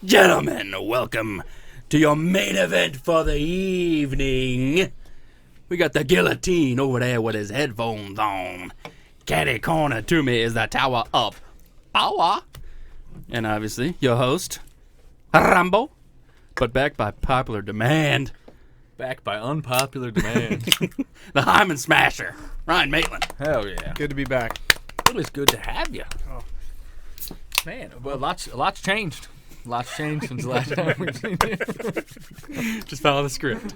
Gentlemen, welcome to your main event for the evening. We got the guillotine over there with his headphones on. Catty corner to me is the Tower of Power. And obviously, your host, Rambo. But back by popular demand. Back by unpopular demand. The Hyman Smasher, Ryan Maitland. Hell yeah. Good to be back. It was good to have you. Oh. Man, well, lots changed. Lots changed since the last time we've seen you. Just follow the script.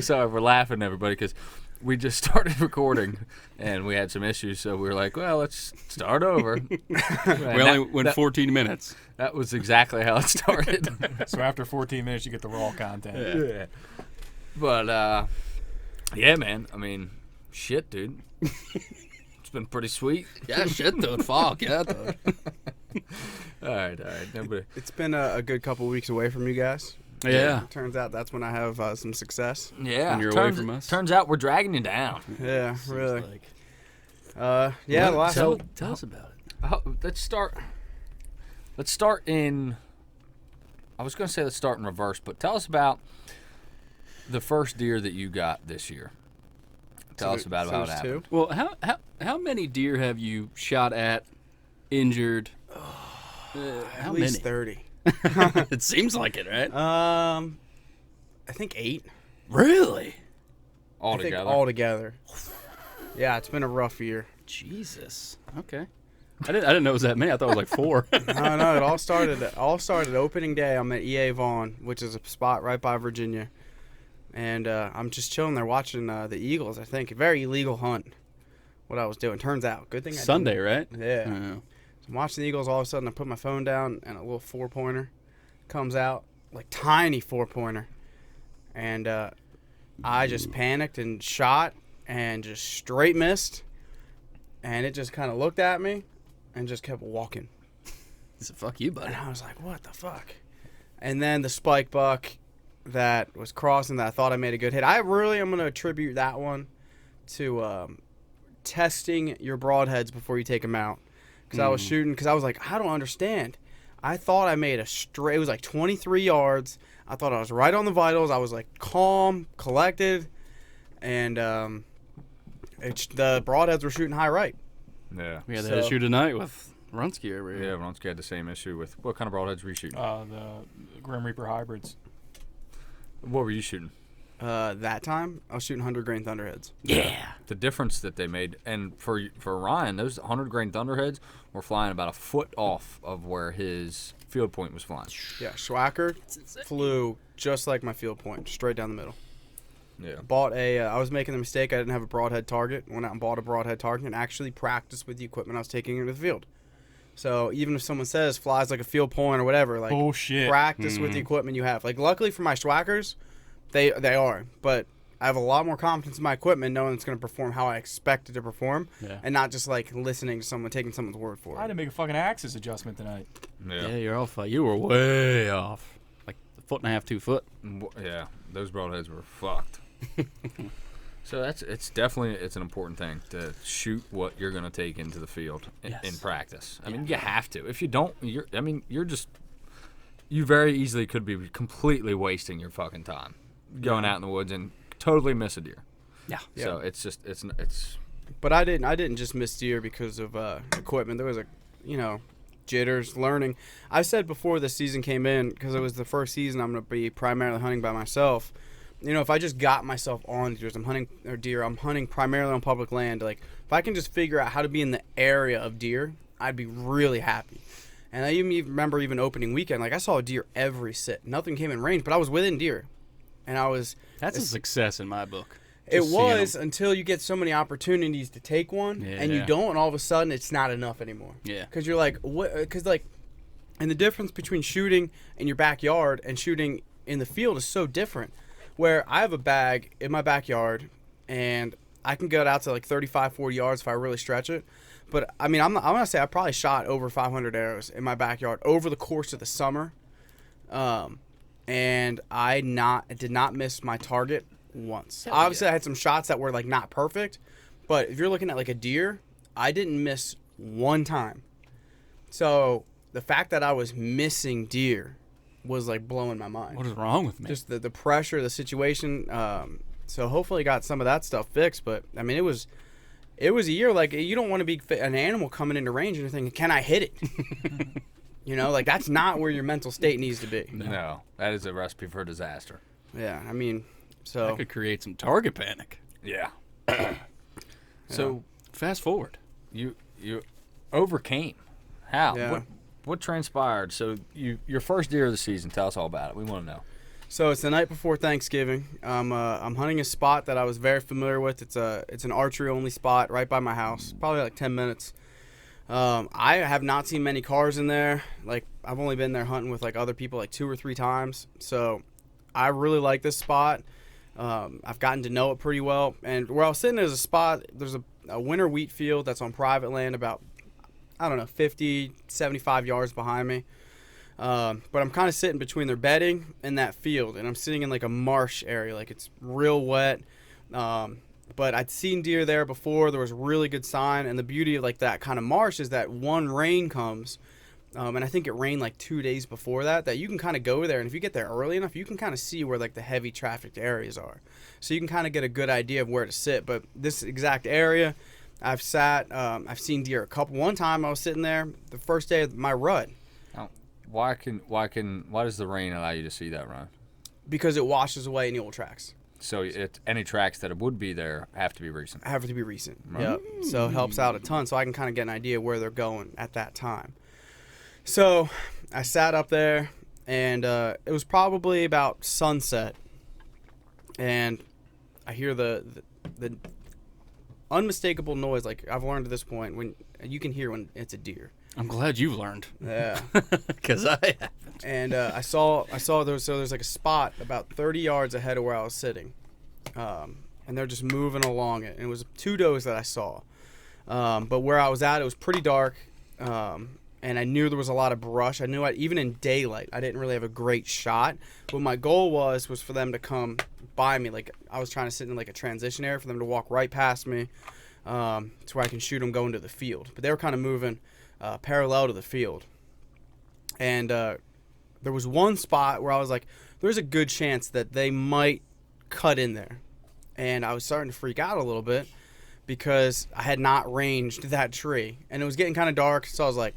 Sorry, we're laughing, everybody, because we just started recording and we had some issues, so we were like, well, let's start over. We only went 14 minutes. That was exactly how it started. So after 14 minutes, you get the raw content. Yeah. But, yeah, man. I mean, shit, dude. It's been pretty sweet. Yeah, shit, dude. Fuck, yeah, dude. All right. Nobody. It's been a good couple weeks away from you guys. Yeah. Turns out that's when I have some success. Yeah. When you're away from us. Turns out we're dragging you down. Yeah, really. Like. Yeah, the last Tell us about it. Let's start in. I was going to say let's start in reverse, but tell us about the first deer that you got this year. Tell us about how it happened. Well, how many deer have you shot at, injured? At least 30. It seems like it, right? I think 8. Really? Altogether. I think altogether. Yeah, it's been a rough year. Jesus. Okay. I didn't know it was that many. I thought it was like 4. No, it all started opening day. I'm at EA Vaughn, which is a spot right by Virginia. And I'm just chilling there watching the Eagles, I think. A very illegal hunt, what I was doing. Turns out. Good thing I Sunday, didn't. right? Yeah. Oh. So I'm watching the Eagles. All of a sudden, I put my phone down, and a little 4-pointer comes out. Like, tiny 4-pointer. And I just panicked and shot and just straight missed. And it just kind of looked at me and just kept walking. He said, fuck you, buddy. And I was like, what the fuck? And then the spike buck that was crossing that I thought I made a good hit. I really am going to attribute that one to testing your broadheads before you take them out. Because I was shooting, because I was like, I don't understand. I thought I made it was like 23 yards. I thought I was right on the vitals. I was like calm, collected, and the broadheads were shooting high right. Yeah. We had that issue tonight with Runsky over here. Yeah, Vronsky had the same issue with what kind of broadheads were you shooting? The Grim Reaper hybrids. What were you shooting? That time, I was shooting 100 grain thunderheads. Yeah. The difference that they made, and for Ryan, those 100 grain thunderheads were flying about a foot off of where his field point was flying. Yeah, Schwacker flew just like my field point, straight down the middle. Yeah. I was making the mistake. I didn't have a broadhead target. Went out and bought a broadhead target and actually practiced with the equipment I was taking into the field. So even if someone says flies like a field point or whatever, like Bullshit. practice with the equipment you have. Like luckily for my Schwackers, they are. But I have a lot more confidence in my equipment knowing it's going to perform how I expect it to perform, and not just like listening to someone, taking someone's word for it. I had to make a fucking axis adjustment tonight. Yeah. Yeah, you're off. You were way off. Like a foot and a half, 2 foot. Yeah, those broadheads were fucked. So it's definitely an important thing to shoot what you're going to take into the field in practice. I mean, you have to. If you don't, you very easily could be completely wasting your fucking time going out in the woods and totally miss a deer. Yeah. So it's. But I didn't just miss deer because of equipment. There was jitters, learning. I said before the season came in, because it was the first season I'm going to be primarily hunting by myself. If I just got myself on I'm hunting primarily on public land. Like, if I can just figure out how to be in the area of deer, I'd be really happy. And I even remember opening weekend, like I saw a deer every sit. Nothing came in range, but I was within deer. And That's a success in my book. It was until you get so many opportunities to take one, and you don't, and all of a sudden it's not enough anymore. Yeah. Because you're like, what? Because and the difference between shooting in your backyard and shooting in the field is so different. Where I have a bag in my backyard, and I can get out to like 35, 40 yards if I really stretch it. But, I mean, I'm going to say I probably shot over 500 arrows in my backyard over the course of the summer. And I did not miss my target once. Obviously, I had some shots that were, like, not perfect. But if you're looking at, like, a deer, I didn't miss one time. So the fact that I was missing deer was like blowing my mind. What is wrong with me? Just the pressure, the situation. So hopefully got some of that stuff fixed. But I mean, it was a year like you don't want to be an animal coming into range and you're thinking, can I hit it? You know, like that's not where your mental state needs to be. No, that is a recipe for disaster. Yeah, I mean, so That could create some target panic. Yeah. So Fast forward. you overcame. How? Yeah. What transpired? So your first deer of the season. Tell us all about it. We want to know. So it's the night before Thanksgiving. I'm hunting a spot that I was very familiar with. It's an archery only spot right by my house, probably like 10 minutes. I have not seen many cars in there. Like I've only been there hunting with like other people like 2 or 3 times. So I really like this spot. I've gotten to know it pretty well. And where I was sitting is a spot. There's a winter wheat field that's on private land about, I don't know, 50, 75 yards behind me. But I'm kind of sitting between their bedding and that field, and I'm sitting in like a marsh area, like it's real wet. But I'd seen deer there before. There was a really good sign, and the beauty of like that kind of marsh is that one rain comes, and I think it rained like 2 days before that you can kind of go there, and if you get there early enough, you can kind of see where like the heavy trafficked areas are. So you can kind of get a good idea of where to sit. But this exact area, I've seen deer one time I was sitting there the first day of my rut. Why does the rain allow you to see that run? Because it washes away any old tracks. So any tracks that would be there have to be recent. Have to be recent. Yep. So it helps out a ton. So I can kind of get an idea where they're going at that time. So I sat up there, and it was probably about sunset, and I hear the unmistakable noise. Like I've learned at this point, when you can hear when it's a deer. I'm glad you've learned. Yeah. Because I haven't. And I saw there's like a spot about 30 yards ahead of where I was sitting, and they're just moving along it. And it was 2 does that I saw, but where I was at, it was pretty dark, and I knew there was a lot of brush. I knew even in daylight, I didn't really have a great shot. What my goal was for them to come by me. Like I was trying to sit in like a transition area for them to walk right past me, to where I can shoot them going to the field. But they were kind of moving parallel to the field. And there was one spot where I was like, there's a good chance that they might cut in there. And I was starting to freak out a little bit because I had not ranged that tree. And it was getting kind of dark, so I was like,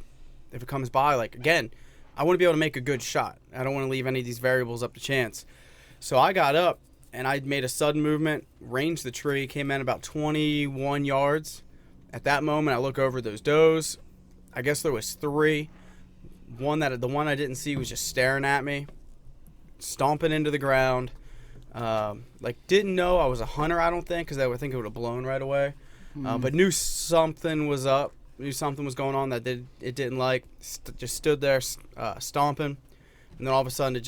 if it comes by, like, again, I want to be able to make a good shot. I don't want to leave any of these variables up to chance. So I got up, and I made a sudden movement, ranged the tree, came in about 21 yards. At that moment, I look over those does. I guess there was 3. The one I didn't see was just staring at me, stomping into the ground. Like didn't know I was a hunter, I don't think, because I would think it would have blown right away. But knew something was up, knew something was going on that it didn't like. Just stood there stomping, and then all of a sudden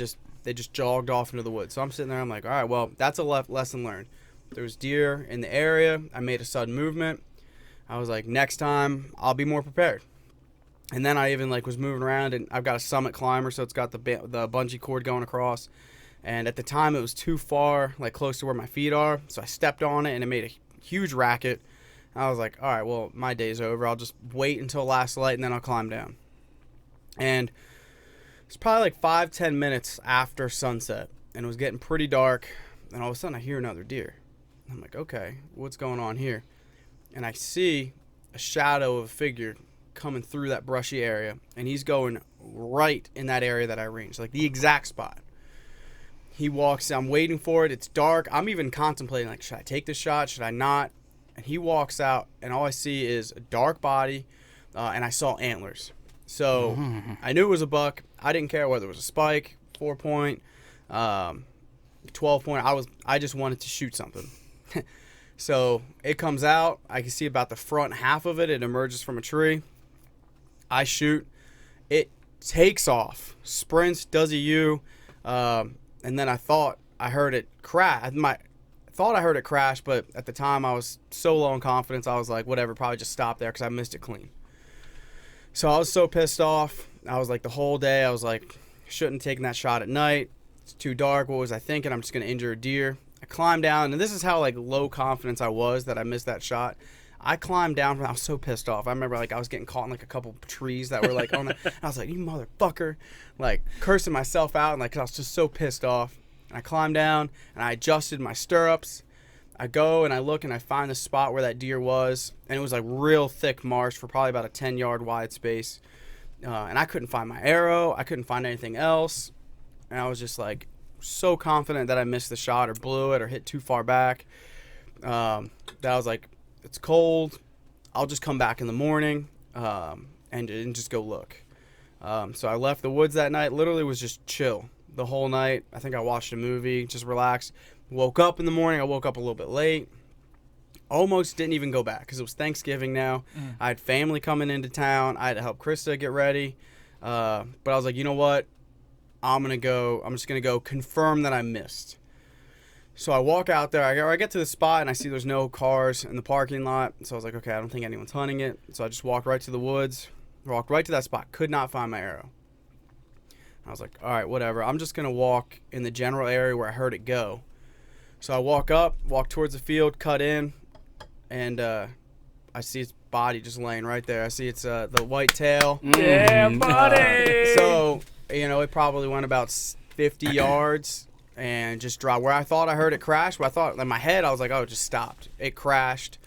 they just jogged off into the woods. So I'm sitting there, I'm like, all right, well, that's a lesson learned. There was deer in the area. I made a sudden movement. I was like, next time I'll be more prepared. And then I even like was moving around, and I've got a summit climber, so it's got the bungee cord going across. And at the time, it was too far, like close to where my feet are. So I stepped on it, and it made a huge racket. I was like, all right, well, my day's over. I'll just wait until last light, and then I'll climb down. And it's probably like 5-10 minutes after sunset, and it was getting pretty dark. And all of a sudden, I hear another deer. I'm like, okay, what's going on here? And I see a shadow of a figure coming through that brushy area, and he's going right in that area that I ranged, like the exact spot. He walks, I'm waiting for it, it's dark, I'm even contemplating, like, should I take this shot, should I not? And he walks out, and all I see is a dark body, and I saw antlers. So I knew it was a buck. I didn't care whether it was a spike, 4-point, 12-point. I just wanted to shoot something. So it comes out, I can see about the front half of it, it emerges from a tree. I shoot, it takes off, sprints, does a U, and then I thought I heard it crash. Thought I heard it crash, but at the time I was so low in confidence, I was like, whatever, probably just stop there because I missed it clean. So I was so pissed off. I was like, the whole day, I was like, shouldn't have taken that shot at night. It's too dark. What was I thinking? I'm just going to injure a deer. I climbed down, and this is how like low confidence I was that I missed that shot. I climbed down. I was so pissed off. I remember like I was getting caught in like a couple trees that were like on the. I was like, you motherfucker, like cursing myself out, and like I was just so pissed off. And I climbed down and I adjusted my stirrups. I go and I look and I find the spot where that deer was, and it was like real thick marsh for probably about a 10-yard wide space. And I couldn't find my arrow. I couldn't find anything else. And I was just like so confident that I missed the shot or blew it or hit too far back. That I was like, it's cold. I'll just come back in the morning and just go look. So I left the woods that night. Literally was just chill the whole night. I think I watched a movie, just relaxed. Woke up in the morning. I woke up a little bit late. Almost didn't even go back because it was Thanksgiving now. I had family coming into town. I had to help Krista get ready. But I was like, you know what? I'm just going to go confirm that I missed. So I walk out there. I get to the spot, and I see there's no cars in the parking lot. So I was like, okay, I don't think anyone's hunting it. So I just walked right to the woods, walked right to that spot. Could not find my arrow. I was like, all right, whatever. I'm just going to walk in the general area where I heard it go. So I walk towards the field, cut in, and I see its body just laying right there. I see it's the white tail. Yeah, buddy. So, it probably went about 50 yards and just dropped. Where I thought I heard it crash, where I thought in my head, I was like, oh, it just stopped. It crashed.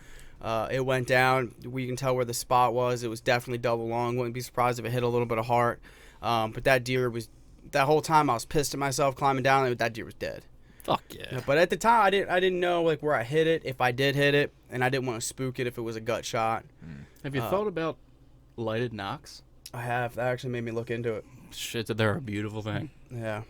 It went down. We can tell where the spot was. It was definitely double lung. Wouldn't be surprised if it hit a little bit of heart. But that deer was, that whole time I was pissed at myself climbing down, and that deer was dead. Fuck yeah. But at the time, I didn't know like where I hit it, if I did hit it, and I didn't want to spook it if it was a gut shot. Have you thought about lighted knocks? I have. That actually made me look into it. Shit, they're a beautiful thing. Yeah.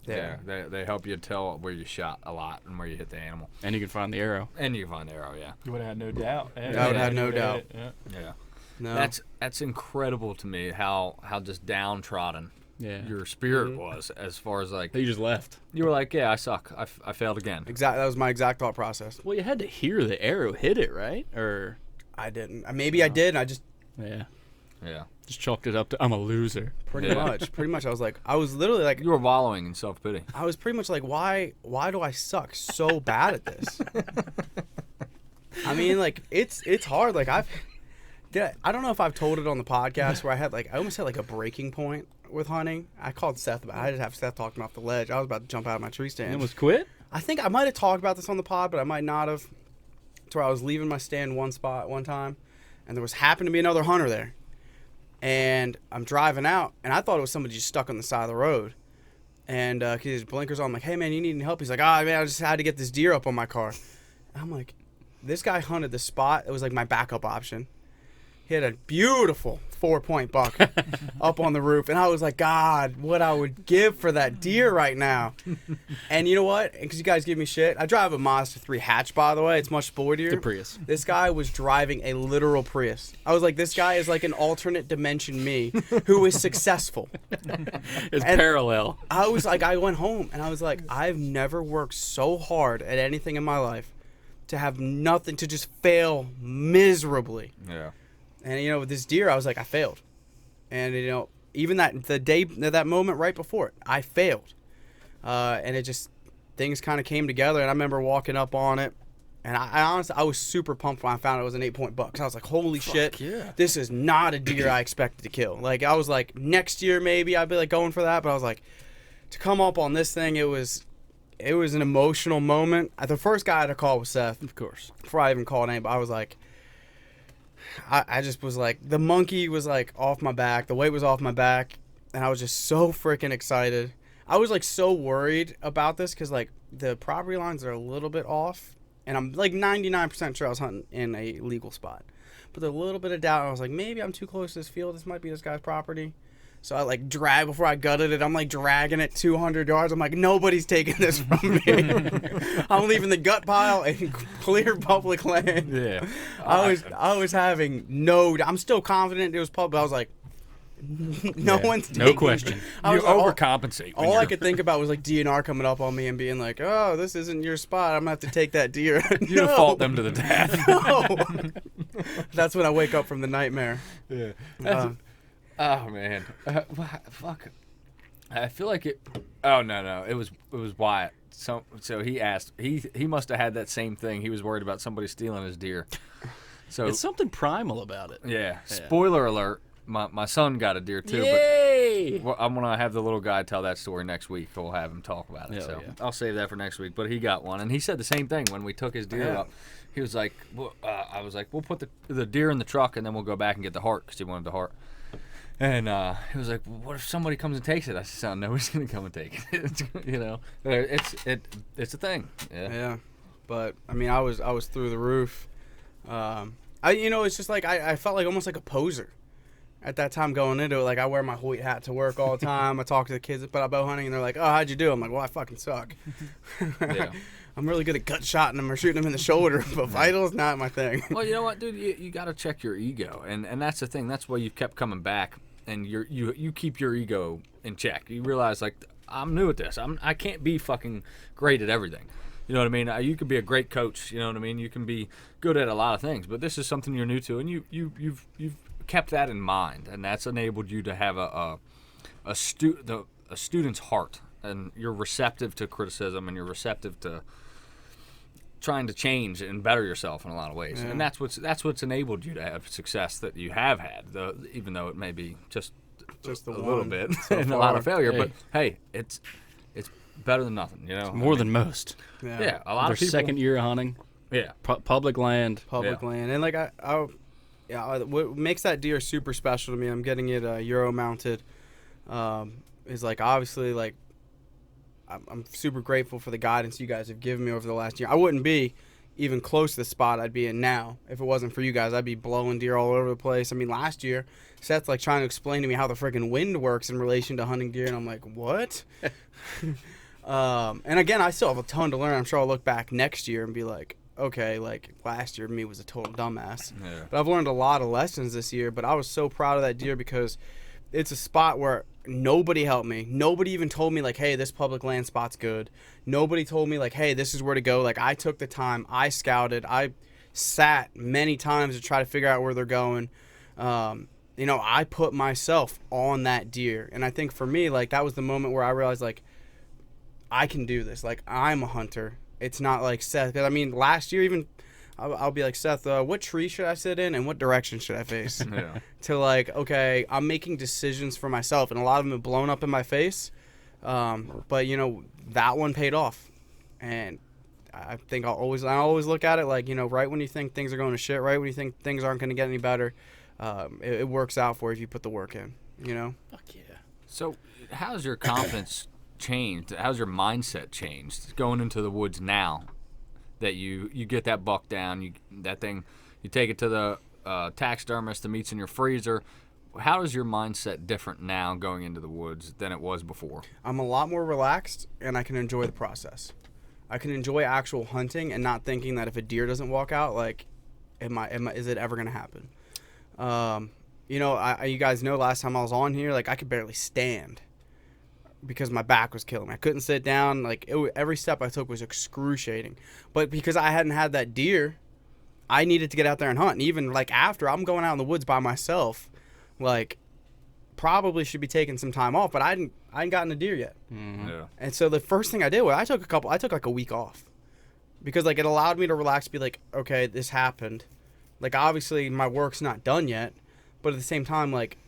Yeah, they help you tell where you shot a lot and where you hit the animal. And you can find the arrow. And you can find the arrow, yeah. You would have had no doubt. I would have had no doubt. Yeah. No. That's incredible to me how just downtrodden your spirit was, as far as like You just left. you were like, yeah, I suck. I failed again. That was my exact thought process. Well, you had to hear the arrow hit it, right? Or I didn't. Maybe I did, and I just yeah, just chalked it up to I'm a loser. pretty much. I was literally like, You were wallowing in self pity. I was pretty much like, why do I suck so bad at this? I mean, like it's hard. Like I don't know if I've told it on the podcast where I almost had like a breaking point with hunting. I called Seth about it. I did have Seth talk me off the ledge. I was about to jump out of my tree stand. And it was quit? I think I might have talked about this on the pod, but I might not have. To where I was leaving my stand one spot one time, and there happened to be another hunter there. And I'm driving out, and I thought it was somebody just stuck on the side of the road. And his blinkers on, I'm like, hey, man, you need any help? He's like, man, I just had to get this deer up on my car. And I'm like, this guy hunted the spot. It was like my backup option. He had a beautiful 4-point buck up on the roof. And I was like, God, what I would give for that deer right now. And you know what? Because you guys give me shit. I drive a Mazda 3 hatch, by the way. It's much sportier. The Prius. This guy was driving a literal Prius. I was like, this guy is like an alternate dimension me who is successful. It's parallel. I was like, I went home and I was like, I've never worked so hard at anything in my life to have nothing, to just fail miserably. Yeah. And, with this deer, I was like, I failed. And, even that moment right before it, I failed. And it just, things kind of came together. And I remember walking up on it. And I honestly, I was super pumped when I found it was an 8-point buck. 'Cause I was like, holy shit, yeah. This is not a deer I expected to kill. Like, I was like, next year maybe I'd be like going for that. But I was like, to come up on this thing, it was an emotional moment. The first guy I had to call was Seth. Of course. Before I even called anybody, I was like, I just was like, the monkey was like off my back, the weight was off my back, and I was just so freaking excited. I was like so worried about this because like the property lines are a little bit off, and I'm like 99% sure I was hunting in a legal spot, but there's a little bit of doubt. I was like, maybe I'm too close to this field. This might be this guy's property. So I like before I gutted it, I'm like dragging it 200 yards. I'm like, nobody's taking this from me. I'm leaving the gut pile in clear public land. Yeah. I was having I'm still confident it was public, but I was like, no one's taking No question. I You was like, overcompensate. all I could think about was like DNR coming up on me and being like, oh, this isn't your spot. I'm going to have to take that deer. You default them to the death. No. That's when I wake up from the nightmare. Yeah. Oh man, fuck. I feel like it. Oh no, it was Wyatt. So he asked. He must have had that same thing. He was worried about somebody stealing his deer. So It's something primal about it. yeah. Spoiler alert. My son got a deer too. Yay! But well, I'm gonna have the little guy tell that story next week. We'll have him talk about it. Hell So yeah. I'll save that for next week. But he got one, and he said the same thing when we took his deer up. He was like, I was like, we'll put the deer in the truck, and then we'll go back and get the heart because he wanted the heart. And he was like, well, what if somebody comes and takes it? I said, son, nobody's gonna come and take it. You know, it's a thing. Yeah. Yeah, but I mean, I was through the roof. It's just like I felt like almost like a poser at that time going into it. Like I wear my Hoyt hat to work all the time. I talk to the kids about bow hunting, and they're like, "Oh, how'd you do?" I'm like, "Well, I fucking suck. Yeah. I'm really good at gut shotting them or shooting them in the shoulder, but vital is not my thing." Well, you know what, dude? You got to check your ego, and that's the thing. That's why you kept coming back, and you keep your ego in check. You realize, like, I'm new at this. I can't be fucking great at everything. You know what I mean? You could be a great coach. You know what I mean? You can be good at a lot of things, but this is something you're new to, and you've kept that in mind, and that's enabled you to have a student's heart, and you're receptive to criticism, and you're receptive to trying to change and better yourself in a lot of ways. Yeah. And that's what's enabled you to have success that you have had, even though it may be just the a little one bit so and a lot far. of failure. Hey. But hey, it's better than nothing, you know. More than most. Yeah, a lot Their of people. second year of hunting, Yeah, public land. Public land, and like what makes that deer super special to me, I'm getting it Euro mounted, is like obviously like I'm super grateful for the guidance you guys have given me over the last year. I wouldn't be even close to the spot I'd be in now if it wasn't for you guys. I'd be blowing deer all over the place. I mean, last year Seth's like trying to explain to me how the freaking wind works in relation to hunting deer, and I'm like, what? And again, I still have a ton to learn. I'm sure I'll look back next year and be like, okay, like last year me was a total dumbass. yeah. But I've learned a lot of lessons this year. But I was so proud of that deer because it's a spot where nobody helped me. Nobody even told me like, hey, this public land spot's good. Nobody told me like, hey, this is where to go. Like I took the time. I scouted. I sat many times to try to figure out where they're going. I put myself on that deer. And I think for me, like that was the moment where I realized like I can do this. Like I'm a hunter. It's not like Seth. Because I mean, last year even I'll be like, Seth, what tree should I sit in and what direction should I face? Yeah. To like, okay, I'm making decisions for myself, and a lot of them have blown up in my face. But that one paid off, and I think I always look at it like, right when you think things are going to shit, right when you think things aren't going to get any better, it works out for you if you put the work in. Fuck yeah. So, how's your confidence changed? How's your mindset changed going into the woods now that you get that buck down, you take it to the taxidermist, the meat's in your freezer? How is your mindset different now going into the woods than it was before? I'm a lot more relaxed, and I can enjoy the process. I can enjoy actual hunting and not thinking that if a deer doesn't walk out, like, is it ever going to happen? You guys know last time I was on here, like, I could barely stand because my back was killing me. I couldn't sit down. Like, every step I took was excruciating. But because I hadn't had that deer, I needed to get out there and hunt. And even, like, after, I'm going out in the woods by myself, like, probably should be taking some time off, but I hadn't gotten a deer yet. Mm-hmm. Yeah. And so the first thing I did was I took like a week off because like it allowed me to relax, be like, okay, this happened. Like obviously my work's not done yet, but at the same time, like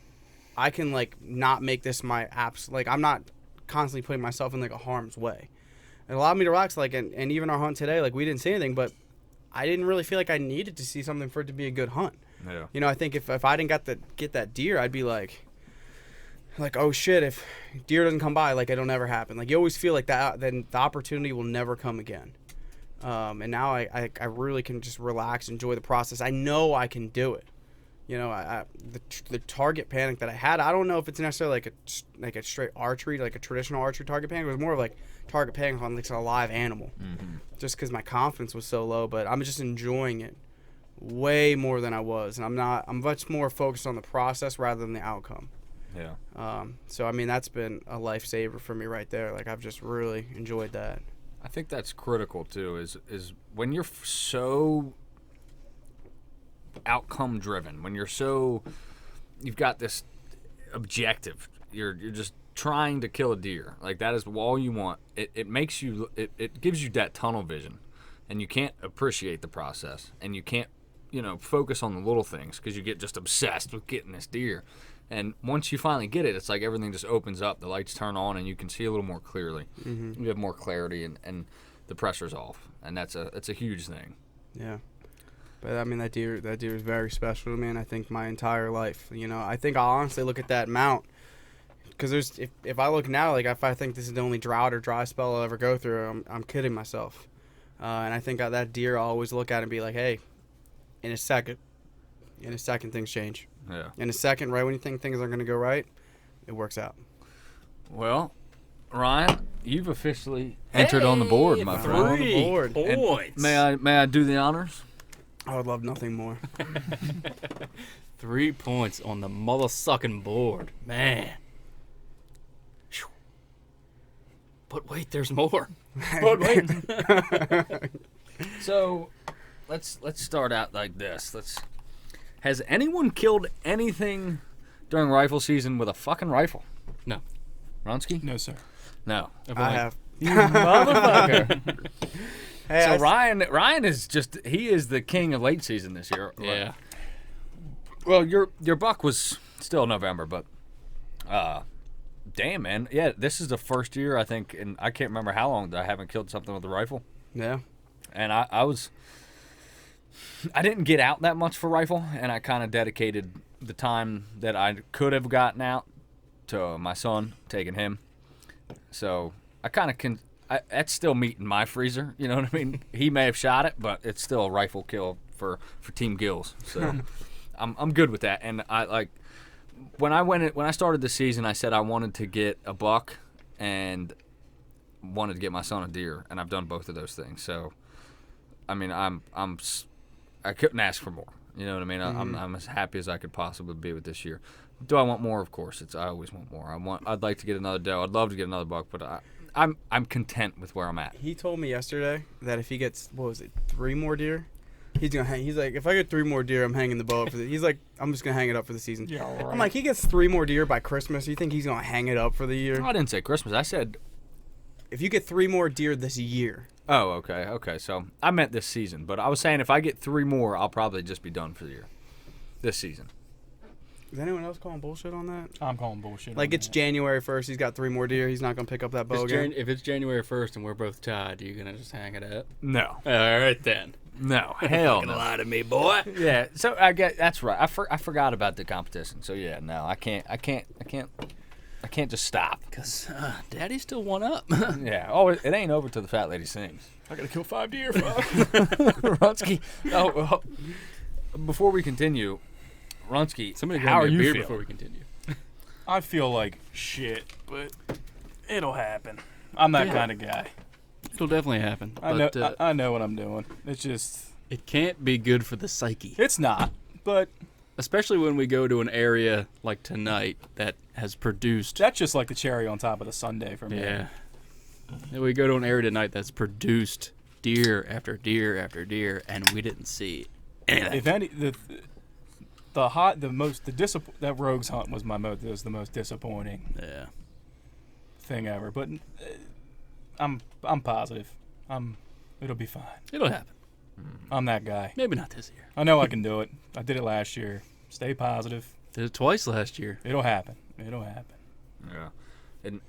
I can like not make this my apps. Like I'm not constantly putting myself in like a harm's way. It allowed me to relax. Like, and even our hunt today, like we didn't see anything, but I didn't really feel like I needed to see something for it to be a good hunt. Yeah. I think if I didn't get that deer, I'd be like, oh shit, if deer doesn't come by, like it'll never happen. Like you always feel like that, then the opportunity will never come again. And now I really can just relax, enjoy the process. I know I can do it. The target panic that I had, I don't know if it's necessarily like a straight archery, like a traditional archery target panic. It was more of like target panic on like a live animal, just because my confidence was so low. But I'm just enjoying it way more than I was, and I'm much more focused on the process rather than the outcome. Yeah. So I mean that's been a lifesaver for me right there. Like I've just really enjoyed that. I think that's critical too. Is when you're so outcome driven, when you've got this objective, you're just trying to kill a deer. Like that is all you want. It makes you. It gives you that tunnel vision, and you can't appreciate the process, and you can't focus on the little things because you get just obsessed with getting this deer. And once you finally get it, it's like everything just opens up. The lights turn on, and you can see a little more clearly. You have more clarity, and the pressure's off, and that's a huge thing. Yeah. But I mean, that deer is very special to me, and I think my entire life. I think I'll honestly look at that mount, because if I look now, like if I think this is the only drought or dry spell I'll ever go through, I'm kidding myself. And I think that deer I'll always look at and be like, hey, in a second things change. Yeah. In a second, right when you think things are going to go right, it works out. Well, Ryan, you've officially entered on the board, my friend. On the board. Points. May I do the honors? I would love nothing more. 3 points on the mother-sucking board. Man. Phew. But wait, there's more. But wait. So, let's start out like this. Has anyone killed anything during rifle season with a fucking rifle? No. Ronsky? No, sir. No. I have. You motherfucker. Hey, So Ryan is he is the king of late season this year. Yeah. Well, your buck was still November, but damn, man. Yeah, this is the first year I think, and I can't remember how long that I haven't killed something with a rifle. Yeah. And I didn't get out that much for rifle, and I kind of dedicated the time that I could have gotten out to my son, taking him. So I kind of that's still meat in my freezer. You know what I mean? He may have shot it, but it's still a rifle kill for Team Gills. So I'm good with that. And when I started the season, I said I wanted to get a buck and wanted to get my son a deer, and I've done both of those things. So I mean, I couldn't ask for more. You know what I mean? I'm as happy as I could possibly be with this year. Do I want more? Of course. I always want more. I'd like to get another doe. I'd love to get another buck, but I'm content with where I'm at. He told me yesterday that if he gets 3 more deer, he's gonna hang. He's like, if I get 3 more deer, I'm hanging the bow up he's like, I'm just gonna hang it up for the season. Yeah, all right. I'm like, he gets 3 more deer by Christmas. You think he's gonna hang it up for the year? I didn't say Christmas. I said. If you get 3 more deer this year. Oh, okay. So I meant this season, but I was saying if I get 3 more, I'll probably just be done for the year. This season. Is anyone else calling bullshit on that? I'm calling bullshit. Like, on it's that. January 1st. He's got 3 more deer. He's not gonna pick up that bow again. If it's January 1st and we're both tied, are you going to just hang it up? No. All right, then. No. Hell Don't no. lie to me, boy. Yeah. So I get that's right. I forgot about the competition. So yeah, no, I can't just stop. Because Daddy's still one up. Yeah. Oh, it ain't over till the fat lady sings. I gotta kill 5 deer. Fuck. Runsky. Oh, before we continue, Runsky, Somebody how grab are me a you beer feeling? before we continue. I feel like shit, but it'll happen. I'm that Yeah. kind of guy. It'll definitely happen. I know. But I know what I'm doing. It's just. it can't be good for the psyche. It's not. But Especially when we go to an area like tonight that has produced. that's just like the cherry on top of the sundae for me. Yeah. And we go to an area tonight that's produced deer after deer after deer, and we didn't see anything. If any that rogues hunt was the most disappointing Yeah. thing ever. But I'm positive. It'll be fine. It'll happen. I'm that guy. Maybe not this year. I know I can do it. I did it last year. Stay positive. Did it twice last year. It'll happen. It'll happen. Yeah. And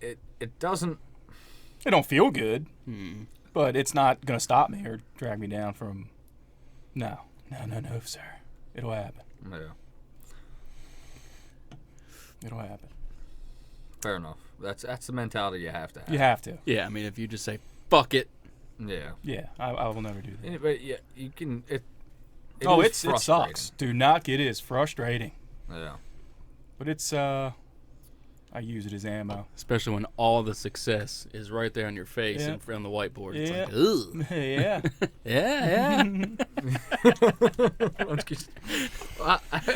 it doesn't. It don't feel good, Hmm. but it's not gonna stop me or drag me down from. No, sir. It'll happen. Yeah. It'll happen. Fair enough. That's the mentality you have to have. You have to. Yeah, I mean, if you just say, fuck it. Yeah. Yeah, I will never do that. But yeah, you can. It It frustrating. sucks. It is frustrating. Yeah. But it's I use it as ammo. Especially when all the success is right there on your face Yeah. and on the whiteboard. Yeah. It's like, ugh. Yeah. Yeah.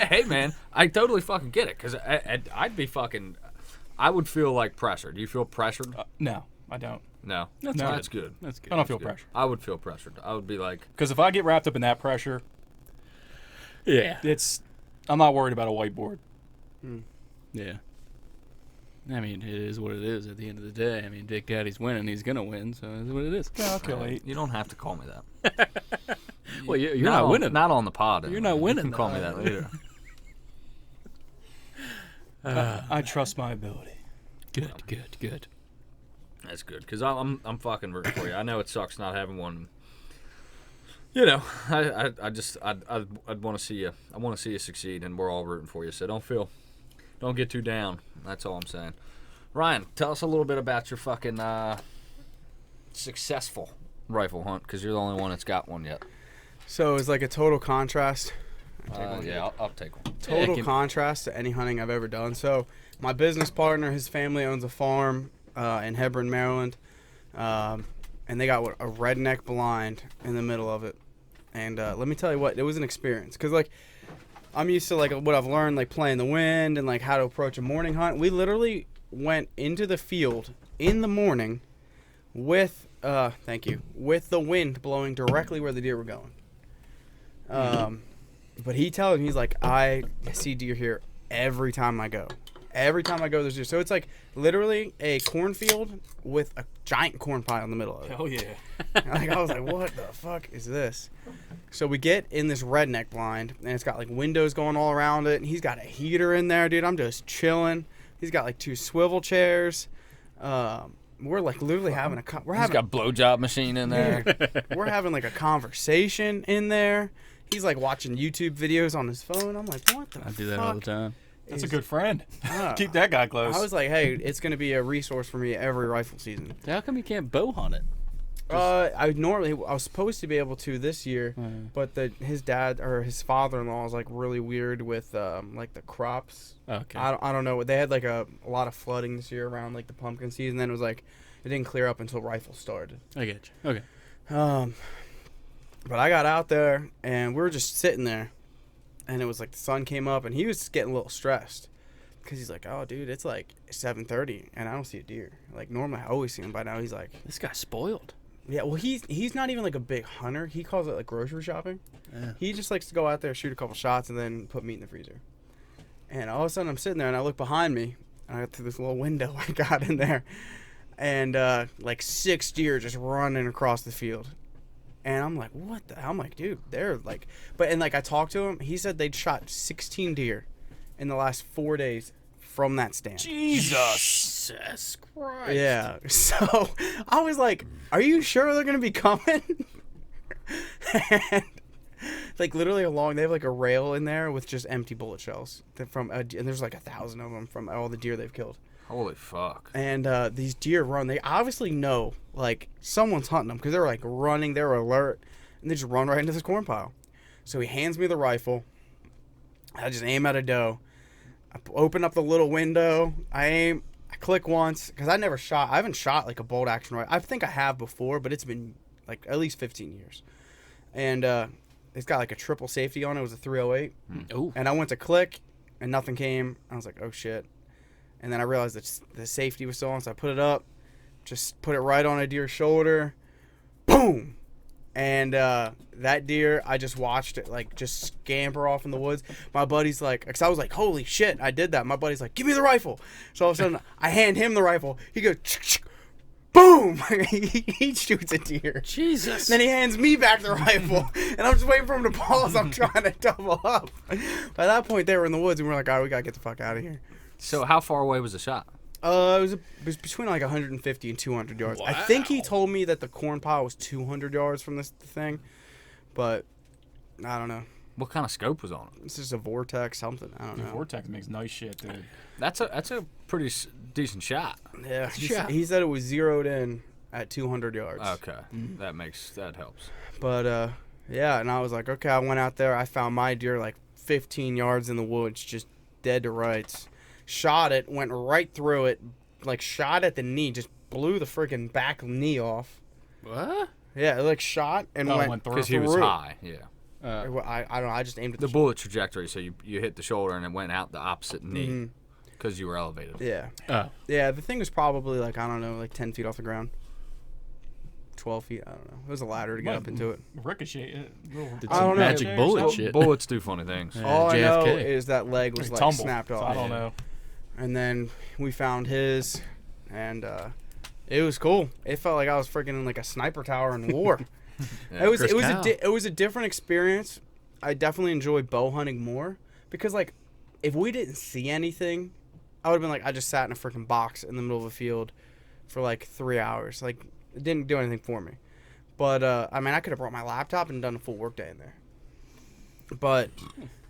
Hey man, I totally fucking get it because I'd be fucking. I would feel like pressure. Do you feel pressured? No, I don't. No. That's No. good. That's good. That's good. I don't feel Good. pressure. I would feel pressured. I would be like, Because if I get wrapped up in that pressure, Yeah. I'm not worried about a whiteboard. Yeah. I mean, it is what it is at the end of the day. I mean, Big Daddy's winning. He's going to win, so it's what it is. Yeah, I'll kill 8. you don't have to call me that. Well, you're not winning. Not on the pod. You're not winning. You can call me that later. I trust my ability. Good. That's good because I'm fucking rooting for you. I know it sucks not having one. You know, I'd want to see you. I want to see you succeed, and we're all rooting for you. So don't get too down. That's all I'm saying. Ryan, tell us a little bit about your fucking successful rifle hunt because you're the only one that's got one yet. So it's like a total contrast. I'll take one. Total contrast to any hunting I've ever done. So my business partner, his family owns a farm in Hebron, Maryland, and they got a redneck blind in the middle of it. And let me tell you what, it was an experience because like I'm used to like what I've learned like playing the wind and like how to approach a morning hunt. We literally went into the field in the morning with with the wind blowing directly where the deer were going. But he tells me, he's like, I see deer here every time I go. Every time I go, there's deer. So it's like literally a cornfield with a giant corn pile in the middle of it. Hell yeah. Like I was like, what the fuck is this? So we get in this redneck blind, and it's got like windows going all around it, and he's got a heater in there, dude. I'm just chilling. He's got like 2 swivel chairs. We're like literally having a He's got a blowjob machine in there. we're having like a conversation in there. He's like watching YouTube videos on his phone. I'm like, what the fuck? I do that all the time. That's a good friend. Keep that guy close. I was like, hey, it's going to be a resource for me every rifle season. How come you can't bow hunt it? I was supposed to be able to this year, but his dad or his father-in-law is like really weird with like the crops. Okay. I don't know. They had like a lot of flooding this year around like the pumpkin season. Then it was like it didn't clear up until rifles started. I get you. Okay. But I got out there and we were just sitting there, and it was like the sun came up and he was getting a little stressed because he's like, oh dude, it's like 7:30 and I don't see a deer. Like normally I always see him by now. He's like, This guy's spoiled. yeah, well he's not even like a big hunter. He calls it like grocery shopping. Yeah. He just likes to go out there, shoot a couple shots, and then put meat in the freezer. And all of a sudden I'm sitting there and I look behind me and I got through this little window I got in there, and like 6 deer just running across the field. And I'm like, what the hell? I'm like, dude, they're like, and like I talked to him. He said they'd shot 16 deer in the last 4 days from that stand. Jesus Christ. Yeah. So I was like, are you sure they're going to be coming? And like literally they have like a rail in there with just empty bullet shells and there's like 1,000 of them from all the deer they've killed. Holy fuck. And these deer run. They obviously know, like, someone's hunting them because they're, like, running. They're alert. And they just run right into this corn pile. So he hands me the rifle. I just aim at a doe. I open up the little window. I aim. I click once because I haven't shot, like, a bolt action rifle. I think I have before, but it's been, like, at least 15 years. And it's got, like, a triple safety on it. It was a 308. Oh. And I went to click, and nothing came. I was like, oh, shit. And then I realized that the safety was still on, so I put it up, just put it right on a deer's shoulder. Boom! And that deer, I just watched it, like, just scamper off in the woods. My buddy's like, because I was like, holy shit, I did that. My buddy's like, give me the rifle. So all of a sudden, I hand him the rifle. He goes, boom! He shoots a deer. Jesus. Then he hands me back the rifle, and I'm just waiting for him to pause. I'm trying to double up. By that point, they were in the woods, and we're like, all right, we got to get the fuck out of here. So how far away was the shot? It was between like 150 and 200 yards. Wow. I think he told me that the corn pile was 200 yards from this thing, but I don't know. What kind of scope was on it? It's just a vortex something. I don't know. Vortex makes nice shit, dude. That's a pretty decent shot. Yeah, he said it was zeroed in at 200 yards. Okay, that helps. But yeah, and I was like, okay. I went out there. I found my deer like 15 yards in the woods, just dead to rights. Shot it, went right through it, like shot at the knee, just blew the freaking back knee off. What? Yeah, it like shot and went through. Because he was high, yeah. I don't know. I just aimed at the bullet trajectory, so you hit the shoulder and it went out the opposite knee because you were elevated. Yeah. Oh. Yeah, the thing was probably like, I don't know, like 10 feet off the ground. 12 feet, I don't know. It was a ladder to get up into it. Ricochet. I don't know. Magic bullet shit. Bullets do funny things. Yeah. All I know JFK. is that leg was like tumble, snapped so off. I don't know. And then we found his, and it was cool. It felt like I was freaking in like a sniper tower in war. Yeah, it was a different experience. I definitely enjoy bow hunting more because like if we didn't see anything, I would have been like I just sat in a freaking box in the middle of a field for like 3 hours. Like it didn't do anything for me. But I mean I could have brought my laptop and done a full workday in there. But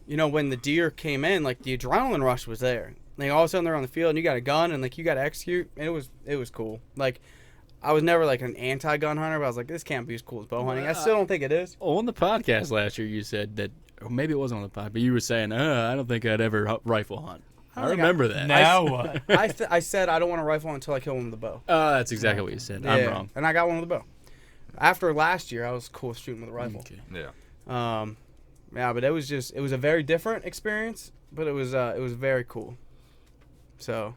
you know when the deer came in, like the adrenaline rush was there. Like all of a sudden they're on the field and you got a gun and like you got to execute. And it was cool. Like I was never like an anti-gun hunter, but I was like, this can't be as cool as bow hunting. I still don't think it is. On the podcast last year, you said that, or maybe it wasn't on the pod, but you were saying, I don't think I'd ever rifle hunt. I remember that. Now what? I said I don't want to rifle until I kill one with a bow. That's exactly what you said. Yeah, I'm wrong. and I got one with a bow. After last year, I was cool shooting with a rifle. Okay. Yeah. Yeah, but it was a very different experience, but it was very cool. So,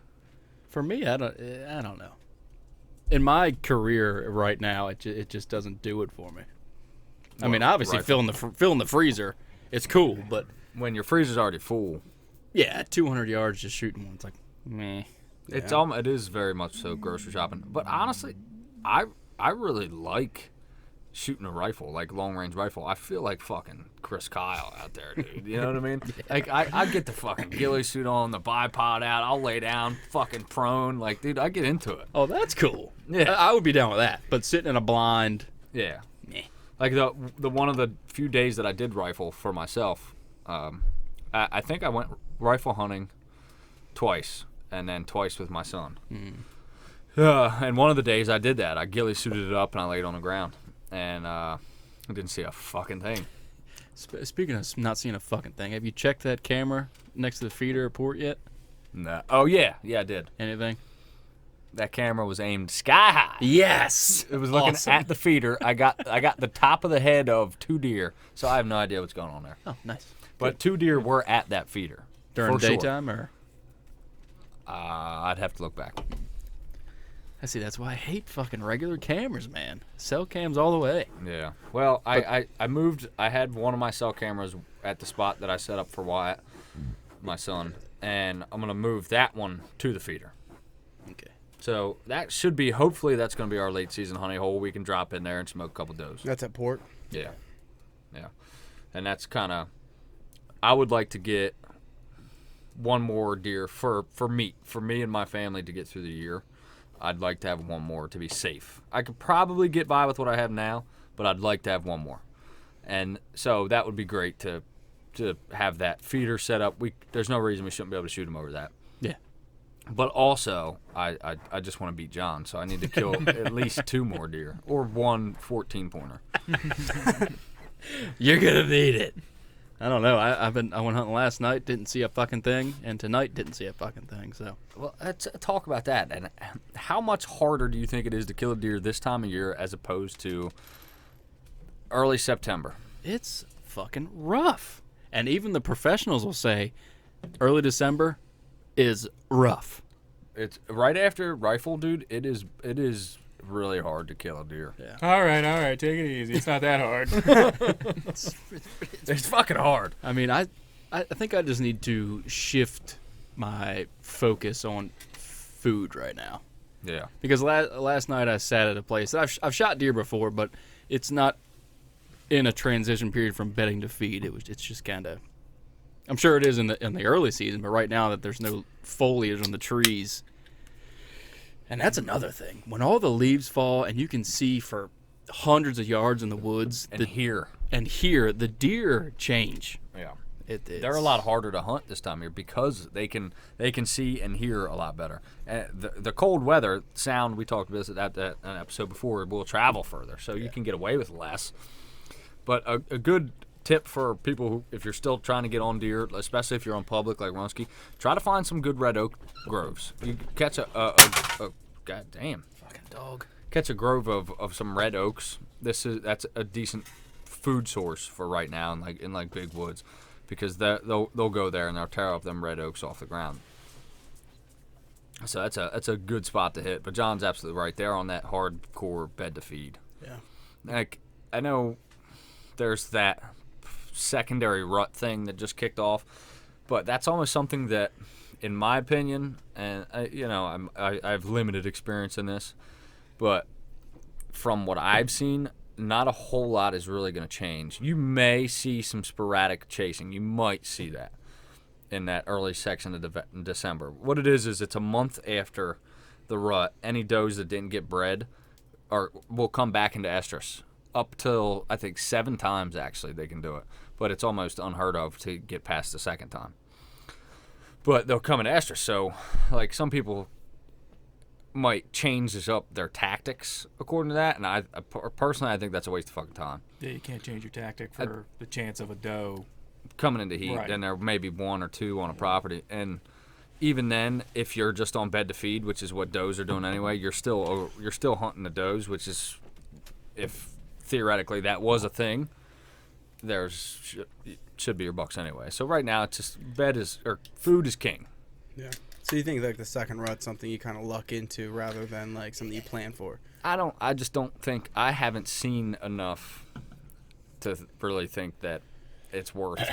For me, I don't know. In my career right now, it just doesn't do it for me. I mean, obviously filling the freezer, it's cool, but When your freezer's already full, yeah, at 200 yards just shooting one, it's like meh. it is very much so grocery shopping. But honestly, I really like shooting a rifle, like long range rifle. I feel like fucking Chris Kyle out there, dude. You know what I mean? Like I get the fucking ghillie suit on, the bipod out. I'll lay down, fucking prone. Like, dude, I get into it. Oh, that's cool. Yeah. I would be down with that. But sitting in a blind, Yeah. meh. Like the one of the few days that I did rifle for myself, I think I went rifle hunting twice, and then twice with my son. And one of the days I did that. I ghillie suited it up and I laid on the ground, and I didn't see a fucking thing. Speaking of not seeing a fucking thing, have you checked that camera next to the feeder port yet? No. Oh yeah, I did. Anything? That camera was aimed sky high. Yes. It was looking Awesome. at the feeder. I got the top of the head of 2 deer, so I have no idea what's going on there. Oh, nice. But 2 deer were at that feeder During for sure. daytime, or? I'd have to look back. I see. That's why I hate fucking regular cameras, man. Cell cams all the way. Yeah. Well, I moved. I had one of my cell cameras at the spot that I set up for Wyatt, my son, and I'm gonna move that one to the feeder. Okay. So that should be. Hopefully, that's gonna be our late season honey hole. We can drop in there and smoke a couple does. that's at port. Yeah. And that's kind of. I would like to get one more deer for meat for me and my family to get through the year. I'd like to have one more to be safe. I could probably get by with what I have now, but I'd like to have one more. And so that would be great to have that feeder set up. There's no reason we shouldn't be able to shoot him over that. Yeah. But also, I just want to beat John, so I need to kill at least 2 more deer or one 14-pointer. You're gonna need it. I don't know. I went hunting last night, didn't see a fucking thing, and tonight didn't see a fucking thing. So. Well, let's talk about that. And how much harder do you think it is to kill a deer this time of year as opposed to early September? It's fucking rough. And even the professionals will say early December is rough. It's right after rifle, dude. It is really hard to kill a deer. Yeah. All right, take it easy. It's not that hard. It's fucking hard. I mean, I think I just need to shift my focus on food right now. Yeah. Because last night I sat at a place. I've shot deer before, but it's not in a transition period from bedding to feed. It's just kind of. I'm sure it is in the early season, but right now that there's no foliage on the trees. And that's another thing. When all the leaves fall and you can see for hundreds of yards in the woods, And here the deer change. Yeah. They're a lot harder to hunt this time of year because they can see and hear a lot better. And the cold weather sound we talked about that an episode before will travel further, so you can get away with less. But a good tip for people who, if you're still trying to get on deer, especially if you're on public like Runsky, try to find some good red oak groves. You catch a goddamn fucking dog. Catch a grove of some red oaks. That's a decent food source for right now in like big woods, because they'll go there and they'll tear up them red oaks off the ground. So that's a good spot to hit. But John's absolutely right. They're on that hardcore bed to feed. Yeah. Like, I know there's that secondary rut thing that just kicked off, but that's almost something that, in my opinion, and I have limited experience in this, but from what I've seen, not a whole lot is really going to change. You may see some sporadic chasing. You might see that in that early section of December. What it is it's a month after the rut. Any does that didn't get bred will come back into estrus. Up till, I think, 7 times, actually, they can do it. But it's almost unheard of to get past the second time. But they'll come into estrus. So, like, some people might change up their tactics according to that. And I personally, I think that's a waste of fucking time. Yeah, you can't change your tactic for the chance of a doe coming into heat. Right. Then there may be 1 or 2 on a property. And even then, if you're just on bed to feed, which is what does are doing anyway, you're still hunting the does, which is, if theoretically that was a thing, should be your bucks anyway. So right now, it's just food is king. Yeah. So you think like the second rut's something you kind of luck into rather than like something you plan for? I just don't think, I haven't seen enough to really think that it's worth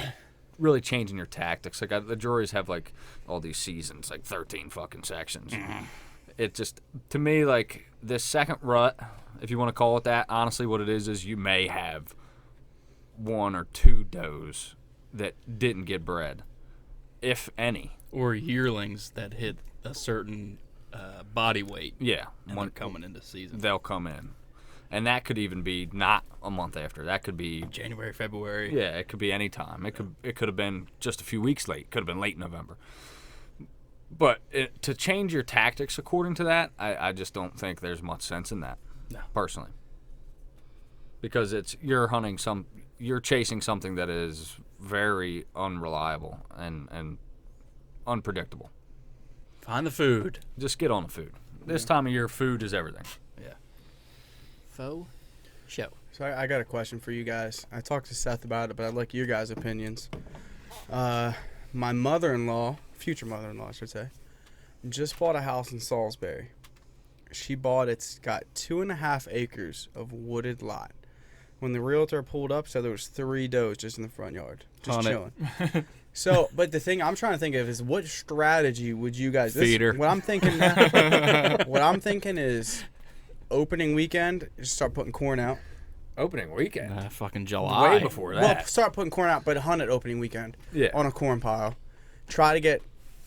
really changing your tactics. Like the juries have like all these seasons, like 13 fucking sections. Mm-hmm. It just, to me, like this second rut, if you want to call it that, honestly what it is you may have 1 or 2 does that didn't get bred, if any. Or yearlings that hit a certain body weight. Yeah. One coming into season. They'll come in. And that could even be not a month after. That could be January, February. Yeah, it could be any time. It could have been just a few weeks late. Could have been late November. But to change your tactics according to that, I just don't think there's much sense in that. No. Personally. Because you're chasing something that is very unreliable and unpredictable. Find the food. Just get on the food. This time of year, food is everything. Yeah. Faux show. So I got a question for you guys. I talked to Seth about it, but I'd like your guys' opinions. My mother-in-law, future mother-in-law, I should say, just bought a house in Salisbury. It's got 2.5 acres of wooded lot. When the realtor pulled up, said there was 3 does just in the front yard, just chilling. So, but the thing I'm trying to think of is what strategy would you guys? Feeder. What I'm thinking now. What I'm thinking is opening weekend, just start putting corn out. Opening weekend? Fucking July. Way before that. Well, start putting corn out, but hunt it opening weekend. Yeah. On a corn pile. Try to get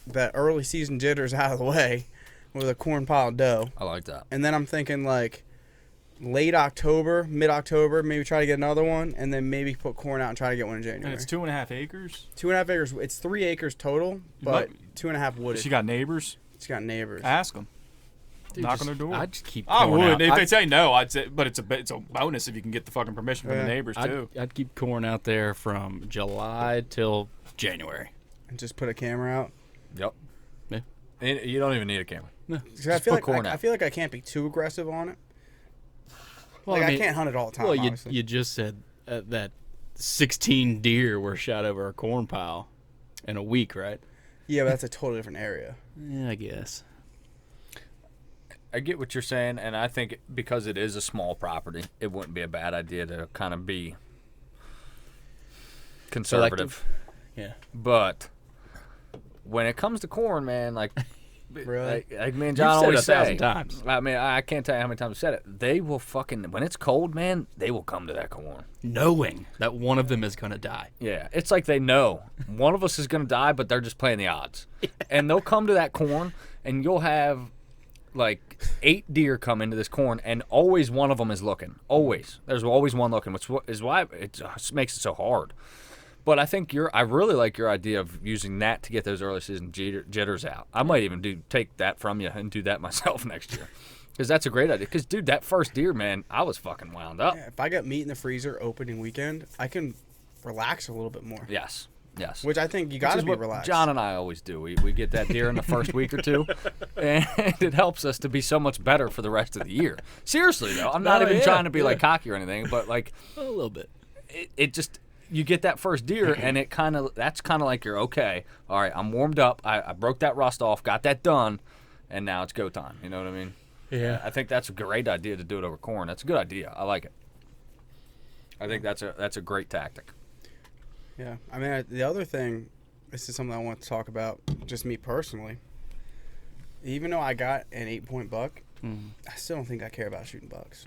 the early season jitters out of the way with a corn pile doe. I like that. And then I'm thinking like late October, mid-October, maybe try to get another one, and then maybe put corn out and try to get one in January. And it's 2.5 acres? 2.5 acres. It's 3 acres total, but 2.5 wooded. She got neighbors? She got neighbors. Ask them. Dude, knock on their door. I'd just keep I corn would. out. If they say no, I'd say, but it's a bonus if you can get the fucking permission from the neighbors, too. I'd keep corn out there from July till January. And just put a camera out. Yep. Yeah. And you don't even need a camera. No. I feel put corn out. I feel like I can't be too aggressive on it. Well, Like I mean, I can't hunt it all the time. Well, obviously. you just said that 16 deer were shot over a corn pile in a week, right? Yeah, but that's a totally different area. Yeah, I guess. I get what you're saying, and I think because it is a small property, it wouldn't be a bad idea to kind of be conservative. Yeah. But when it comes to corn, man, like, Really? like me and John You've said always it 1,000 say, times. I mean, I can't tell you how many times I've said it. They will fucking, when it's cold, man, they will come to that corn. Knowing that one of them is going to die. Yeah, it's like they know one of us is going to die, but they're just playing the odds. And they'll come to that corn, and you'll have like 8 deer come into this corn, and always one of them is looking. Always. There's always one looking, which is why it makes it so hard. But I think I really like your idea of using that to get those early season jitters out. I might even take that from you and do that myself next year. Because that's a great idea. Because, dude, that first deer, man, I was fucking wound up. Yeah, if I got meat in the freezer opening weekend, I can relax a little bit more. Yes. Which I think you got to be relaxed. John and I always do. We get that deer in the first week or two, and it helps us to be so much better for the rest of the year. Seriously, though. I'm not even trying to be like cocky or anything, but like A little bit. it just, you get that first deer, and that's kind of like you're okay. All right, I'm warmed up. I broke that rust off, got that done, and now it's go time. You know what I mean? Yeah. I think that's a great idea to do it over corn. That's a good idea. I like it. I think that's a great tactic. Yeah. I mean, the other thing, this is something I want to talk about, just me personally. Even though I got an 8-point buck, I still don't think I care about shooting bucks.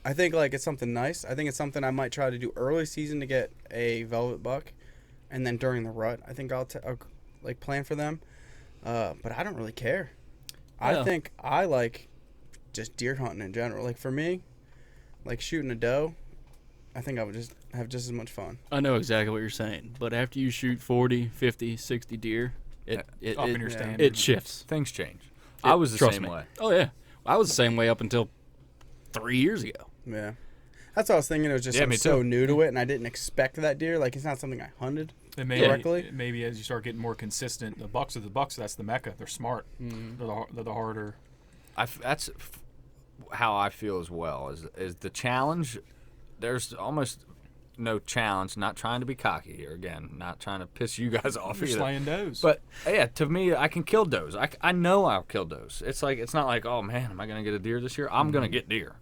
I think like it's something nice. I think it's something I might try to do early season to get a velvet buck, and then during the rut, I think I'll like plan for them. But I don't really care. Yeah. I think I like just deer hunting in general. Like for me, like shooting a doe, I think I would just have just as much fun. I know exactly what you're saying, but after you shoot 40, 50, 60 deer, Up in your standard. it shifts. Things change. I was the Trust same me. way. Oh yeah, I was the same way up until 3 years ago. Yeah. That's what I was thinking. It was just Yeah, I'm me so too. new to it, and I didn't expect that deer. Like, it's not something I hunted. And maybe, Directly? maybe as you start getting more consistent, the bucks are the bucks. That's the mecca. They're smart. They're the harder. That's how I feel as well. Is the challenge? There's almost no challenge. Not trying to be cocky here again. Not trying to piss you guys off You're either. slaying does. But yeah, to me, I can kill does. I know I'll kill does. It's not like, oh man, am I gonna get a deer this year? I'm gonna get deer.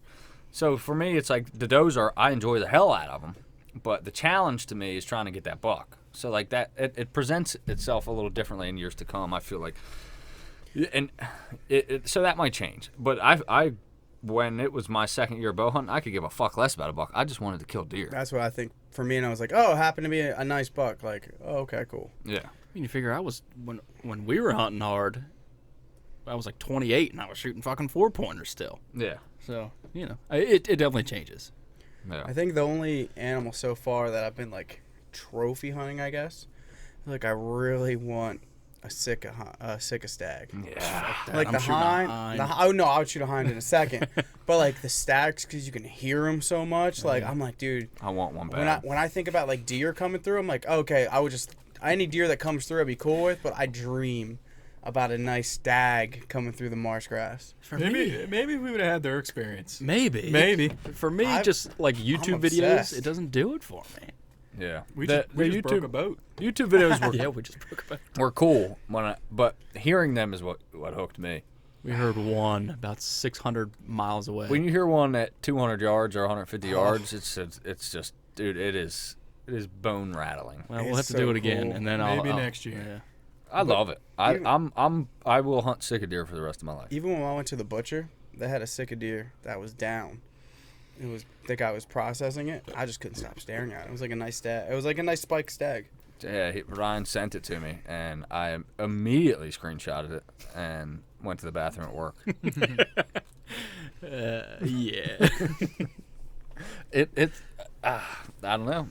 So for me, it's like the does I enjoy the hell out of them, but the challenge to me is trying to get that buck. So like that, it presents itself a little differently in years to come. I feel like, and so that might change. But I when it was my second year bow hunting, I could give a fuck less about a buck. I just wanted to kill deer. That's what I think for me, and I was like, oh, it happened to be a nice buck. Like, oh, okay, cool. Yeah. I mean, you figure I was when we were hunting hard, I was like 28 and I was shooting fucking 4-pointers still. Yeah. So you know, it definitely changes. Yeah. I think the only animal so far that I've been like trophy hunting, I guess, like I really want a Sika stag. Yeah. Like I'm the shooting a hind. hind. Oh no, I would shoot a hind in a second. But like the stags, because you can hear them so much. Like I'm like, dude, I want one bad. when I think about like deer coming through, I'm like, okay, I would just any deer that comes through, I'd be cool with. But I dream about a nice stag coming through the marsh grass. For me, maybe we would have had their experience. maybe. For me, just like YouTube videos, obsessed. it doesn't do it for me. Yeah. We The just broke a boat. YouTube videos were Yeah, we just broke about. were cool but hearing them is what hooked me. We heard one about 600 miles away. When you hear one at 200 yards or 150 yards, it's just, dude, it is bone rattling. well, we'll It's have to so do it again, cool. and then Maybe I'll next year. Yeah. I love it. I will hunt Sika deer for the rest of my life. Even when I went to the butcher, they had a Sika deer that was down. It was the guy was processing it. I just couldn't stop staring at it. It was like a nice stag. It was like a nice spiked stag. Yeah, Ryan sent it to me, and I immediately screenshotted it and went to the bathroom at work. Yeah. I don't know.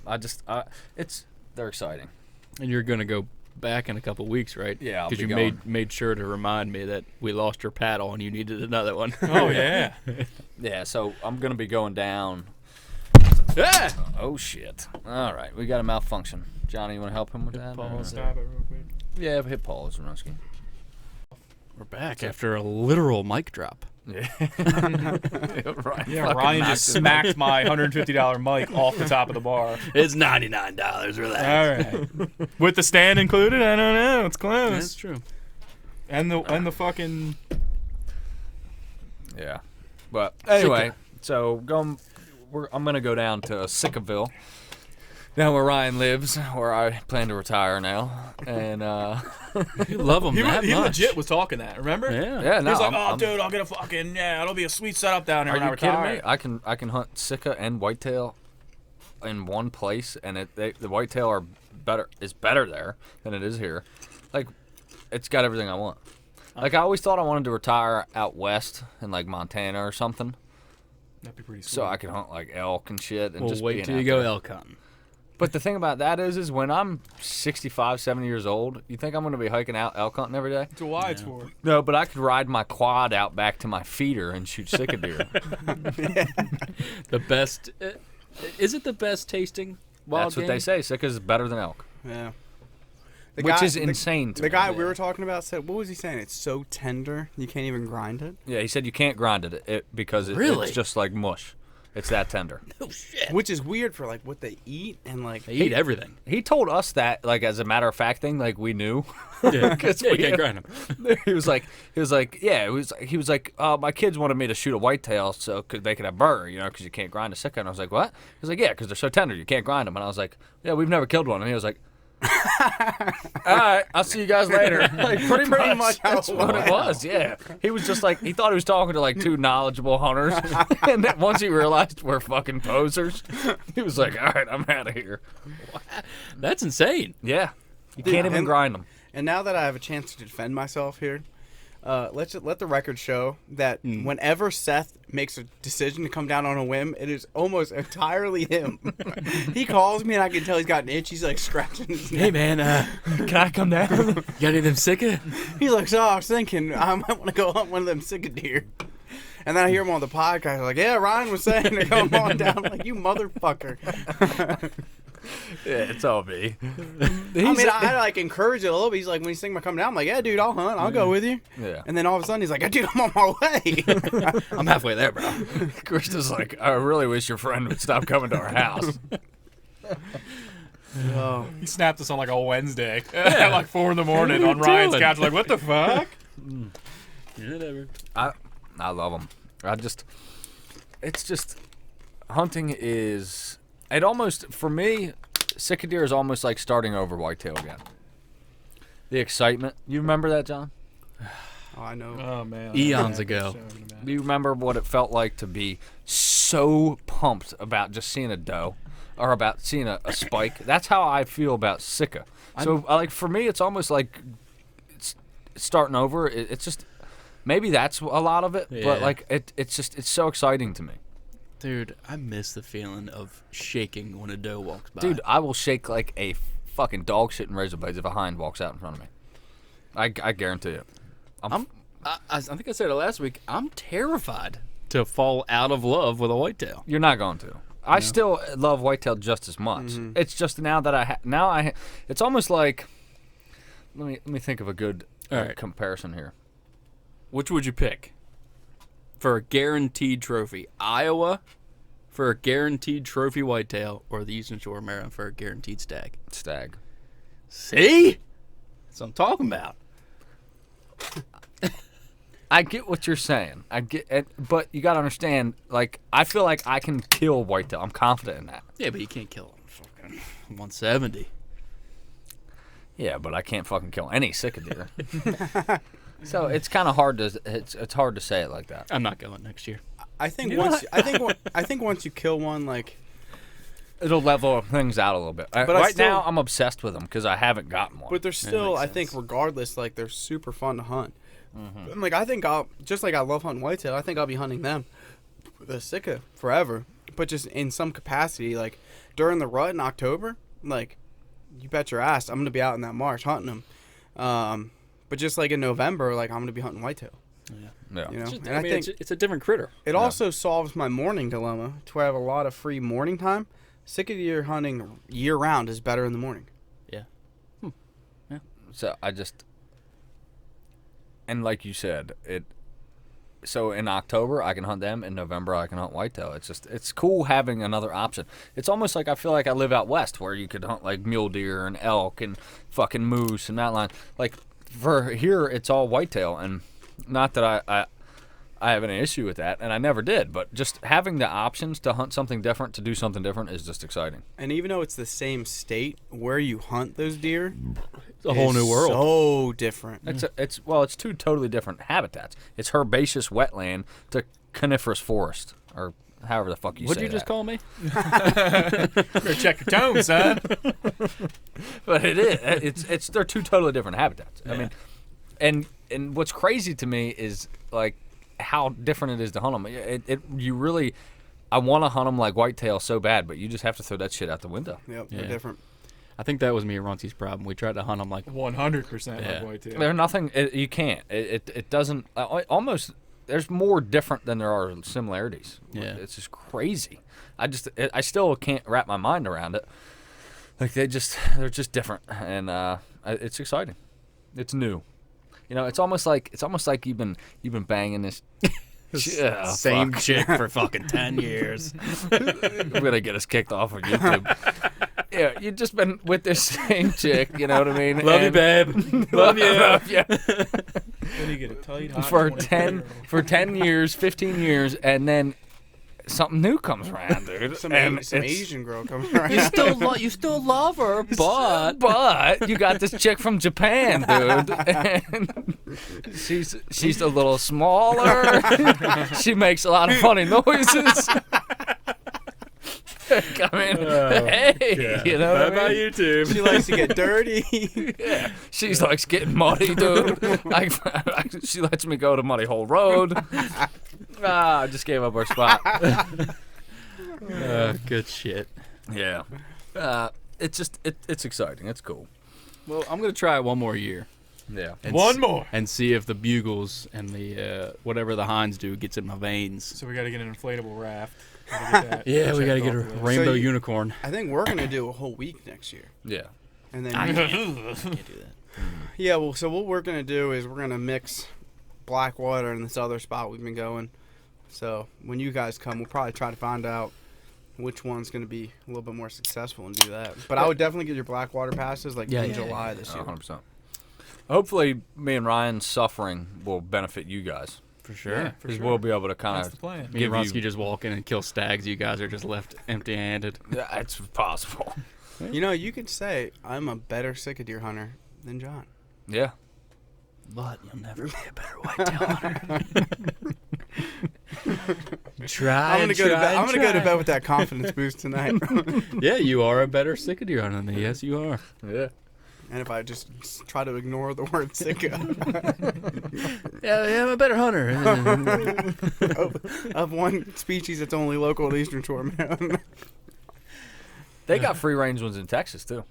They're exciting. And you're gonna go back in a couple weeks, right? Yeah, I'll because be you going. made sure to remind me that we lost your paddle and you needed another one. Oh yeah. Yeah, so I'm gonna be going down. Yeah. Oh shit! All right, we got a malfunction. Johnny, you want to help him with that? pause. Stop it real quick. Yeah, hit pause, Ruski. We're back after a literal mic drop. Yeah. Right. Yeah, Ryan just smacked my $150 mic off the top of the bar. It's $99. Relax. All right. With the stand included? I don't know. It's close. That's true. And the fucking. Yeah. But anyway, so I'm gonna go down to Sikaville, down where Ryan lives, where I plan to retire now, and You love them He that much. legit was talking that. Remember? Yeah. yeah, no, He was like, I'm- dude, I'll get a fucking it'll be a sweet setup down here Are when I you kidding retire. me? I can hunt Sika and whitetail in one place, and the whitetail is better there than it is here. Like, it's got everything I want. Like, I always thought I wanted to retire out west in like Montana or something, That'd be pretty sweet. so I could hunt like elk and shit. And We'll just wait being till out you go there. elk hunting. But the thing about that is when I'm 65, 70 years old, you think I'm going to be hiking out elk hunting every day? That's why it's for. No, but I could ride my quad out back to my feeder and shoot Sika deer. The best. Is it the best tasting wild That's what game? they say. Sika's better than elk. Yeah. Which is insane to The me. guy we were talking about said, what was he saying? It's so tender, you can't even grind it. Yeah, he said you can't grind it because Really? it's just like mush. It's that tender. Oh shit. Which is weird for like what they eat and like. They eat everything. He told us that like as a matter of fact thing, like we knew. Yeah, 'Cause you we- can't grind them. he was like, my kids wanted me to shoot a whitetail so they could have burger, because you can't grind a Sika. And I was like, what? He was like, yeah, because they're so tender, you can't grind them. And I was like, yeah, we've never killed one. And he was like, All right, I'll see you guys later. Like, pretty much that's what it was. Yeah, he was just like, he thought he was talking to like two knowledgeable hunters, and then once he realized we're fucking posers, he was like, all right, I'm out of here. That's insane. Yeah, you can't even grind them. And now that I have a chance to defend myself here, let the record show that whenever Seth makes a decision to come down on a whim, it is almost entirely him. He calls me and I can tell he's got an itch. He's like scratching his neck. Hey man, can I come down? You got any of them sicka? He's like, so I was thinking I might want to go hunt one of them sicka deer. And then I hear him on the podcast like, yeah, Ryan was saying to come on down. I'm like, you motherfucker. Yeah, it's all me. I like encourage it a little bit. He's like, when he's thinking about coming down, I'm like, yeah, dude, I'll hunt. I'll go with you. Yeah. And then all of a sudden, he's like, dude, I'm on my way. I'm halfway there, bro. Krista's like, I really wish your friend would stop coming to our house. Oh. He snapped us on like a Wednesday at like 4 a.m. on Ryan's couch. Like, what the fuck? Whatever. I love them. It's just, hunting is, it almost, for me, sicka deer is almost like starting over whitetail again. The excitement. You remember that, John? Oh, I know. Oh, man. Eons ago. Do you remember what it felt like to be so pumped about just seeing a doe or about seeing a spike? That's how I feel about sicka. So, like, for me, it's almost like it's starting over. It's just, maybe that's a lot of it, but, like, it's so exciting to me. Dude, I miss the feeling of shaking when a doe walks by. Dude, I will shake like a fucking dog shit in razor blades if a hind walks out in front of me. I guarantee it. I think I said it last week. I'm terrified to fall out of love with a whitetail. You're not going to. I still love whitetail just as much. Mm-hmm. It's just now that it's almost like, let me think of a good comparison here. Which would you pick for a guaranteed trophy? Iowa for a guaranteed trophy whitetail, or the Eastern Shore of Maryland for a guaranteed stag? Stag. See? That's what I'm talking about. I get what you're saying. I get it, but you got to understand, like, I feel like I can kill whitetail. I'm confident in that. Yeah, but you can't kill fucking 170. Yeah, but I can't fucking kill any sicka deer. So it's kind of hard to it's hard to say it like that. I'm not going next year. I think once you kill one, like, it'll level things out a little bit. But right now, I'm obsessed with them because I haven't gotten one. But they're still, I think, regardless, like, they're super fun to hunt. Mm-hmm. And, like, I think I love hunting whitetail, I think I'll be hunting them, the sicka, forever. But just in some capacity, like, during the rut in October, like, you bet your ass I'm going to be out in that marsh hunting them. But just like in November, like, I'm going to be hunting whitetail. Yeah. You know? Just, and I think it's a different critter. It also solves my morning dilemma to where I have a lot of free morning time. Sicka deer hunting year round is better in the morning. Yeah. Yeah. So and like you said, so in October I can hunt them, in November I can hunt whitetail. It's cool having another option. It's almost like I feel like I live out west where you could hunt like mule deer and elk and fucking moose and that line. Like, for here it's all whitetail, and not that I have any issue with that, and I never did, but just having the options to hunt something different, to do something different, is just exciting. And even though it's the same state, where you hunt those deer, it's a whole new world. So different. It's two totally different habitats. It's herbaceous wetland to coniferous forest, or however the fuck you say that. What'd you just call me? Better check your tone, son. But it is. They're two totally different habitats. Yeah. I mean, and what's crazy to me is, like, how different it is to hunt them. I want to hunt them like whitetail so bad, but you just have to throw that shit out the window. Yep, they're different. I think that was me and Ronці's problem. We tried to hunt them like 100% like whitetail. They're nothing. You can't. It doesn't. Almost. There's more different than there are similarities. Yeah, it's just crazy. I still can't wrap my mind around it. Like, they're just different, and it's exciting. It's new. You know, it's almost like you've been banging this same chick for fucking 10 years. We're gonna get us kicked off of YouTube. Yeah, you've just been with this same chick. You know what I mean? Love you, babe. Love you. Love you. Then you get a tight hot for 10 years, 15 years, and then something new comes around, dude. Some it's- Asian girl coming around. you still love her, but But you got this chick from Japan, dude. And she's a little smaller. She makes a lot of funny noises. I mean, hey, you know what I mean? YouTube. She likes to get dirty. Yeah. She likes getting muddy, dude. She lets me go to Muddy Hole Road. I just gave up our spot. Good shit. Yeah. It's exciting. It's cool. Well, I'm gonna try it one more year. Yeah. And One more. and see if the bugles and the whatever the Heinz do gets in my veins. So we got to get an inflatable raft. Gotta get that Yeah, we gotta checked get a off the list. rainbow So you- unicorn. I think we're gonna do a whole week next year, Yeah. and then I can't do that. yeah. Well, so what we're gonna do is we're gonna mix Blackwater and this other spot we've been going. So when you guys come, we'll probably try to find out which one's gonna be a little bit more successful and do that. But I would definitely get your Blackwater passes like in July this year. 100%. Hopefully, me and Ryan's suffering will benefit you guys. For sure. Yeah, for Because sure. we'll be able to kind That's the of plan. Me and give Rusky you. just walk in and kill stags. You guys are just left empty-handed. It's possible. You know, you could say I'm a better Sycadere hunter than John. Yeah. But you'll never be a better whitetail hunter. Try. I'm gonna go to bed. I'm gonna go to bed with that confidence boost tonight. Yeah, you are a better Sycadere hunter than me. Yes, you are. Yeah. And if I just try to ignore the word sicka Yeah, I'm a better hunter. of one species that's only local to Eastern Shore, man. They got free range ones in Texas, too.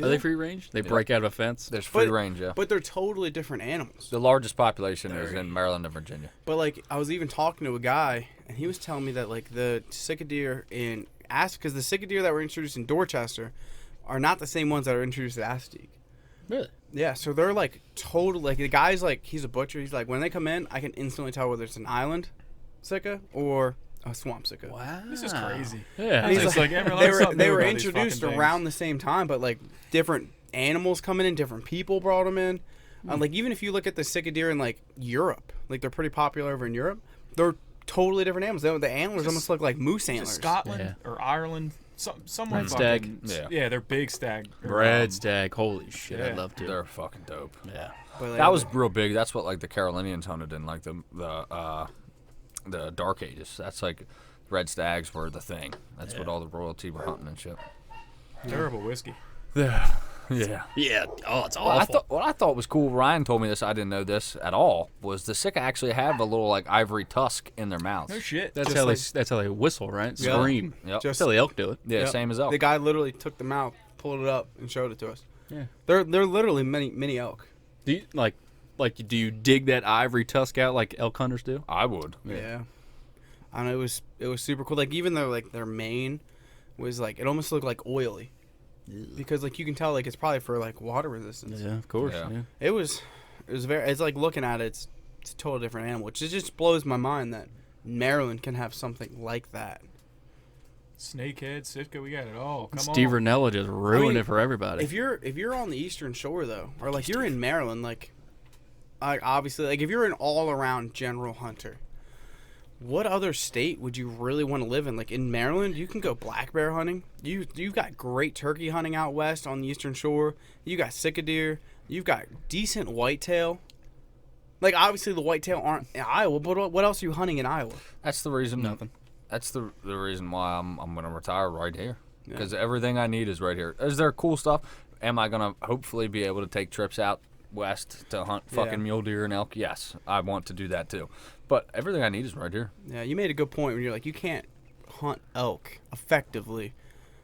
Are they free range? They break out of a fence. There's free But- range, yeah. But they're totally different animals. The largest population is in Maryland and Virginia. But like, I was even talking to a guy, and he was telling me that like the Sycadere in because the Sycadere that were introduced in Dorchester are not the same ones that are introduced at Astig. Really? Yeah, so they're like total. Like the guy's like he's a butcher. He's like when they come in, I can instantly tell whether it's an island Sika or a swamp Sika. Wow. This is crazy. Yeah. And he's It's like, like everyone they learns were something they new were about these introduced fucking around things. the same time, but like different animals coming in, different people brought them in. Like even if you look at the Sycadere in like Europe, like they're pretty popular over in Europe. They're totally different animals. The antlers almost look like moose antlers. Scotland or Ireland, somewhere Red stag. fucking. Yeah. Yeah, they're big stag. Red stag. Holy shit, Yeah. I'd love to. They're fucking dope. Yeah. But, like, That was real big. That's what like the Carolinians hunted in like the Dark Ages. That's like red stags were the thing. That's what all the royalty were hunting and shit. Terrible whiskey. Yeah. Yeah. Oh, it's Well, awful. what I thought was cool, Ryan told me this, I didn't know this at all, was the Sika actually have a little like ivory tusk in their mouths. No shit. That's just how like- that's how they whistle, right? Yeah. Scream. Yep. That's Just how the elk do it. Yeah, Yep. same as elk. The guy literally took them out, pulled it up, and showed it to us. Yeah. They're literally mini elk. Do you like do you dig that ivory tusk out like elk hunters do? I would. Yeah. I know it was super cool. Like even though like their mane was like it almost looked like oily. Because like you can tell like it's probably for like water resistance. Yeah, of course. Yeah. Yeah. It was very it's like looking at it, it's a total different animal. Which it just blows my mind that Maryland can have something like that. Snakehead, Sitka, we got it all. Come Steve on. Ranella just ruined I mean, it for everybody. If you're on the Eastern Shore though, or like you're in Maryland, like obviously like if you're an all around general hunter, what other state would you really want to live in? Like in Maryland, you can go black bear hunting. You've got great turkey hunting out west on the Eastern Shore. You got Sycadere. You've got decent whitetail. Like obviously the whitetail aren't in Iowa, but what else are you hunting in Iowa? That's the reason. Nothing. That's the reason why I'm going to retire right here. Because everything I need is right here. Is there cool stuff? Am I going to hopefully be able to take trips out west to hunt fucking mule deer and elk? Yes, I want to do that too. But everything I need is right here. Yeah, you made a good point when you're like, you can't hunt elk effectively.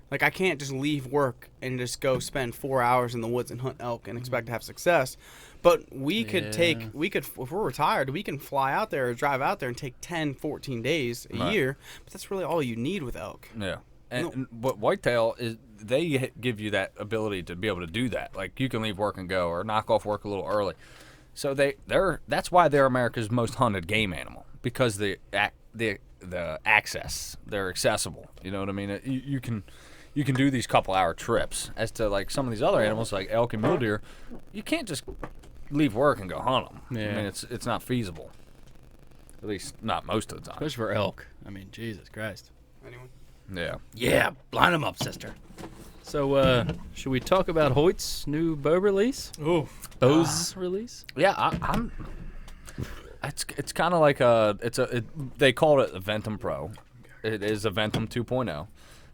Like, I can't just leave work and just go spend 4 hours in the woods and hunt elk and expect to have success. But we could if we're retired, we can fly out there or drive out there and take 10, 14 days a year. But that's really all you need with elk. Yeah. But whitetail they give you that ability to be able to do that. Like you can leave work and go, or knock off work a little early. So that's why they're America's most hunted game animal, because the access, they're accessible. You know what I mean? You can do these couple hour trips. As to like some of these other animals like elk and mule deer, you can't just leave work and go hunt them. Yeah. I mean it's not feasible. At least not most of the time. Especially for elk. I mean, Jesus Christ. Anyone? Yeah. Yeah, line them up, sister. So, should we talk about Hoyt's new bow release? Ooh. Bow's release? Yeah, I'm. It's kind of like they called it a Ventum Pro. It is a Ventum 2.0.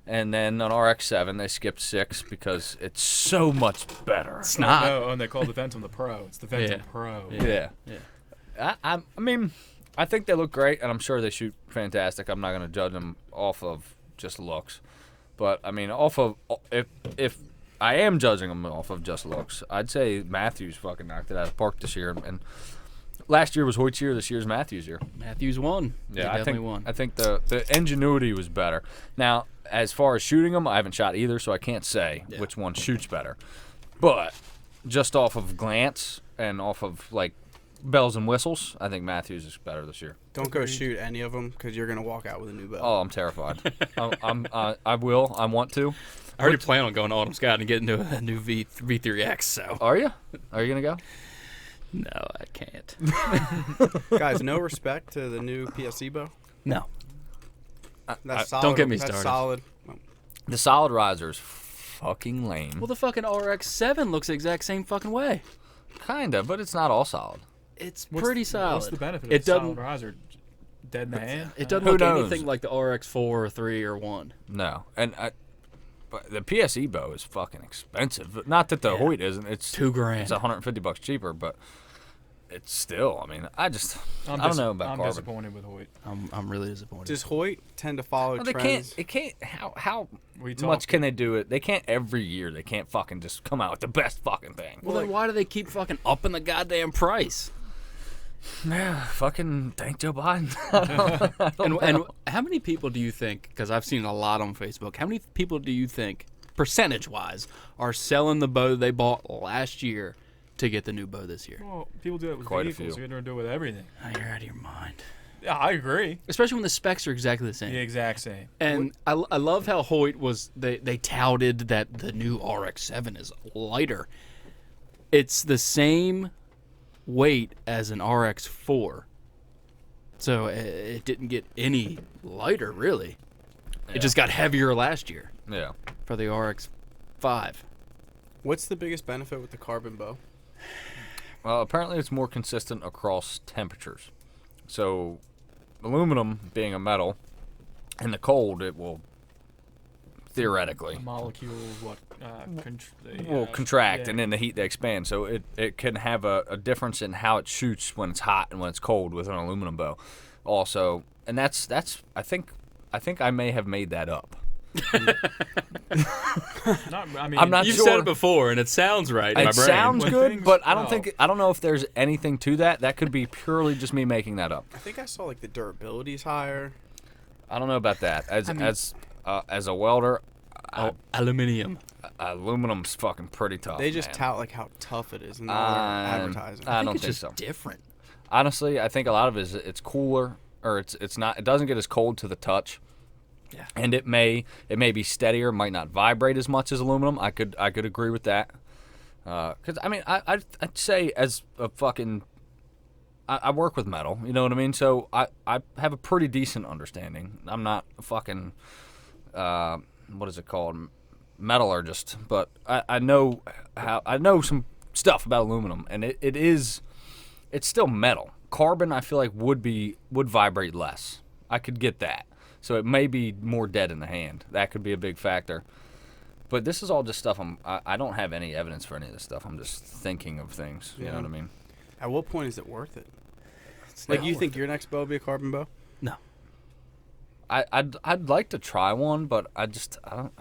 And then on RX7 they skipped 6 because it's so much better. It's not. No, and they call the Ventum the Pro. It's the Ventum Yeah. Pro. Yeah. Yeah. I mean, I think they look great, and I'm sure they shoot fantastic. I'm not going to judge them off of just looks. But, I mean, off of if I am judging them off of just looks, I'd say Matthews fucking knocked it out of the park this year. And last year was Hoyt's year. This year's Matthews' year. Matthews won. Yeah, He definitely won. I think the ingenuity was better. Now, as far as shooting them, I haven't shot either, so I can't say which one shoots better. But just off of glance and off of, like, bells and whistles, I think Matthews is better this year. Don't go shoot any of them because you're gonna walk out with a new bow. Oh, I'm terrified. I will. I want to. I already plan on going to Autumn Scout and getting a new V3X, so. Are you? Are you gonna go? No, I can't. Guys, no respect to the new PSC bow. No. That's solid. don't get me That's started. solid. The solid riser is fucking lame. Well, the fucking RX7 looks the exact same fucking way. Kinda, but it's not all solid. It's pretty solid. What's the benefit It of solid doesn't. riser? Dead in the hand? It doesn't Who look knows? anything like the RX4 or 3 or 1. No, but the PSE bow is fucking expensive. Not that the Yeah. Hoyt isn't. It's $2,000. It's $150 cheaper, but it's still. I mean, I don't know about I'm carbon. disappointed with Hoyt. I'm really disappointed. Does Hoyt tend to follow Well, they trends? can't. It can't. How We much talked- can they do it? They can't every year. They can't fucking just come out with the best fucking thing. well, then why do they keep fucking upping the goddamn price? Yeah, fucking thank Joe Biden. And how many people do you think, because I've seen a lot on Facebook, how many people do you think, percentage-wise, are selling the bow they bought last year to get the new bow this year? Well, people do it with Quite a vehicles. few. You're going to do it with everything. Oh, you're out of your mind. Yeah, I agree. Especially when the specs are exactly the same. The exact same. And I love how Hoyt was, they touted that the new RX7 is lighter. It's the same weight as an RX4. So it didn't get any lighter, really. It just got heavier last year Yeah. for the RX5. What's the biggest benefit with the carbon bow? Well, apparently it's more consistent across temperatures. So, aluminum being a metal, in the cold it will theoretically Molecules, will contract, yeah. and in the heat they expand. So it can have a difference in how it shoots when it's hot and when it's cold with an aluminum bow. Also, and that's I think I may have made that up. I'm not You've sure. said it before, and it sounds right in my It brain. sounds When good, things- but I don't know if there's anything to that. That could be purely just me making that up. I think I saw like the durability's higher. I don't know about that. As a welder, Aluminium. aluminum's fucking pretty tough. They just man. tout like how tough it is in advertising. I I don't think it's think just so. different. Honestly, I think a lot of it is it's cooler, or it's not. It doesn't get as cold to the touch. Yeah. And it may be steadier, might not vibrate as much as aluminum. I could agree with that. Because I mean, I'd say as a fucking, I work with metal. You know what I mean? So I have a pretty decent understanding. I'm not a fucking, what is it called, metallurgist, but I know some stuff about aluminum, and it's still metal. Carbon, I feel like would vibrate less. I could get that. So it may be more dead in the hand. That could be a big factor. But this is all just stuff I don't have any evidence for any of this stuff. I'm just thinking of things. You know what I mean? At what point is it worth it? Like, you think your next bow will be a carbon bow? No. I'd like to try one, but I don't.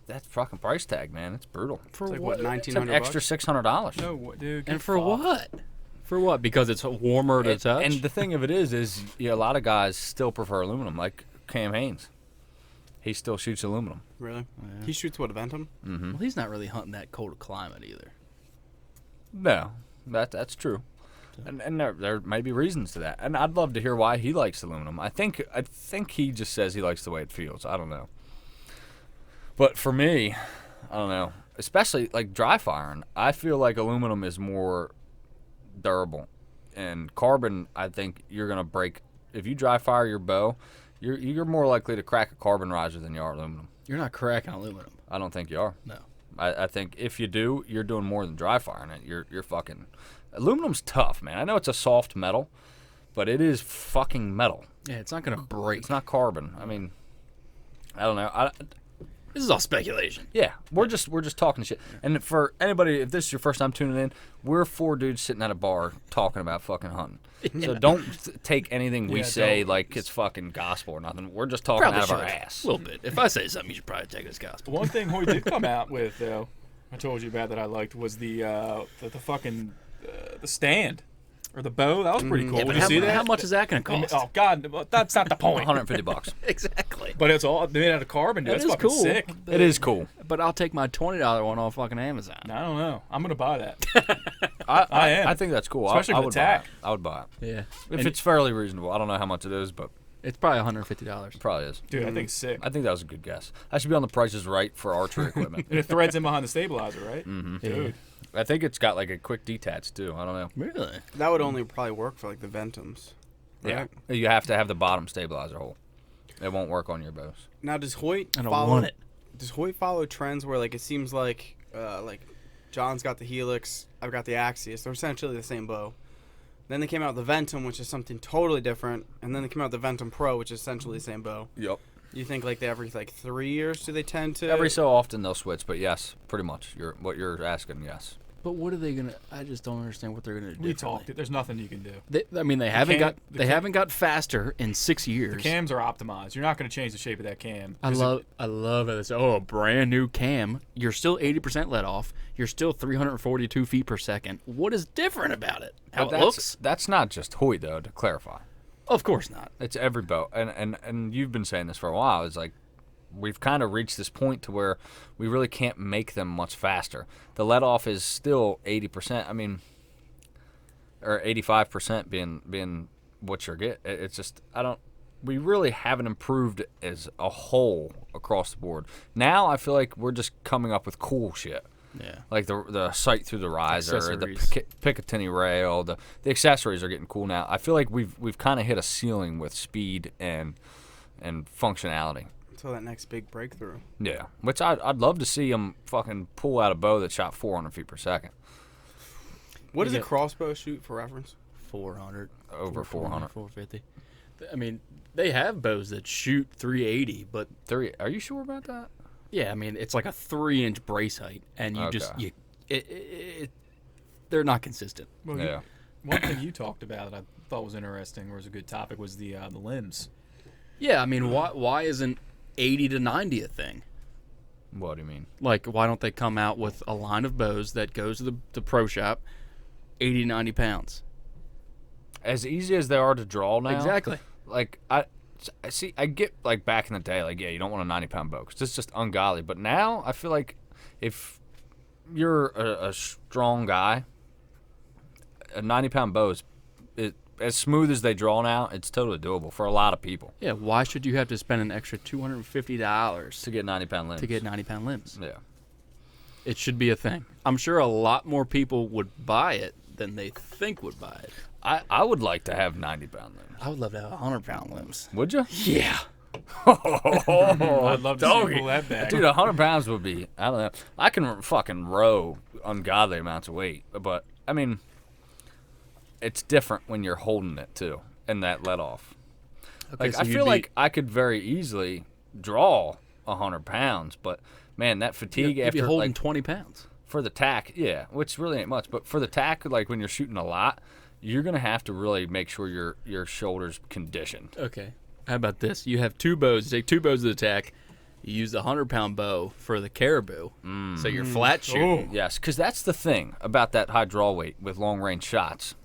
That fucking price tag, man, it's brutal. For It's like what? what, It's an $1,900? extra $600. No, dude. And get for fucked. what? For what? Because it's warmer to touch? And the thing of it is a lot of guys still prefer aluminum, like Cam Haynes. He still shoots aluminum. Really? Yeah. He shoots what, a Ventum? Well, he's not really hunting that cold a climate either. No, that's true. And there may be reasons to that. And I'd love to hear why he likes aluminum. I think he just says he likes the way it feels. I don't know. But for me, I don't know. Especially like dry firing, I feel like aluminum is more durable. And carbon, I think you're going to break if you dry fire your bow, you're more likely to crack a carbon riser than you are aluminum. You're not cracking aluminum. I don't think you are. No. I think if you do, you're doing more than dry firing it. You're fucking. Aluminum's tough, man. I know it's a soft metal, but it is fucking metal. Yeah, it's not gonna break. It's not carbon. I mean, I don't know. This is all speculation. Yeah, we're just talking shit. And for anybody, if this is your first time tuning in, we're 4 dudes sitting at a bar talking about fucking hunting. So don't take anything we say like it's fucking gospel or nothing. We're just talking Probably out of our should. ass. A little bit. If I say something, you should probably take it as gospel. One thing Hoyt did come out with, though, I told you about that I liked, was the fucking the stand. Or the bow. That was pretty cool. Yeah, Did but you see that? how much is that going to cost? Oh, God. That's not the point. $150. Exactly. But it's all made out of carbon, dude. That That's is fucking cool. sick. It is cool. But I'll take my $20 one off fucking Amazon. I don't know. I'm going to buy that. I am. I think that's cool. Especially I for would the buy tack. it. I would buy it. Yeah. If And it's fairly reasonable. I don't know how much it is, but it's probably $150. it probably is. Dude, I think it's sick. I think that was a good guess. I should be on the prices right for archery equipment. And it threads in behind the stabilizer, right? Mm-hmm. Dude. I think it's got like a quick detach too. I don't know. Really? That would only probably work for like the Ventums. Right? Yeah. You have to have the bottom stabilizer hole. It won't work on your bows. Now does Hoyt I don't follow want it. Does Hoyt follow trends where like it seems like John's got the Helix, I've got the Axius. They're essentially the same bow. Then they came out with the Ventum, which is something totally different, and then they came out with the Ventum Pro, which is essentially the same bow. Yep. You think like every 3 years do they tend to? Every so often they'll switch, but yes, pretty much. What you're asking, yes. But what are they going to... I just don't understand what they're going to do. We talked it. There's nothing you can do. They haven't got faster in 6 years. The cams are optimized. You're not going to change the shape of that cam. I love how they say, a brand new cam. You're still 80% let off. You're still 342 feet per second. What is different about it? How But it looks? That's not just Hoyt though. To clarify, Of course not. it's every bow, and you've been saying this for a while. It's like we've kind of reached this point to where we really can't make them much faster. The let off is still 80%. I mean, or 85% being what you're getting. It's just we really haven't improved as a whole across the board. Now I feel like we're just coming up with cool shit. Yeah. Like the sight through the riser, the Accessories. Picatinny rail, the accessories are getting cool now. I feel like we've kind of hit a ceiling with speed and functionality. Until that next big breakthrough. Yeah, which I'd love to see them fucking pull out a bow that shot 400 feet per second. What does a Yeah. crossbow shoot for reference? 400. Over 400. 450. I mean, they have bows that shoot 380, but... Are you sure about that? Yeah, I mean, it's like a 3-inch brace height, and you Okay. they're not consistent. Well, Yeah. One thing you talked about that I thought was interesting, or was a good topic, was the limbs. Yeah, I mean, why isn't 80 to 90 a thing? What do you mean? Like, why don't they come out with a line of bows that goes to the pro shop, 80, 90 pounds? As easy as they are to draw now. Exactly. Like I see. I get like back in the day, like you don't want a 90-pound bow because it's just ungodly. But now I feel like if you're a strong guy, a 90-pound bow is as smooth as they draw now. It's totally doable for a lot of people Yeah, why should you have to spend an extra $250 to get 90-pound limbs. to get 90-pound limbs? Yeah. It should be a thing. I'm sure a lot more people would buy it than they think would buy it. I would like to have 90-pound limbs. I would love to have 100-pound limbs. Would you? Yeah. I'd love to see you pull that back. Dude, 100 pounds would be, I don't know. I can fucking row ungodly amounts of weight, but, I mean, it's different when you're holding it, too, and that let off. Okay, Like, so I you'd feel be- like I could very easily draw 100 pounds, but, man, that fatigue you'd be after, holding like, 20 pounds. for the tack, yeah, which really ain't much, but for the tack, like, when you're shooting a lot, you're going to have to really make sure your shoulder's conditioned. Okay. How about this? You have two bows. You take two bows of the tack. You use the 100-pound bow for the caribou. So you're flat shooting. Yes, because that's the thing about that high draw weight with long-range shots.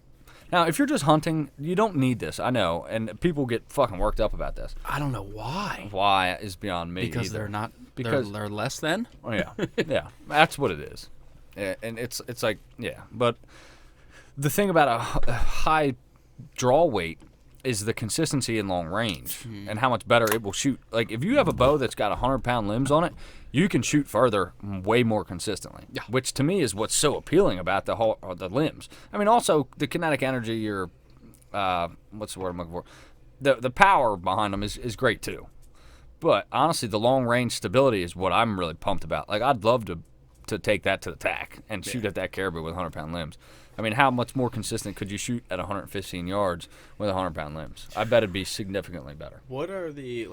Now, if you're just hunting, you don't need this, I know, and people get fucking worked up about this. I don't know why. Why is beyond me. Because either. they're not. Because- they're less than. Oh, yeah, yeah, that's what it is. Yeah, and it's like, yeah, but the thing about a high draw weight is the consistency in long range and how much better it will shoot. Like, if you have a bow that's got 100-pound limbs on it, you can shoot further way more consistently. Yeah. Which to me is what's so appealing about the limbs. I mean, also the kinetic energy, your what's the word I'm looking for? the power behind them is great too. But honestly, the long range stability is what I'm really pumped about. Like, I'd love to take that to the tack and shoot at that caribou with 100-pound limbs. I mean, how much more consistent could you shoot at 115 yards with 100-pound limbs? I bet it'd be significantly better. What are the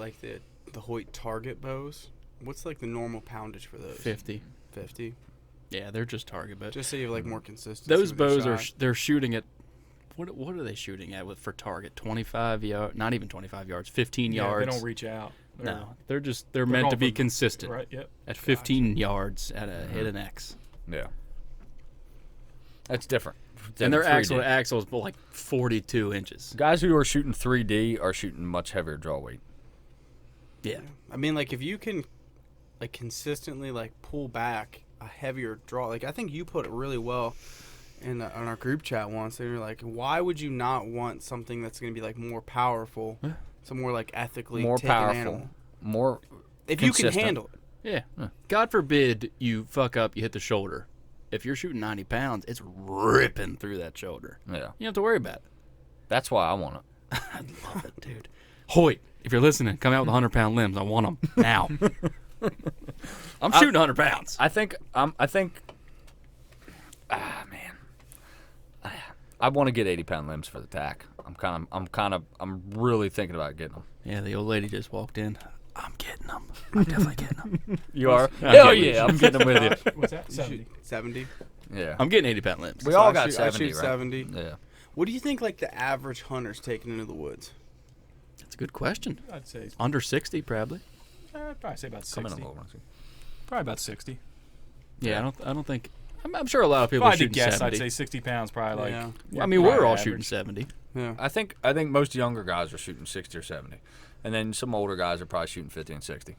Hoyt target bows? What's like the normal poundage for those? 50. 50. Yeah, they're just target bows. Just so you have like more consistency. Those with your bows shot. they're shooting at what are they shooting at for target? 25 yards, not even 25 yards, 15 yards. They don't reach out. They're meant to be consistent. Right. Yep. At 15 yards at a hit an X. Yeah. That's different. And their 3D. axle is like 42 inches. Guys who are shooting 3D are shooting much heavier draw weight. Yeah. I mean, like if you can, like consistently like pull back a heavier draw, like I think you put it really well on our group chat once. And you're like, why would you not want something that's going to be like more powerful, some more like ethically More taken powerful, animal? more If you consistent. can handle it. Yeah. God forbid you fuck up, you hit the shoulder. If you're shooting 90 pounds, it's ripping through that shoulder. Yeah. You don't have to worry about it. That's why I want it. I love it, dude. Hoyt, if you're listening, come out with 100-pound limbs. I want them now. I'm shooting 100 pounds. I think I want to get 80-pound limbs for the tack. I'm really thinking about getting them. Yeah, the old lady just walked in. I'm getting them. I'm definitely getting them. You are? I'm Hell getting yeah, I'm getting them with you. What's that? You shoot 70. Yeah. I'm getting 80-pound limbs. We So all I got shoot- I 70, shoot right? 70. Yeah. What do you think like the average hunter's taking into the woods? That's a good question. I'd say Under 60, probably. I'd probably say about Come in 60. a little one. Probably about 60. Yeah, I don't think. I'm sure a lot of If people I are had to shooting guess, 70. I'd say 60 pounds probably like. Yeah. Well, I mean, we're probably all average. shooting 70. Yeah. I think most younger guys are shooting 60 or 70. And then some older guys are probably shooting 50 and 60.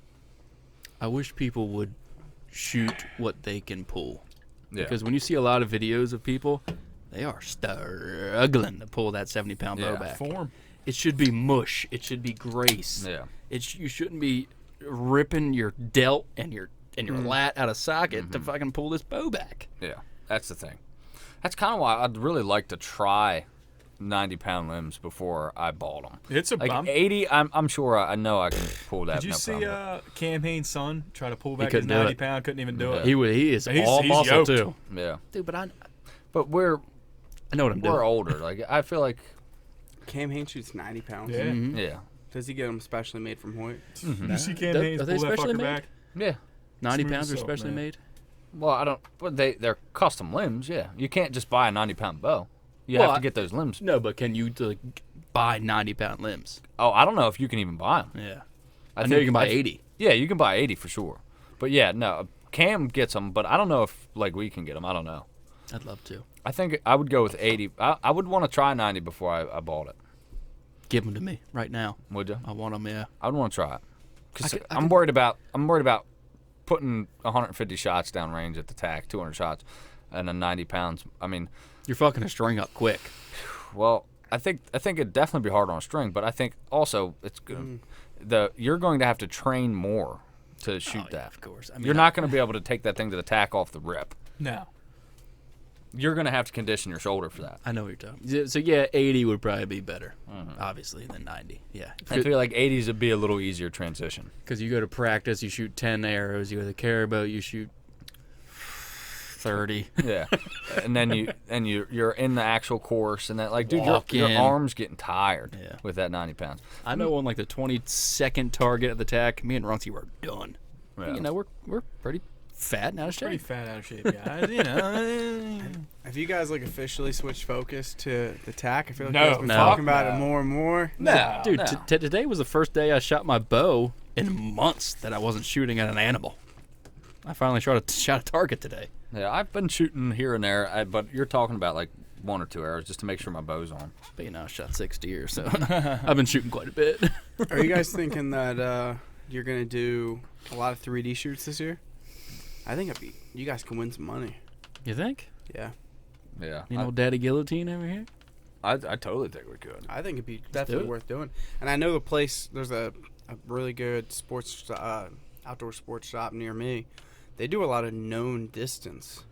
I wish people would shoot what they can pull. Yeah. Because when you see a lot of videos of people, they are struggling to pull that 70-pound bow Yeah. back. Form. It should be mush. It should be grace. Yeah. You shouldn't be ripping your delt and your lat out of socket to fucking pull this bow back. Yeah. That's the thing. That's kind of why I'd really like to try 90-pound limbs before I bought them. It's a Like bump. 80, I'm sure I know I can pull that. Did you no see problem. Cam Haines' son try to pull back his couldn't do it. 90-pound? Couldn't even do Yeah. it. He is He's all muscle yoked. too. Yeah. Dude, but I But we're know what I'm doing. older. Like I feel like Cam Haines shoots 90 pounds. Yeah. yeah. Does he get them specially made from Hoyt? Mm-hmm. You see Cam Are Haines they pull that specially fucker made? back? Yeah. 90 Smooth pounds are silk, specially man. made. Well, I don't. But they're custom limbs. Yeah. You can't just buy a 90-pound bow. You Well, have to get those limbs. No, but can you buy 90-pound limbs? Oh, I don't know if you can even buy them. Yeah. I know you can buy 80. Yeah, you can buy 80 for sure. But yeah, no, Cam gets them, but I don't know if like we can get them. I don't know. I'd love to. I think I would go with 80. I would want to try 90 before I bought it. Give them to me right now. Would you? I want them, yeah. I'd want to try it. Cause I I'm could- worried about putting 150 shots down range at the tack, 200 shots, and then 90 pounds. I mean, You're fucking a string up quick. well, I think it'd definitely be hard on a string, but I think also it's good. You're going to have to train more to shoot Oh, yeah, that. of course. I mean, You're not going to be able to take that thing to the tack off the rip. No. You're going to have to condition your shoulder for that. I know what you're talking. So yeah, 80 would probably be better, obviously, than 90. Yeah, I feel like 80s would be a little easier transition. because you go to practice, you shoot 10 arrows. You go to the caribou, you shoot 30. Yeah, and then you're in the actual course, and that like, dude, Walk your in. arms getting tired Yeah. with that 90 pounds. I know on like the 22nd target of the tack, me and Runcie were done. Yeah. You know, we're pretty fat and out of Pretty shape. fat out of shape guys, you know. Have you guys like officially switched focus to the tack? I feel like No. you guys been No. talking about No. it more and more. No. Dude, No. today was the first day I shot my bow in months that I wasn't shooting at an animal. I finally shot a target today. Yeah, I've been shooting here and there, but you're talking about like 1 or 2 arrows just to make sure my bow's on. But you know, I shot 6 deer, so I've been shooting quite a bit. Are you guys thinking that you're gonna do a lot of 3D shoots this year? I think you guys can win some money. You think? Yeah, Yeah, You know, Daddy Guillotine over here? I totally think we could. I think it'd be do definitely it. worth doing. And I know the place. There's a really good outdoor sports shop near me. They do a lot of known distance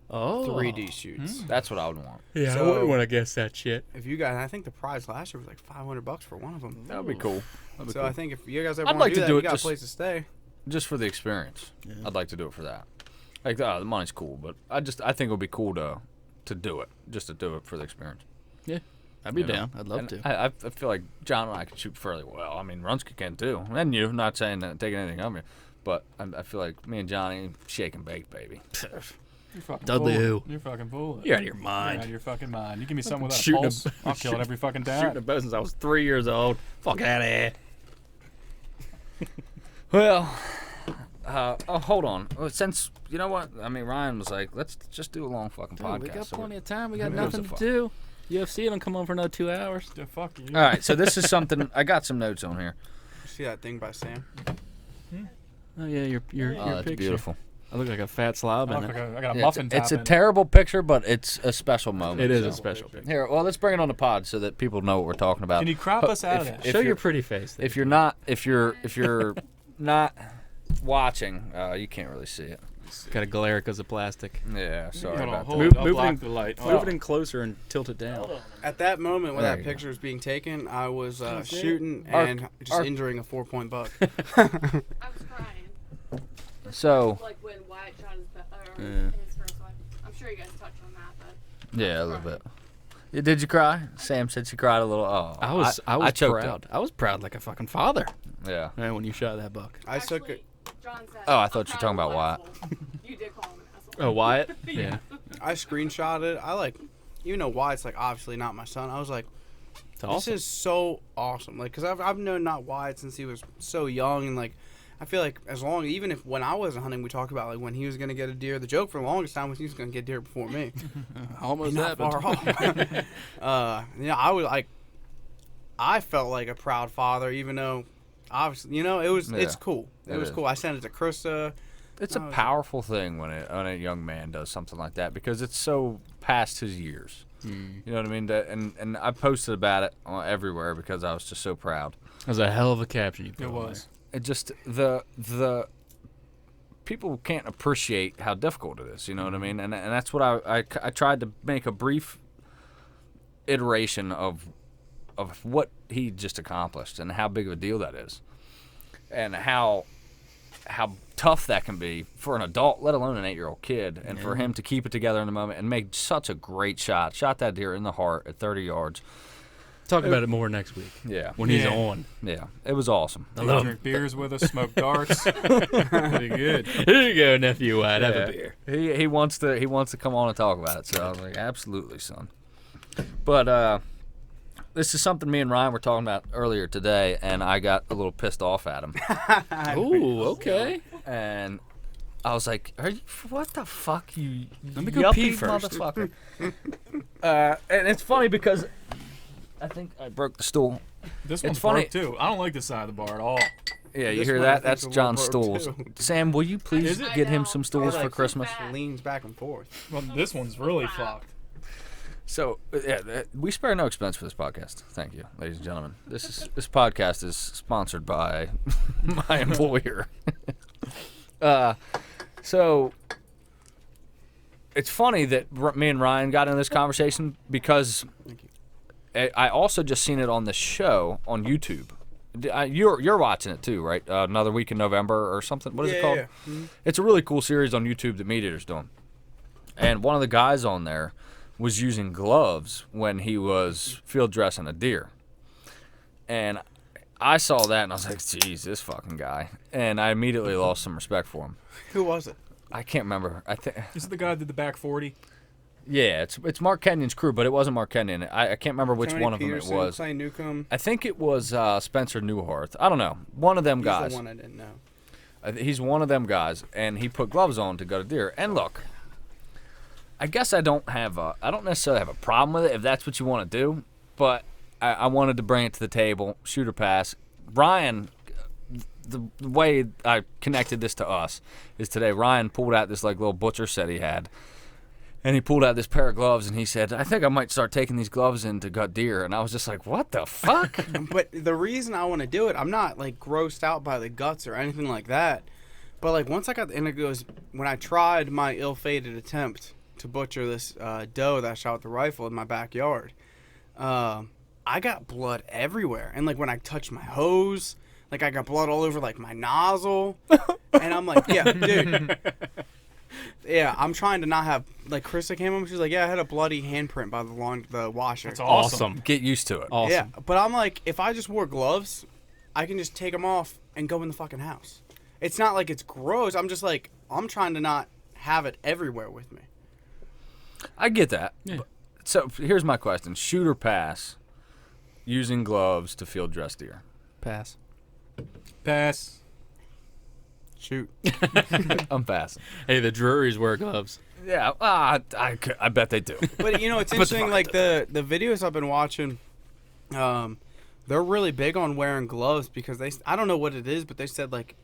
Oh. 3D shoots. That's what I would want. Yeah, So- I wouldn't want to guess that shit. If you guys, I think the prize last year was like $500 for one of them. That would be cool. That'd be So cool. I think if you guys ever I'd want like to to do that, do you it got just- a place to stay. Just for the experience, I'd like to do it for that. Like, the money's cool, but I think it would be cool to do it, just to do it for the experience. Yeah, I'd be You know? down. I'd love And to. I feel like John and I can shoot fairly well. I mean, Runsky can too, and you. Not saying that, taking anything from you, but I feel like me and Johnny shake and bake, baby. You're fucking Dudley full. who? You're fucking full. You're out of your You're mind. out of your fucking mind. You give me something without a Shooting a pulse, bow- I'll kill it every fucking Shooting a time. bow since I was 3 years old. Fuck out of here. Well, hold on. Well, since you know what, I mean, Ryan was like, let's just do a long fucking podcast. we got So plenty of time. We got Who nothing gives a to do. UFC don't come on for another 2 hours. Yeah, fuck you. all right, so this is something I got some notes on here. See that thing by Sam? Oh yeah, your Oh, that's picture. beautiful. I look like a fat slob I in look it. like I got a Yeah, muffin it's a top in it. terrible picture, but it's a special moment. It is so. a special picture. Here, well, let's bring it on the pod so that people know what we're talking about. Can you crop us out of if- that? if Show you're- your pretty face. If you're not watching, you can't really see it. Got a glare because of plastic. Yeah, sorry Hold on, about hold that. Move- on. I'll move block it the light. Move it in closer and tilt it down. At that moment when There that you go. picture was being taken, I was shooting Our- and just our- injuring a 4-point buck. I was crying. So, Like when Wyatt shot Yeah. his first wife. I'm sure you guys touched on that, but yeah, a little bit. Yeah, did you cry? Sam said she cried a little. Oh, I was choked proud. up. I was proud like a fucking father. Yeah. Man, when you shot that buck. I took actually, it. John said, Oh, I "I'm thought you were proud talking of about Wyatt." asshole." You did call him an asshole. Oh, Wyatt? Yeah. I screenshot it. I like, even though Wyatt's like obviously not my son. I was like, It's this awesome. is so awesome. Like, cause I've known not Wyatt since he was so young, and like, I feel like as long, even if when I wasn't hunting, we talked about like when he was gonna get a deer. The joke for the longest time was he was gonna get deer before me. Almost Not happened. far off. I was like, I felt like a proud father, even though, obviously, it was. Yeah, It's cool. It it was is. cool. I sent it to Krista. It's a No, it's- powerful thing when a young man does something like that because it's so past his years. You know what I mean? And I posted about it everywhere because I was just so proud. That was a hell of a caption you put It on was. It just the people can't appreciate how difficult it is. You know what I mean? And that's what I tried to make a brief iteration of what he just accomplished and how big of a deal that is, and how tough that can be for an adult, let alone an 8-year-old kid, and for him to keep it together in the moment and make such a great shot. Shot that deer in the heart at 30 yards. Talk about it more next week Yeah, when he's Yeah. on. yeah, it was awesome. I love him. Drink beers with us, smoke darts. Pretty good. Here you go, nephew Wyatt. Have Yeah. a beer. He wants to come on and talk about it. So I was like, absolutely, son. But this is something me and Ryan were talking about earlier today, and I got a little pissed off at him. Ooh, okay. And I was like, "Are you? What the fuck, you Let me go pee yuppie first." motherfucker?" And it's funny because I think I broke the stool. This It's one's funny- broke too. I don't like this side of the bar at all. Yeah, you This hear one I that? think's That's a little John's broke, stools. too. Sam, will you please Is it? get I him know. some stools It, for like, Christmas? fat. Leans back and forth. Well, this one's really fucked. So we spare no expense for this podcast. Thank you, ladies and gentlemen. This podcast is sponsored by my employer. So it's funny that me and Ryan got into this conversation because Thank you. I also just seen it on the show on YouTube. You're watching it too, right? Another Week in November or something. What is it called? Yeah. Mhm. It's a really cool series on YouTube that Meat Eater's doing. And one of the guys on there was using gloves when he was field dressing a deer. And I saw that and I was like, geez, this fucking guy. And I immediately lost some respect for him. Who was it? I can't remember. I think, This is the guy that did the back 40. yeah, it's Mark Kenyon's crew, but it wasn't Mark Kenyon. I can't remember which Tony one of Peterson, them it was. Clay Newcomb. I think it was Spencer Newhart. I don't know. One of them He's guys. the one I didn't know. He's one of them guys, and he put gloves on to go to deer. And look, I guess I don't necessarily have a problem with it if that's what you want to do, but I wanted to bring it to the table, shoot or pass. Ryan, the way I connected this to us is today. Ryan pulled out this like little butcher set he had, and he pulled out this pair of gloves, and he said, "I think I might start taking these gloves in to gut deer." And I was just like, "What the fuck?" But the reason I want to do it, I'm not like grossed out by the guts or anything like that. But like once I got, and it goes, when I tried my ill-fated attempt to butcher this doe that I shot with the rifle in my backyard. I got blood everywhere, and like when I touched my hose, like I got blood all over like my nozzle, and I'm like, yeah, dude. Yeah, I'm trying to not have, like, Krista came home, she was like, yeah, I had a bloody handprint by the washer. That's awesome. Get used to it. Awesome. Yeah, but I'm like, if I just wore gloves, I can just take them off and go in the fucking house. It's not like it's gross. I'm just like, I'm trying to not have it everywhere with me. I get that. Yeah. So here's my question: shoot or pass using gloves to field dress deer? Pass. Pass. Shoot. I'm passing. Hey, the Drurys wear gloves. Yeah, I bet they do. But, you know, it's interesting, like, the videos I've been watching, they're really big on wearing gloves because I don't know what it is, but they said, like,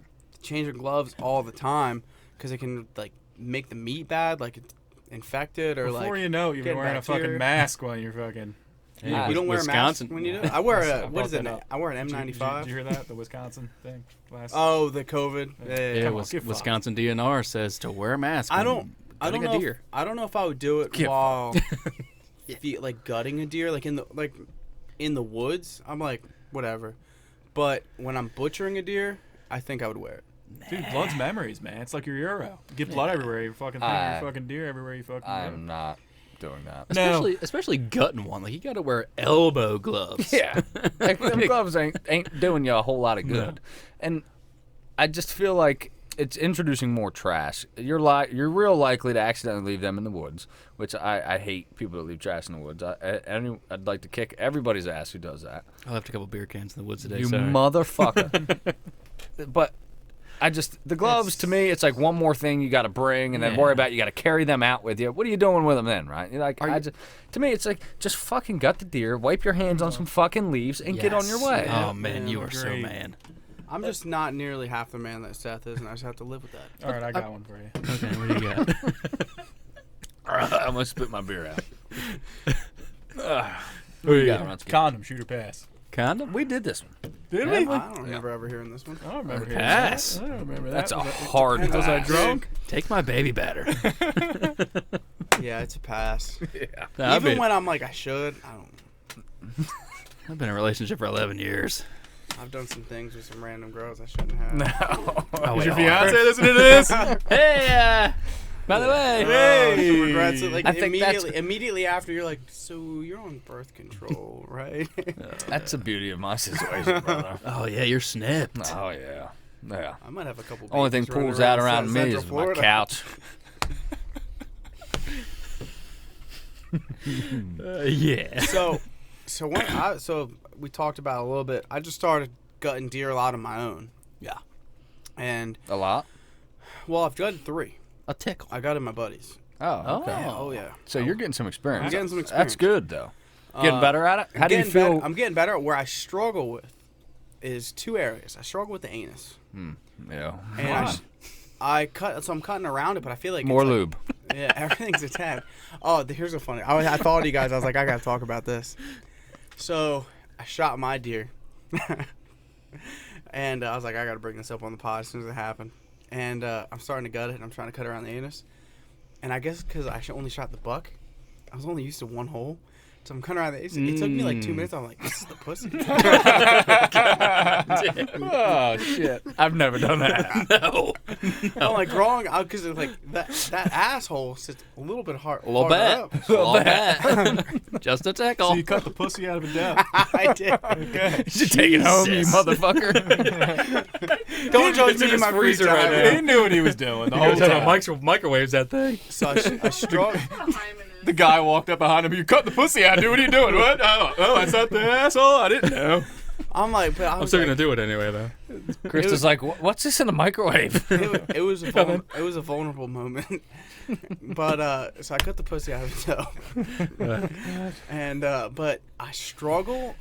change your gloves all the time because it can, like, make the meat bad, like, it's infected or, Before like, you know it, you're get wearing a bacteria. fucking mask while you're fucking. Yeah, You don't wear Wisconsin. a mask when you do it? I wear I what brought is it? that up. I wear an Did M95. you hear that? The Wisconsin thing last. Oh, the COVID. Yeah. Come on, get Wisconsin DNR says to wear a mask. I when don't gutting a know. deer. I don't know if I would do it Get while like gutting a deer, like in the woods. I'm like whatever, but when I'm butchering a deer, I think I would wear it. Dude, blood's memories, man. It's like your Euro. You get blood everywhere. You fucking think of your fucking deer everywhere you fucking I'm go. not doing that. Especially gutting one. Like, you got to wear elbow gloves. Yeah, like, them gloves ain't doing you a whole lot of good, and I just feel like it's introducing more trash. You're real likely to accidentally leave them in the woods, which I hate people that leave trash in the woods. I'd like to kick everybody's ass who does that. I left a couple beer cans in the woods today. You sorry. motherfucker. But the gloves, to me, it's like one more thing you got to bring and then worry about. You got to carry them out with you. What are you doing with them then, right? You're like, to me, it's like, just fucking gut the deer, wipe your hands on some fucking leaves, and get on your way. Oh, man, you Yeah, are so great. man. I'm just not nearly half the man that Seth is, and I just have to live with that. All right, I got one for you. Okay, what do you got? I'm going to spit my beer out. What do you got, got? Runsky? Condom, shoot or pass. Condom? We did this one. Did Yeah, we? I don't remember ever hearing this one. I don't remember hearing Pass. that. I don't remember that. That's a Was that- hard depends. Was I pass. drunk? Take my baby batter. Yeah, it's a pass. I've Even been, when I'm like, I should. I don't. I've been in a relationship for 11 years. I've done some things with some random girls I shouldn't have. Oh, Is your wait, fiance listening to this? Hey, by the way. Some regrets. Like I think immediately after, you're like, so you're on birth control, right? That's the beauty of my situation, brother. Oh, yeah, you're snipped. Oh, yeah. Yeah. I might have a couple. Only thing babies running pulls out around me Central is my Florida. couch. Yeah. So we talked about it a little bit. I just started gutting deer a lot on my own. Yeah. And A lot? well, I've gutted 3. A tickle. I gutted my buddies. Oh, okay. Yeah, oh yeah. So you're getting some experience. I'm getting some That's experience. good, though. Getting better at it? How do you Getting feel? better- I'm getting better. Where I struggle with is 2 areas. I struggle with the anus, Yeah. and I cut. So I'm cutting around it, but I feel like More it's like- lube. Yeah, everything's a tag. Oh, here's a funny. I thought of you guys. I was like, I gotta talk about this. So I shot my deer, and I was like, I gotta bring this up on the pod as soon as it happened. And I'm starting to gut it, and I'm trying to cut around the anus. And I guess because I only shot the buck, I was only used to one hole. So I'm cutting around the anus. It took me like 2 minutes. I'm like, this is the pussy. Oh, shit. I've never done that. No. I'm like wrong because like that asshole sits a little bit hard. A little farther bit. up. A little bit. Just a tickle. So you cut the pussy out of a death. I did. Okay. You should take it home, you Jesus. motherfucker. Don't judge It's me in in my his free freezer right time. now. He knew what he was doing the whole time. Microwaves that thing. So I struggled. The guy walked up behind him. You cut the pussy out, dude. What are you doing? What? Oh, that's not the asshole. I didn't know. I'm like, but I I'm was still like, gonna do it anyway, though. Chris is like, "What's this in the microwave?" it was a vulnerable moment. But so I cut the pussy out of the toe. And but I struggle.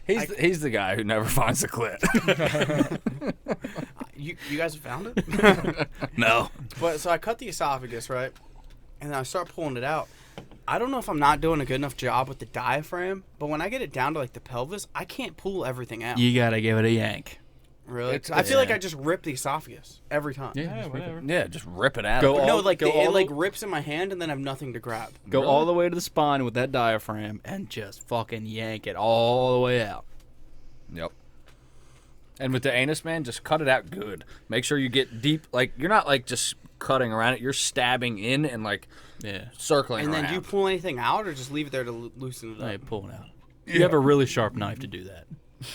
He's the guy who never finds the clit. You guys have found it? No. But so I cut the esophagus, right? And then I start pulling it out. I don't know if I'm not doing a good enough job with the diaphragm, but when I get it down to like the pelvis, I can't pull everything out. You gotta give it a yank. Really? I feel like I just rip the esophagus every time. Yeah, whatever. Yeah, just rip it out. Go of it. No, all- like go it all like the- rips in my hand and then I have nothing to grab. Go Really? all the way to the spine with that diaphragm and just fucking yank it all the way out. Yep. And with the anus, man, just cut it out good. Make sure you get deep. Like, you're not, like, just cutting around it. You're stabbing in and, like, circling And then around. do you pull anything out or just leave it there to loosen it No, up? you pull it out. You have a really sharp knife to do that.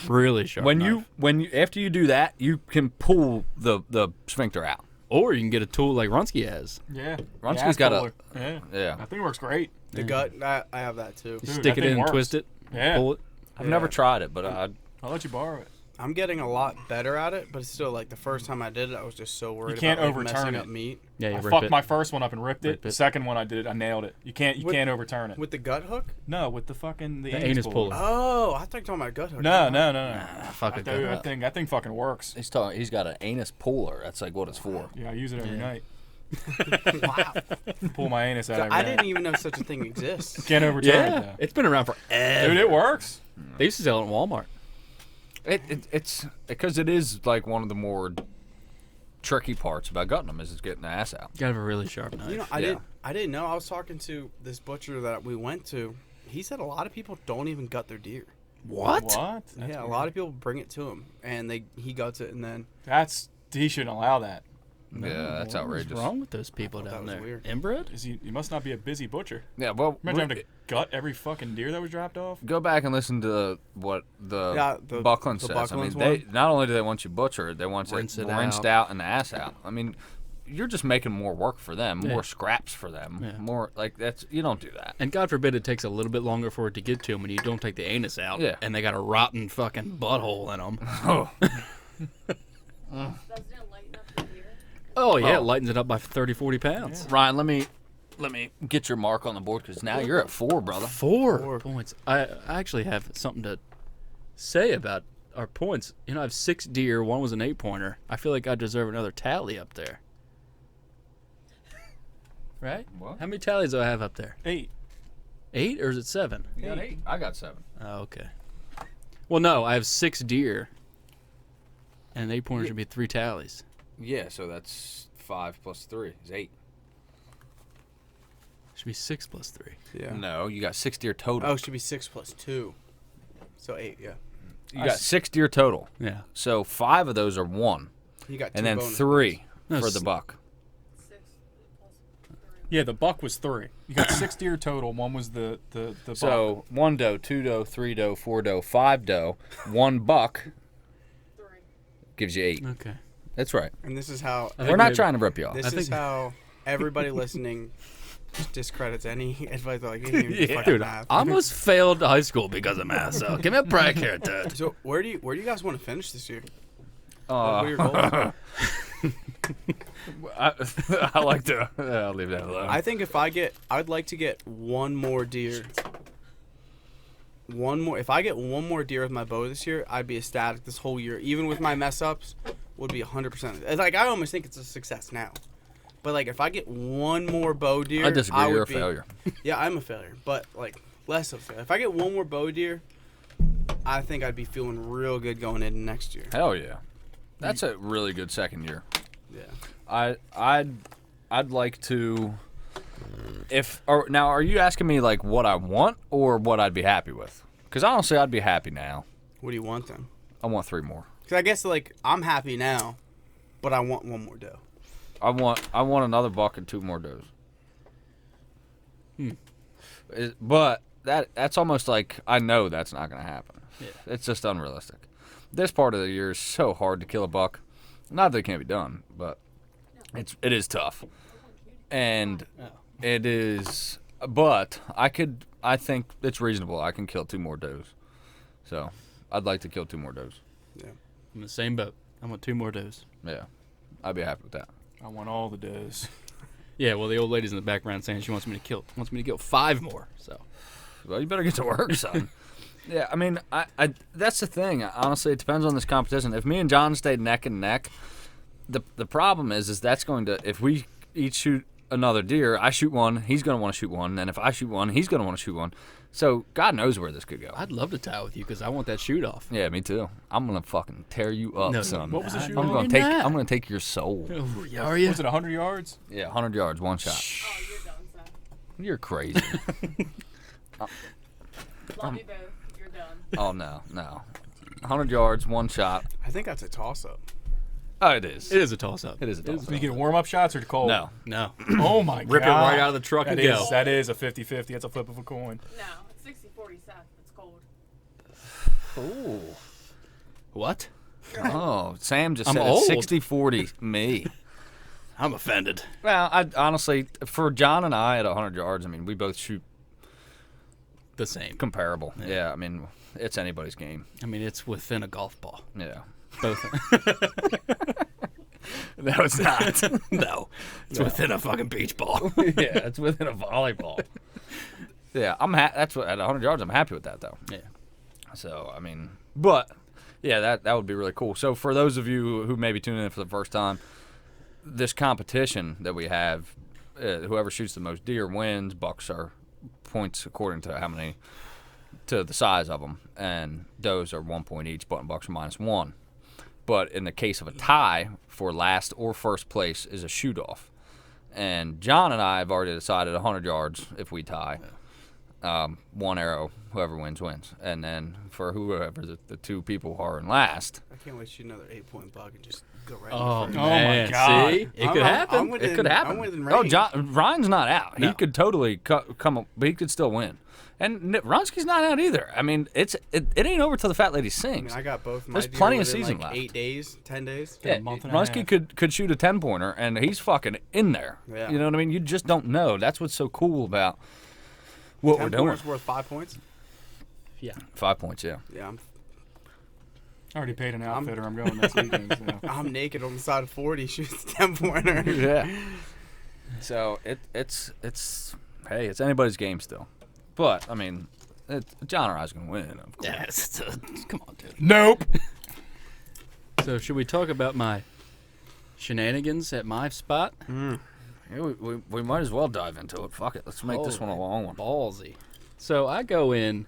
Really sharp knife. when you after you do that, you can pull the sphincter out. Or you can get a tool like Runsky has. Yeah. Ronski's Gas got a- puller. Yeah. Yeah. I think it works great. The gut, I have that too. You Dude, stick that it thing in and works. twist it, Yeah. pull it. I've never tried it, but I'll let you borrow it. I'm getting a lot better at it, but it's still like the first time I did it, I was just so worried can't about like, overturn messing it. up meat. Yeah, you I rip fucked it. my first one up and ripped it. Rip The it. second one I did it, I nailed it. You can't overturn it. With the gut hook? No, with the fucking the anus puller. Oh, I thought you were talking about gut hook. No. Fuck it. Dude, that thing fucking works. he's got an anus puller. That's like what it's for. Yeah, I use it every night. Wow. Pull my anus out every I night. didn't even know such a thing exists. Can't overturn Yeah, it though. it's been around forever. Dude, it works. They used to sell it at Walmart. It's because it is like one of the more tricky parts about gutting them is getting the ass out. You gotta have a really sharp knife. You know, Yeah. I didn't know. I was talking to this butcher that we went to. He said a lot of people don't even gut their deer. what? What? Yeah, a lot of people bring it to him, and he guts it, and then He shouldn't allow that. Yeah, that's outrageous. What's wrong with those people that down was there? weird. Inbred? You must not be a busy butcher. Yeah, well, Imagine having to gut every fucking deer that was dropped off. go back and listen to what the Buckland the says. Buckland's I mean, they one? not only do they want you butchered, they want Rinse it it rinsed out. out and the ass out. I mean, you're just making more work for them, Yeah. more scraps for them, Yeah. more like that's you don't do that. And God forbid it takes a little bit longer for it to get to them when you don't take the anus out. Yeah. And they got a rotten fucking butthole in them. Oh, Doesn't it lighten up the deer? Oh, yeah, Oh. it lightens it up by 30, 40 pounds. Ryan, let me get your mark on the board because now you're at 4, brother. Four points. I actually have something to say about our points. You know, I have 6 deer. One was an 8-pointer. I feel like I deserve another tally up there. Right? What? How many tallies do I have up there? 8. 8 or is it 7? You got 8. I got 7. Oh, okay. Well, no, I have 6 deer. And an 8-pointer should be 3 tallies. Yeah, so that's 5 plus 3 is 8. Should be 6 plus 3. yeah. No, you got 6 deer total. Oh, it should be 6 plus 2, so 8. Yeah. You got 6 deer total. Yeah. So 5 of those are 1, You got 2 and then bonus 3 No, for the buck. 6 plus 3. Yeah, the buck was 3. You got 6 deer total. One was the buck. So 1 doe, 2 doe, 3 doe, 4 doe, 5 doe, 1 buck 3. gives you 8. Okay. That's right. And this is how We're not trying to rip you off. this I is think- how everybody listening just discredits any advice. They're like, you didn't even do fucking Dude, math. I almost failed high school because of math, so give me a break here, dude. So where do you guys want to finish this year? What Uh, are your goals? I like to. I'll leave that alone. I think I'd like to get one more deer. If I get one more deer with my bow this year, I'd be ecstatic this whole year. Even with my mess ups, would be 100%. It's like I almost think it's a success now. But like if I get one more bow deer, I disagree. You're a would be, failure. Yeah, I'm a failure, but like less of a failure. If I get one more bow deer, I think I'd be feeling real good going into next year. Hell yeah. That's a really good second year. Yeah. I'd like to. Now, are you asking me like what I want or what I'd be happy with? Because honestly, I'd be happy now. What do you want then? I want 3 more. Because I guess like I'm happy now, but I want one more doe. I want another buck and 2 more does. But that's almost like I know that's not going to happen. Yeah. It's just unrealistic. This part of the year is so hard to kill a buck. Not that it can't be done, but it is tough. And it is, but I think it's reasonable. I can kill 2 more does. So I'd like to kill 2 more does. Yeah. I'm in the same boat. I want 2 more does. Yeah. I'd be happy with that. I want all the does. Yeah, well, the old lady's in the background saying she wants me to kill 5 more. So Well, you better get to work, son. Yeah, I mean, I that's the thing. Honestly, it depends on this competition. If me and John stayed neck and neck, the problem is that's going to, if we each shoot another deer. I shoot one, he's going to want to shoot one. And if I shoot one, he's going to want to shoot one. So God knows where this could go. I'd love to tie with you because I want that shoot off. Yeah, me too. I'm going to fucking tear you up, No, son. What was the shoot I'm off? going to take your soul. Are you? Was it 100 yards? Yeah, 100 yards, one shot. Oh, you're done, Seth. You're crazy. Love you both. You're done. Oh, no. 100 yards, one shot. I think that's a toss-up. Oh, it is. It is a toss-up. It is a Did toss-up. you get warm-up shots or cold? No. No. Oh, my God. Rip it right out of the truck and go. That is a 50-50. That's a flip of a coin. No, it's 60-40, Seth. It's cold. Ooh. What? Oh, Sam just I'm said old. it's 60-40 me. I'm offended. Well, I honestly, for John and I at 100 yards, I mean, we both shoot The same. comparable. Yeah, I mean, it's anybody's game. I mean, it's within a golf ball. Yeah. Both. No, it's not. No. It's within a fucking beach ball. Yeah, it's within a volleyball. Yeah, that's what at 100 yards. I'm happy with that though. Yeah. So I mean, but yeah, that would be really cool. So for those of you who may be tuning in for the first time, this competition that we have, whoever shoots the most deer wins. Bucks are points according to how many, to the size of them, and does are 1 point each. Button bucks are -1. But in the case of a tie, for last or first place is a shoot-off. And John and I have already decided 100 yards if we tie. One arrow, whoever wins, wins. And then for whoever the two people who are in last. I can't wait to shoot another 8-point buck and just go right Oh, in the man. my God. See? It could happen. It could happen. I'm within Oh, range. Ryan's not out. He No. could totally come up, but he could still win. And Ronsky's not out either. I mean, it ain't over till the fat lady I sings. mean, I got both my There's deer plenty of within, season like left. 8 days, 10 days. Yeah, a month and a Ronsky half. could shoot a 10-pointer, and he's fucking in there. Yeah. You know what I mean? You just don't know. That's what's so cool about what 10 we're doing. pointers worth 5 points. Yeah. 5 points, yeah. Yeah, I already paid an outfitter. I'm going next weekend. So. I'm naked on the side of 40 shooting 10-pointer. Yeah. So it's hey, it's anybody's game still. But I mean, John or I's gonna win, of course. Yes. Come on, dude. Nope. So should we talk about my shenanigans at my spot? Yeah, we might as well dive into it. Fuck it. Let's make this one a long one. Ballsy. So I go in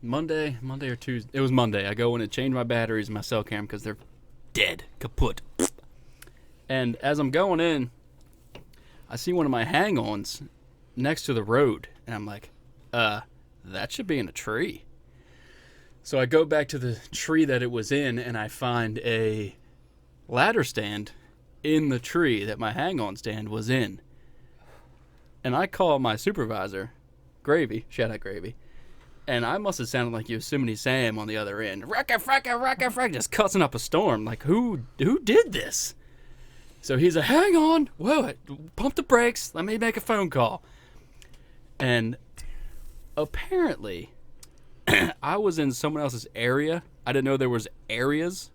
Monday or Tuesday. It was Monday. I go in and change my batteries in my cell cam because they're dead, kaput. And as I'm going in, I see one of my hang-ons next to the road, and I'm like, that should be in a tree. So I go back to the tree that it was in, and I find a ladder stand in the tree that my hang-on stand was in. And I call my supervisor, Gravy, shout out Gravy, and I must have sounded like Yosemite Sam on the other end. Fracka, fracka, fracka, fracka, just cussing up a storm. Like, who did this? So he's like, hang on, whoa, pump the brakes, let me make a phone call. And apparently, I was in someone else's area. I didn't know there was areas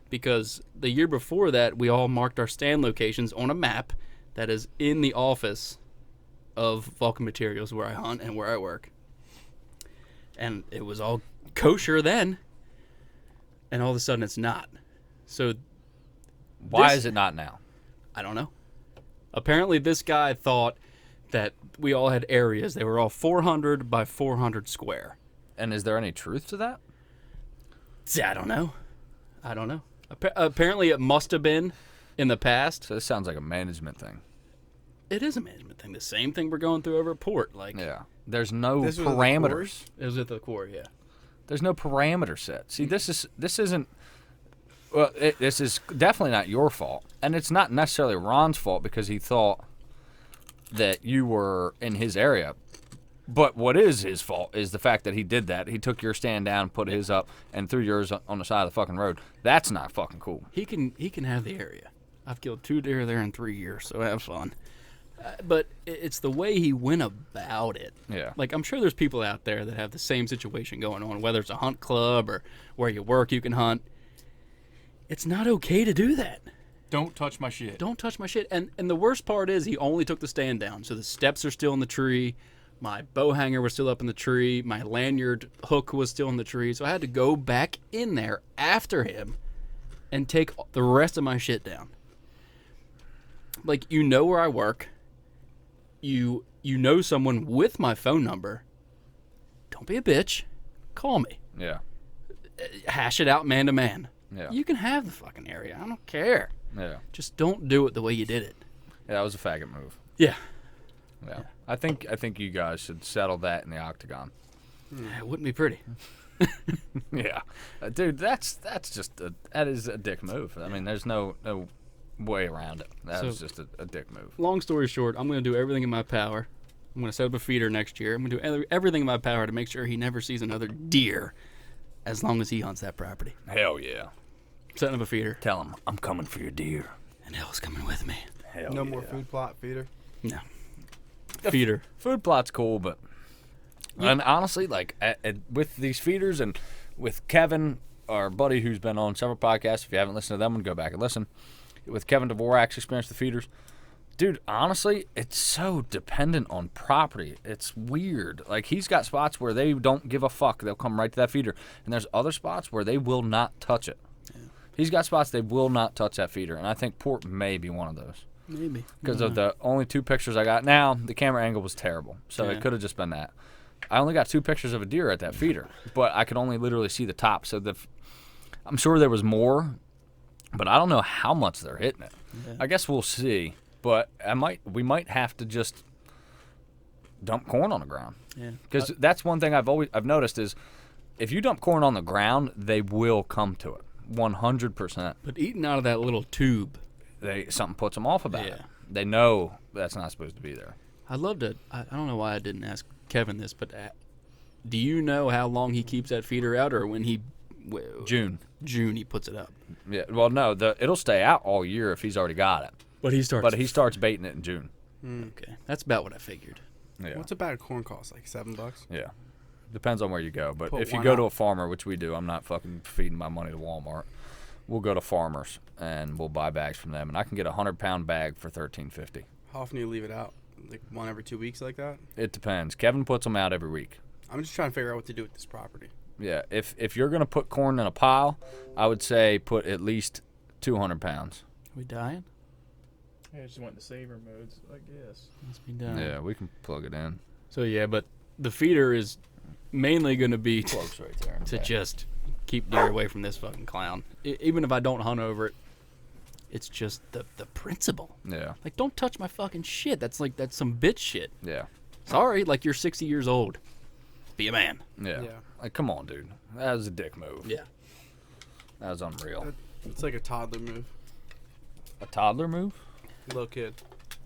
because the year before that, we all marked our stand locations on a map that is in the office of Vulcan Materials where I hunt and where I work. And it was all kosher then, and all of a sudden it's not. So Why is it not now? I don't know. Apparently this guy thought that we all had areas. They were all 400 by 400 square. And is there any truth to that? See, I don't know. Apparently it must have been in the past. So this sounds like a management thing. It is a management thing. The same thing we're going through over at Port. Like, Yeah. There's no This was at the parameters. it was at the core, yeah. There's no parameter set. See, this isn't. Well, this is definitely not your fault, and it's not necessarily Ron's fault because he thought that you were in his area. But what is his fault is the fact that he did that. He took your stand down, put his up, and threw yours on the side of the fucking road. That's not fucking cool. He can have the area. I've killed 2 deer there in 3 years, so have fun. But it's the way he went about it. Yeah. Like, I'm sure there's people out there that have the same situation going on, whether it's a hunt club or where you work you can hunt. It's not okay to do that. Don't touch my shit. Don't touch my shit. And the worst part is he only took the stand down. So the steps are still in the tree. My bow hanger was still up in the tree. My lanyard hook was still in the tree. So I had to go back in there after him and take the rest of my shit down. like, you know where I work. You know someone with my phone number. Don't be a bitch. Call me. Yeah. Hash it out man to man. Yeah. You can have the fucking area. I don't care. Yeah. Just don't do it the way you did it. Yeah, that was a faggot move. Yeah. Yeah. I think you guys should settle that in the octagon. It wouldn't be pretty. Yeah. Dude, that is a dick move. I mean, there's no way around it. That was just a dick move. Long story short, I'm going to do everything in my power. I'm going to set up a feeder next year. I'm going to do everything in my power to make sure he never sees another deer as long as he hunts that property. Hell yeah. Setting up a feeder. Tell him, I'm coming for your deer. And Hill's coming with me. Hell No yeah. more food plot feeder. No. Feeder. Food plot's cool, but... And honestly, like, with these feeders and with Kevin, our buddy who's been on several podcasts, if you haven't listened to them, go back and listen. With Kevin Dvorak's experience with the feeders, dude, honestly, it's so dependent on property. It's weird. Like, he's got spots where they don't give a fuck. They'll come right to that feeder. And there's other spots where they will not touch it. Yeah. He's got spots they will not touch that feeder. And I think Port may be one of those. Maybe. Because of the only 2 pictures I got. Now, the camera angle was terrible. So it could have just been that. I only got 2 pictures of a deer at that feeder. But I could only literally see the top. So I'm sure there was more. But I don't know how much they're hitting it. Yeah. I guess we'll see. But we might have to just dump corn on the ground. Yeah. Because that's one thing I've noticed is if you dump corn on the ground, they will come to it. 100%. But eating out of that little tube, something puts them off about it. They know that's not supposed to be there. I'd love to. I don't know why I didn't ask Kevin this, but do you know how long he keeps that feeder out, or when he? June he puts it up. Yeah. Well, no, it'll stay out all year if he's already got it. But he starts baiting it in June. Okay, that's about what I figured. Yeah. What's a bag of corn cost? Like $7? Yeah. Depends on where you go. But if you go to a farmer, which we do, I'm not fucking feeding my money to Walmart. We'll go to farmers and we'll buy bags from them, and I can get a 100-pound bag for $13.50. How often do you leave it out? Like one every 2 weeks, like that? It depends. Kevin puts them out every week. I'm just trying to figure out what to do with this property. Yeah, if you're gonna put corn in a pile, I would say put at least 200 pounds. We dying? Yeah, I just went to saver modes, I guess. Must be done. Yeah, we can plug it in. So yeah, but the feeder is mainly gonna be Plugs right there. to just keep deer away from this fucking clown. Even if I don't hunt over it, it's just the principle. Yeah. Like, don't touch my fucking shit. That's some bitch shit. Yeah. Sorry, like, you're 60 years old. Be a man. Yeah. Like, come on, dude. That was a dick move. Yeah. That was unreal. It's like a toddler move. A toddler move? Little kid.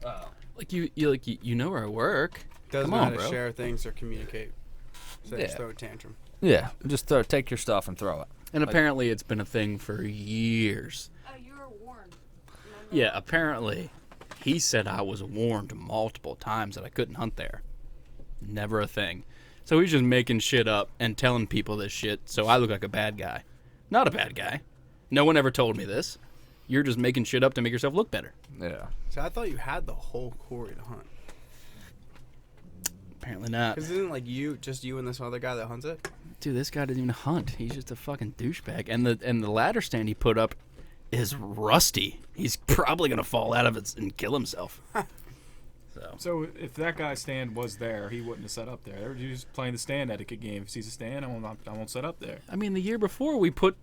Oh. Like, you know where I work. Doesn't Come know on, how to bro. share things or communicate. So Yeah. just throw a tantrum. Yeah. Just take your stuff and throw it. And apparently it's been a thing for years. Oh, you were warned. Remember? Yeah, apparently he said I was warned multiple times that I couldn't hunt there. Never a thing. So he's just making shit up and telling people this shit so I look like a bad guy. Not a bad guy. No one ever told me this. You're just making shit up to make yourself look better. Yeah. So I thought you had the whole quarry to hunt. Apparently not. Because isn't it like just you and this other guy that hunts it? Dude, this guy doesn't even hunt. He's just a fucking douchebag. And the ladder stand he put up is rusty. He's probably gonna fall out of it and kill himself. So if that guy's stand was there, he wouldn't have set up there. They're just playing the stand etiquette game. If he sees a stand, I won't set up there. I mean, the year before we put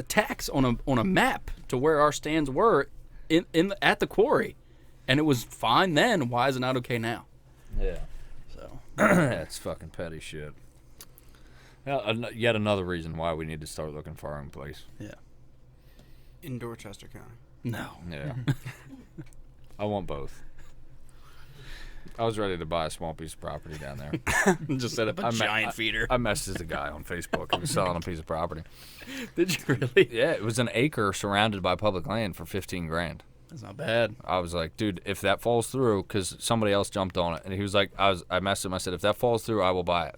tacks on a map to where our stands were at the quarry, and it was fine then. Why is it not okay now? Yeah. So that's fucking petty shit. Yet another reason why we need to start looking for our own place. Yeah. In Dorchester County. No. Yeah. I want both. I was ready to buy a small piece of property down there. Just set up a giant feeder. I messaged a guy on Facebook who was selling a piece of property. Did you really? Yeah, it was an acre surrounded by public land for $15,000. That's not bad. I was like, dude, if that falls through, because somebody else jumped on it, and he was like, I messaged him. I said, if that falls through, I will buy it.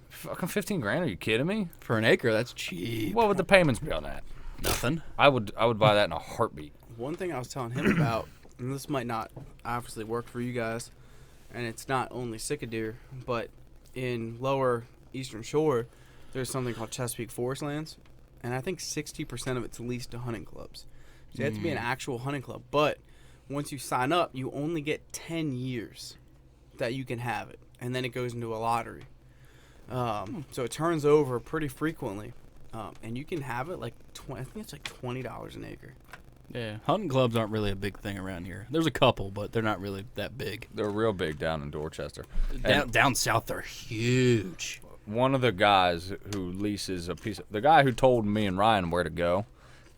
Fucking $15,000? Are you kidding me? For an acre, that's cheap. What would the payments be on that? Nothing. I would buy that in a heartbeat. One thing I was telling him about, and this might not obviously work for you guys, and it's not only Sitka deer, but in lower Eastern Shore, there's something called Chesapeake Forest Lands, and I think 60% of it's leased to hunting clubs. So you have to be an actual hunting club. But once you sign up, you only get 10 years that you can have it. And then it goes into a lottery. So it turns over pretty frequently. And you can have it like, I think it's like $20 an acre. Yeah, hunting clubs aren't really a big thing around here. There's a couple, but they're not really that big. They're real big down in Dorchester. Down south, they're huge. One of the guys who leases the guy who told me and Ryan where to go,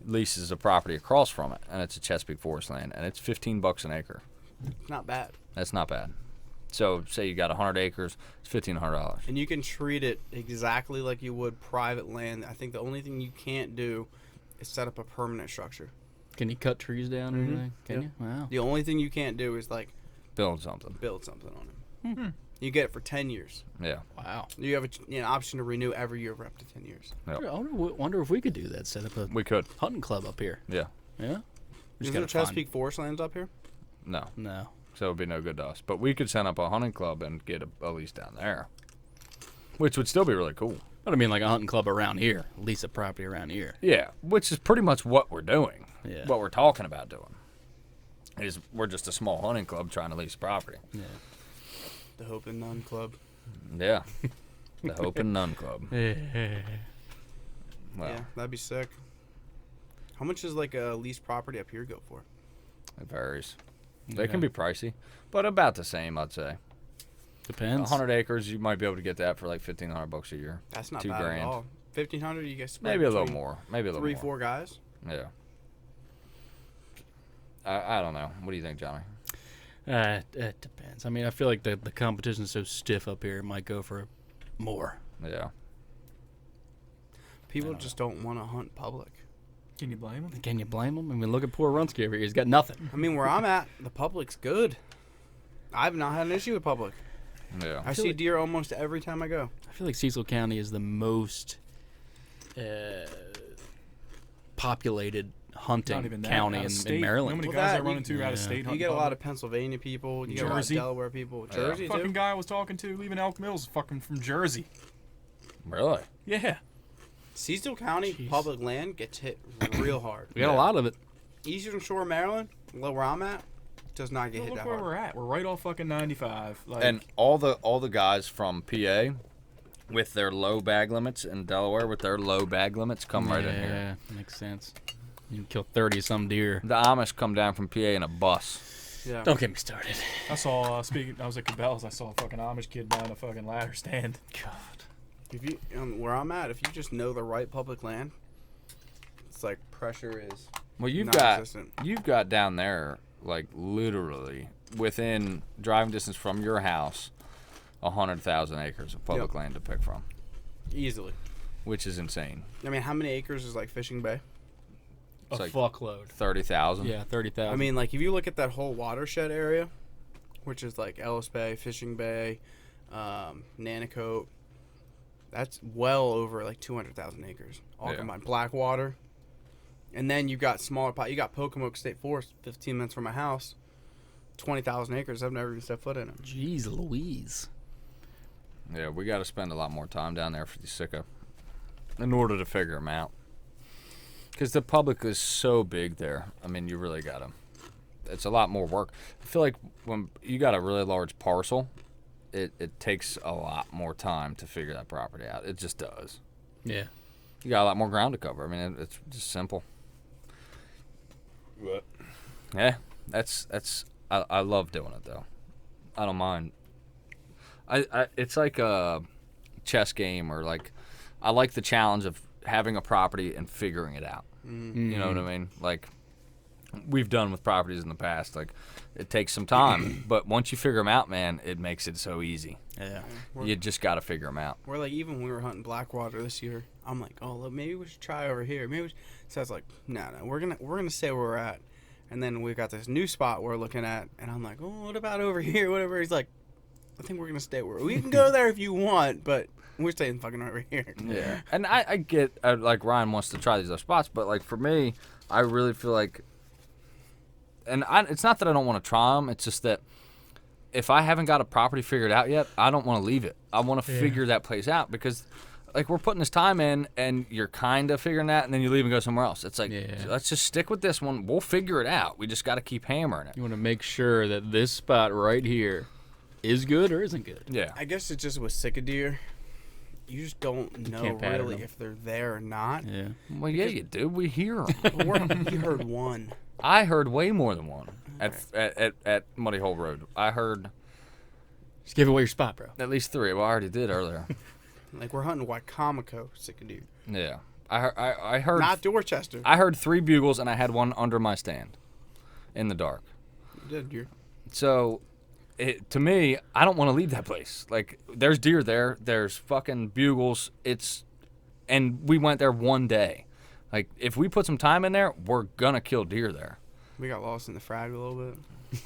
leases a property across from it, and it's a Chesapeake Forest land, and it's $15 an acre. Not bad. That's not bad. So say you got 100 acres, it's $1,500. And you can treat it exactly like you would private land. I think the only thing you can't do is set up a permanent structure. Can you cut trees down or anything? Can you? Wow. The only thing you can't do is like Build something. build something on it. You get it for 10 years. Yeah. Wow. You have an option to renew every year for up to 10 years. Yep. I wonder if we could do that. Set up a We could. hunting club up here. Yeah. Yeah. Is there Chesapeake Forest lands up here? No. No. So it would be no good to us. But we could set up a hunting club and get a lease down there, which would still be really cool. But I mean, like a hunting club around here, lease a property around here. Yeah, which is pretty much what we're doing. Yeah. What we're talking about doing is we're just a small hunting club trying to lease property. Yeah. The Hope and None Club. Yeah. The Hope and None Club. Well, Yeah, that'd be sick. How much does like a leased property up here go for? it varies. They can be pricey, but about the same, I'd say. Depends. 100 acres, you might be able to get that for like $1,500 a year. That's not $2,000. bad at all. 1,500, you get spread Maybe a little between more. Maybe a little 3-4 more. guys. Yeah. I don't know. What do you think, Johnny? It depends. I mean, I feel like the competition's so stiff up here, it might go for more. Yeah. People just don't want to hunt public. Can you blame them? Can you blame them? I mean, look at poor Runsky over here. He's got nothing. I mean, where I'm at, the public's good. I've not had an issue with public. Yeah. I see deer almost every time I go. I feel like Cecil County is the most populated Not hunting even that. county Out of in state. You know how Maryland. many Well, guys that- I run into out of yeah. state You hunting get a lot public? of Pennsylvania people. You get a lot of Jersey. Delaware people. Yeah. Jersey, Fucking too. guy I was talking to leaving Elk Mills, fucking from Jersey. Really? Yeah. Cecil County Jeez. public land gets hit real hard. We got a lot of it. Eastern Shore, Maryland, where I'm at, does not get Well, hit look that where hard. we're at. We're right off fucking 95. Like, And all the guys from PA with their low bag limits and Delaware with their low bag limits come right in here. Yeah, makes sense. You can kill 30-some deer. The Amish come down from PA in a bus. Yeah. Don't get me started. I saw, I was at Cabela's, I saw a fucking Amish kid buying a fucking ladder stand. God. If you where I'm at, if you just know the right public land, it's like pressure is Well, you've non-existent. got down there like literally within driving distance from your house 100,000 acres of public Yep. land to pick from, Easily. which is insane. I mean, how many acres is like Fishing Bay? It's A like fuckload. 30,000. Yeah, 30,000. I mean, like if you look at that whole watershed area, which is like Ellis Bay, Fishing Bay, Nanacoat, that's well over like 200,000 acres all Yeah. combined. Blackwater, and then you've got smaller pot. You got Pocomoke State Forest, 15 minutes from my house, 20,000 acres. I've never even set foot in it. Jeez Louise. Yeah, we got to spend a lot more time down there for the sicko in order to figure them out. Because the public is so big there. I mean, you really got to. It's a lot more work. I feel like when you got a really large parcel, it takes a lot more time to figure that property out. It just does. Yeah. You got a lot more ground to cover. I mean, it's just simple. What? Yeah, I love doing it though. I don't mind. It's like a chess game, or like I like the challenge of having a property and figuring it out. You know what I mean? Like we've done with properties in the past. Like it takes some time, but once you figure them out, man, it makes it so easy. Yeah. You just got to figure them out. We're like, even when we were hunting Blackwater this year, I'm like, oh, look, maybe we should try over here. So I was like, no, we're gonna stay where we're at. And then we got this new spot we're looking at, and I'm like, oh, what about over here? Whatever. He's like, I think we're gonna stay where we can go there if you want, but we're staying fucking over here. Yeah, and I get like Ryan wants to try these other spots, but like for me, I really feel like, and it's not that I don't want to try them. It's just that if I haven't got a property figured out yet, I don't want to leave it. I want to figure that place out because like we're putting this time in, and you're kind of figuring that, and then you leave and go somewhere else. It's like, let's just stick with this one. We'll figure it out. We just got to keep hammering it. You want to make sure that this spot right here is good or isn't good. Yeah. I guess it's just with sick of deer. You just don't know really if they're there or not. Yeah. Well, yeah, you do. We hear them. We heard one. I heard way more than one at Muddy Hole Road. I heard Just give away your spot, bro. at least 3. Well, I already did earlier. Like we're hunting Wicomico, sick of deer. Yeah. I heard Not Dorchester. I heard 3 bugles, and I had one under my stand in the dark. You did, deer. So, to me, I don't want to leave that place. Like, there's deer there. There's fucking bugles. And we went there one day. Like, if we put some time in there, we're gonna kill deer there. We got lost in the frag a little bit.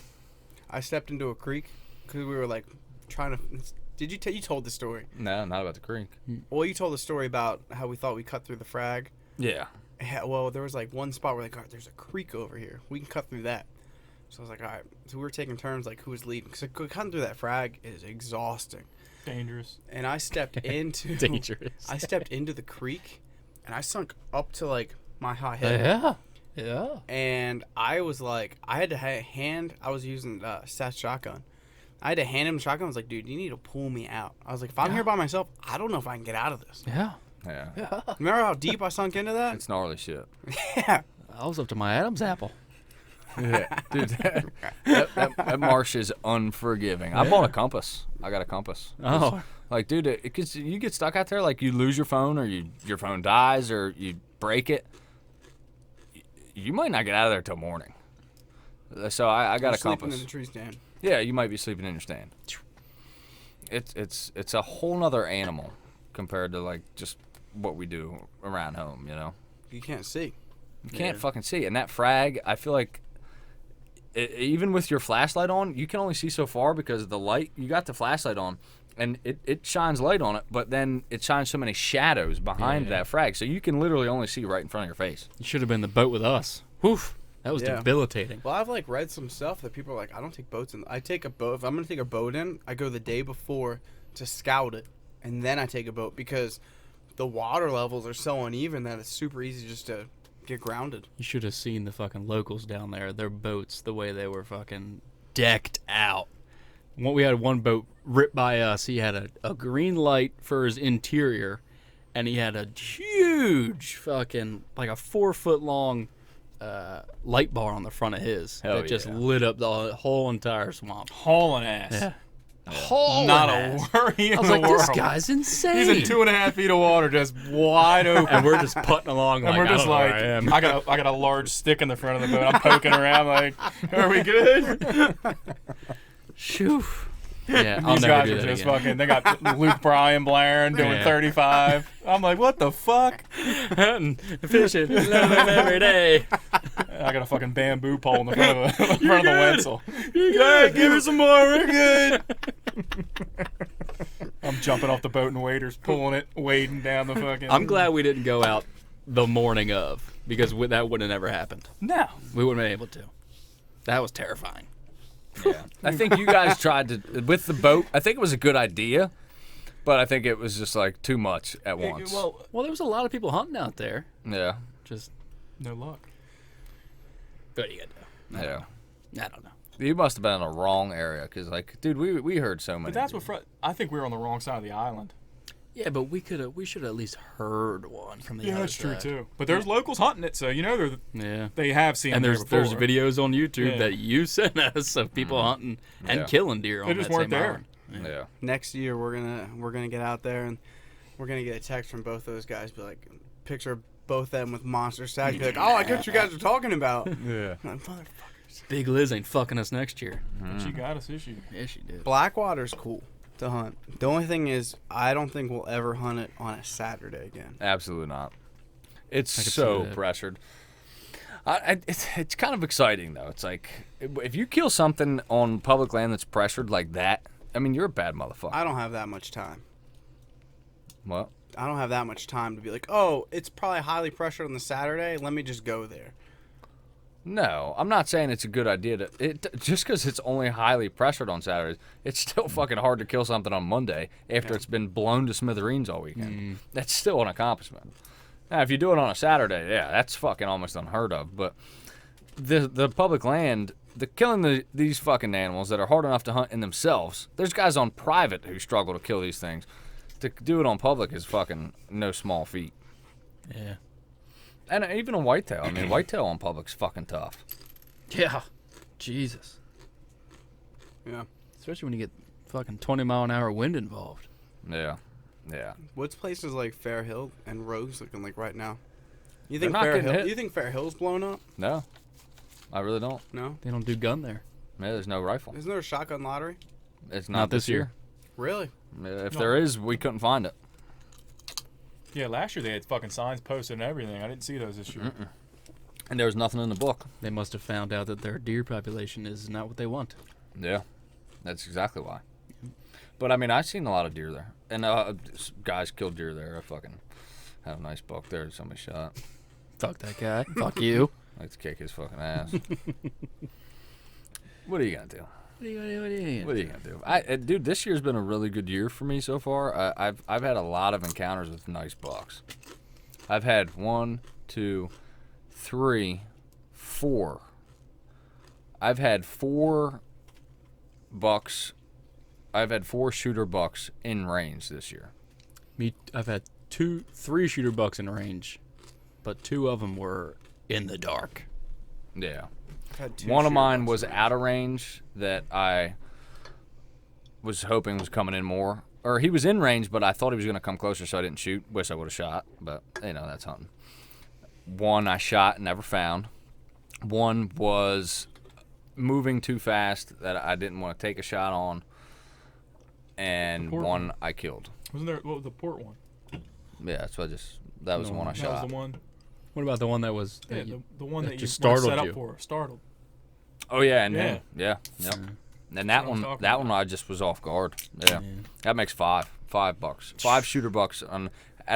I stepped into a creek because we were like trying to. Did you you told the story? No, not about the creek. Well, you told the story about how we thought we cut through the frag. Yeah. Yeah, well, there was like one spot where like, all right, there's a creek over here. We can cut through that. So I was like, all right. So we were taking turns like who was leading because cutting through that frag is exhausting. Dangerous. And I stepped into Dangerous. I stepped into the creek, and I sunk up to like my high head. Yeah. Yeah. And I was like, I had to hand. I was using Seth's shotgun. I had to hand him the shotgun. I was like, dude, you need to pull me out. I was like, if I'm here by myself, I don't know if I can get out of this. Yeah. Yeah. Remember how deep I sunk into that? It's gnarly shit. Yeah. I was up to my Adam's apple. Yeah. Dude, that marsh is unforgiving. I bought a compass. I got a compass. Oh. Like, dude, because you get stuck out there, like you lose your phone or your phone dies or you break it. You might not get out of there till morning. So I got a Sleeping compass. in the tree stand. Yeah, you might be sleeping in your stand. It's a whole nother animal compared to like just what we do around home, you know. You can't see. You can't fucking see. And that frag, I feel like even with your flashlight on, you can only see so far because of the light. You got the flashlight on, and it shines light on it, but then it shines so many shadows behind that frag, so you can literally only see right in front of your face. You should have been in the boat with us. Woof. That was debilitating. Well, I've like read some stuff that people are like, I don't take boats in. I take a boat. If I'm gonna take a boat in, I go the day before to scout it, and then I take a boat because the water levels are so uneven that it's super easy just to get grounded. You should have seen the fucking locals down there. Their boats, the way they were fucking decked out. We had one boat ripped by us. He had a green light for his interior, and he had a huge fucking, like a 4-foot long light bar on the front of his that just lit up the whole entire swamp. Hauling ass. Yeah. Not a worry in I was the like, world. this guy's insane. He's in 2.5 feet of water, just wide open. And we're just putting along And like, we're just I like, don't know where I am. I got a large stick in the front of the boat. I'm poking around like, are we good? Shoo. Yeah, I'll These never guys do are that just again. fucking. They got Luke Bryan blaring, doing 35. I'm like, what the fuck? Hunting, fishing, love him every day. I got a fucking bamboo pole in the front of the, front of the Wenzel. You're good. Give her some more. We're good. I'm jumping off the boat and waders, pulling it, wading down the fucking. I'm glad we didn't go out the morning of, because that would have never happened. No. We wouldn't have been able to. That was terrifying. Yeah. I think you guys tried to, with the boat, I think it was a good idea, but I think it was just like too much at once. Well, there was a lot of people hunting out there. Yeah. Just, No luck. what do you got to do? Yeah. I don't know. You must have been in the wrong area, because, like, dude, we heard so many. But that's what. I think we were on the wrong side of the island. Yeah, but we should have at least heard one from the Yeah, other that's true side. too. But there's locals hunting it, so you know Yeah. they have seen. And it there's there before. videos on YouTube Yeah. that you sent us of people hunting and Yeah. killing deer on They just that weren't same there. island. Yeah. Next year we're gonna get out there and we're gonna get a text from both those guys, be like, picture both them with monster stacks, be like, oh, I get what you guys are talking about. Yeah. I'm like, motherfuckers. Big Liz ain't fucking us next year. But she got us issue. Yeah, she did. Blackwater's cool to hunt. The only thing is, I don't think we'll ever hunt it on a Saturday again. Absolutely not. It's I could so see that. pressured. It's kind of exciting, though. It's like, if you kill something on public land that's pressured like that, I mean, you're a bad motherfucker. I don't have that much time. What? I don't have that much time to be like, oh, it's probably highly pressured on the Saturday. Let me just go there. No, I'm not saying it's a good idea just because it's only highly pressured on Saturdays. It's still fucking hard to kill something on Monday after it's been blown to smithereens all weekend. That's still an accomplishment. Now, if you do it on a Saturday, yeah, that's fucking almost unheard of. But the public land, killing these fucking animals that are hard enough to hunt in themselves. There's guys on private who struggle to kill these things. To do it on public is fucking no small feat. Yeah. And even a whitetail. I mean, whitetail on public's fucking tough. Yeah. Jesus. Yeah. Especially when you get fucking 20-mile-an-hour wind involved. Yeah. Yeah. What's places like Fair Hill and Rose looking like right now? You They're think not Fair getting Hill? hit. You think Fair Hill's blown up? No. I really don't. No. They don't do gun there. Yeah, there's no rifle. Isn't there a shotgun lottery? It's Not this year. Really? If there is, we couldn't find it. Yeah, last year they had fucking signs posted and everything. I didn't see those this year. And there was nothing in the book. They must have found out that their deer population is not what they want. Yeah. That's exactly why. But, I mean, I've seen a lot of deer there. And guys killed deer there. I fucking had a nice buck there that somebody shot. Fuck that guy. Fuck you. I'd like to kick his fucking ass. What are you going to do? What are you gonna do? Dude, this year's been a really good year for me so far. I've had a lot of encounters with nice bucks. I've had 1, 2, 3, 4. I've had 4 bucks. I've had 4 shooter bucks in range this year. I've had 3 shooter bucks in range, but 2 of them were in the dark. Yeah. Had 2 One of shooter mine bucks was in out of range that I was hoping was coming in more. Or he was in range, but I thought he was going to come closer, so I didn't shoot. Wish I would have shot, but, that's hunting. 1 I shot and never found. 1 was moving too fast that I didn't want to take a shot on. And Port 1 I killed. Wasn't there what was the port one? Yeah, that was the one I That shot. was the one. What about the one that was Yeah, the one that you just weren't startled set up you? for. Startled. Oh yeah, and Yeah. yeah, yep. And That's what I'm talking about. one I just was off guard. Yeah, that makes $5 bucks, 5 shooter bucks on.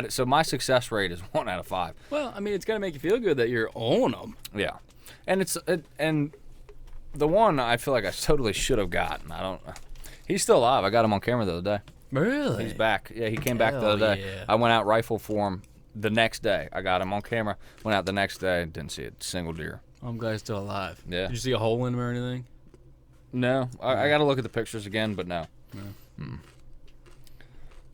So my success rate is 1 out of 5. Well, I mean, it's got to make you feel good that you're on them. Yeah, and and the one I feel like I totally should have gotten. He's still alive. I got him on camera the other day. Really? He's back. Yeah, he came back the Hell other day. yeah. I went out rifle for him the next day. I got him on camera. Went out the next day. Didn't see a single deer. I'm glad he's still alive. Yeah. Did you see a hole in him or anything? No, I got to look at the pictures again, but no. No.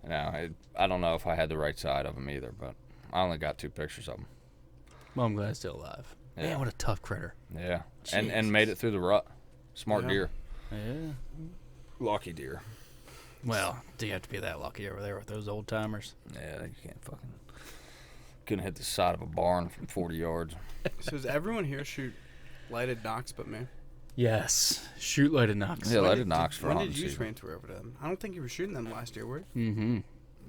No, I don't know if I had the right side of him either, but I only got 2 pictures of him. Well, I'm glad he's still alive. Yeah. Man, what a tough critter. Yeah, and made it through the rut. Smart Yeah. deer. Yeah. Lucky deer. Well, do you have to be that lucky over there with those old timers? Yeah, you can't fucking. Couldn't hit the side of a barn from 40 yards. So does everyone here shoot lighted knocks but me? Yes. Shoot lighted knocks. Yeah, lighted knocks for When hunting did you season. transfer over to them? I don't think you were shooting them last year, were you? Mm-hmm.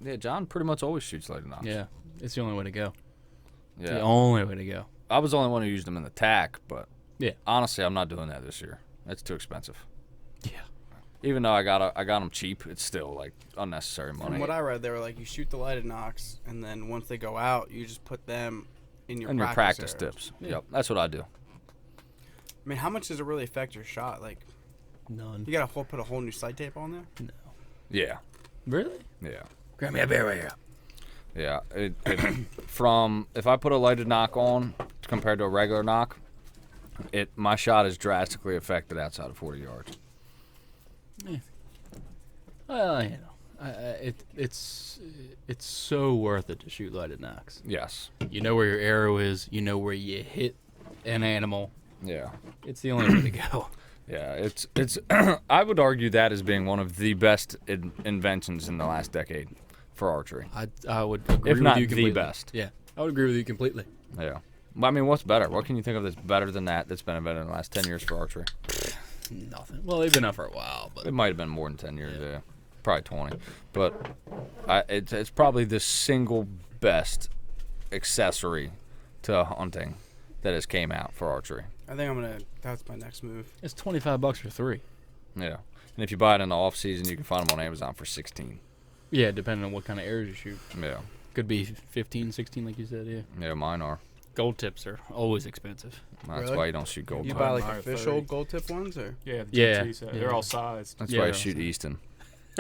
Yeah, John pretty much always shoots lighted knocks. Yeah. It's the only way to go. It's Yeah. the only way to go. I was the only one who used them in the tack, but Yeah. honestly, I'm not doing that this year. That's too expensive. Yeah. Even though I got them cheap, it's still like unnecessary money. From what I read, they were like you shoot the lighted knocks, and then once they go out, you just put them in your and your practice practice area. tips. Yep, that's what I do. I mean, how much does it really affect your shot? Like, None. you gotta put a whole new sight tape on there. No. Yeah, Really? yeah, Grab me a beer right here. yeah. From if I put a lighted knock on compared to a regular knock, my shot is drastically affected outside of 40 yards. Well, it's so worth it to shoot lighted knocks. Yes. You know where your arrow is. You know where you hit an animal. Yeah. It's the only way to go. Yeah, it's I would argue that as being one of the best inventions in the last decade for archery. I would agree If with not you the completely. best. Yeah, I would agree with you completely. Yeah. Well, I mean, what's better? What can you think of that's better than that's been invented in the last 10 years for archery? Nothing. Well, they've been out for a while, but It might have been more than 10 years, yeah. Probably 20. But it's probably the single best accessory to hunting that has came out for archery. I think that's my next move. it's $25 for 3. Yeah. And if you buy it in the off season, you can find them on Amazon for 16. Yeah, depending on what kind of arrows you shoot. Yeah. Could be 15, 16, like you said. Yeah. Yeah, mine are. Gold tips are always expensive. That's Really? why you don't shoot gold. You tips. buy like Mine are official 30. gold tip ones, or Yeah, the Yeah, GT set. yeah. They're all sized. That's Yeah, why I they're shoot awesome. Easton.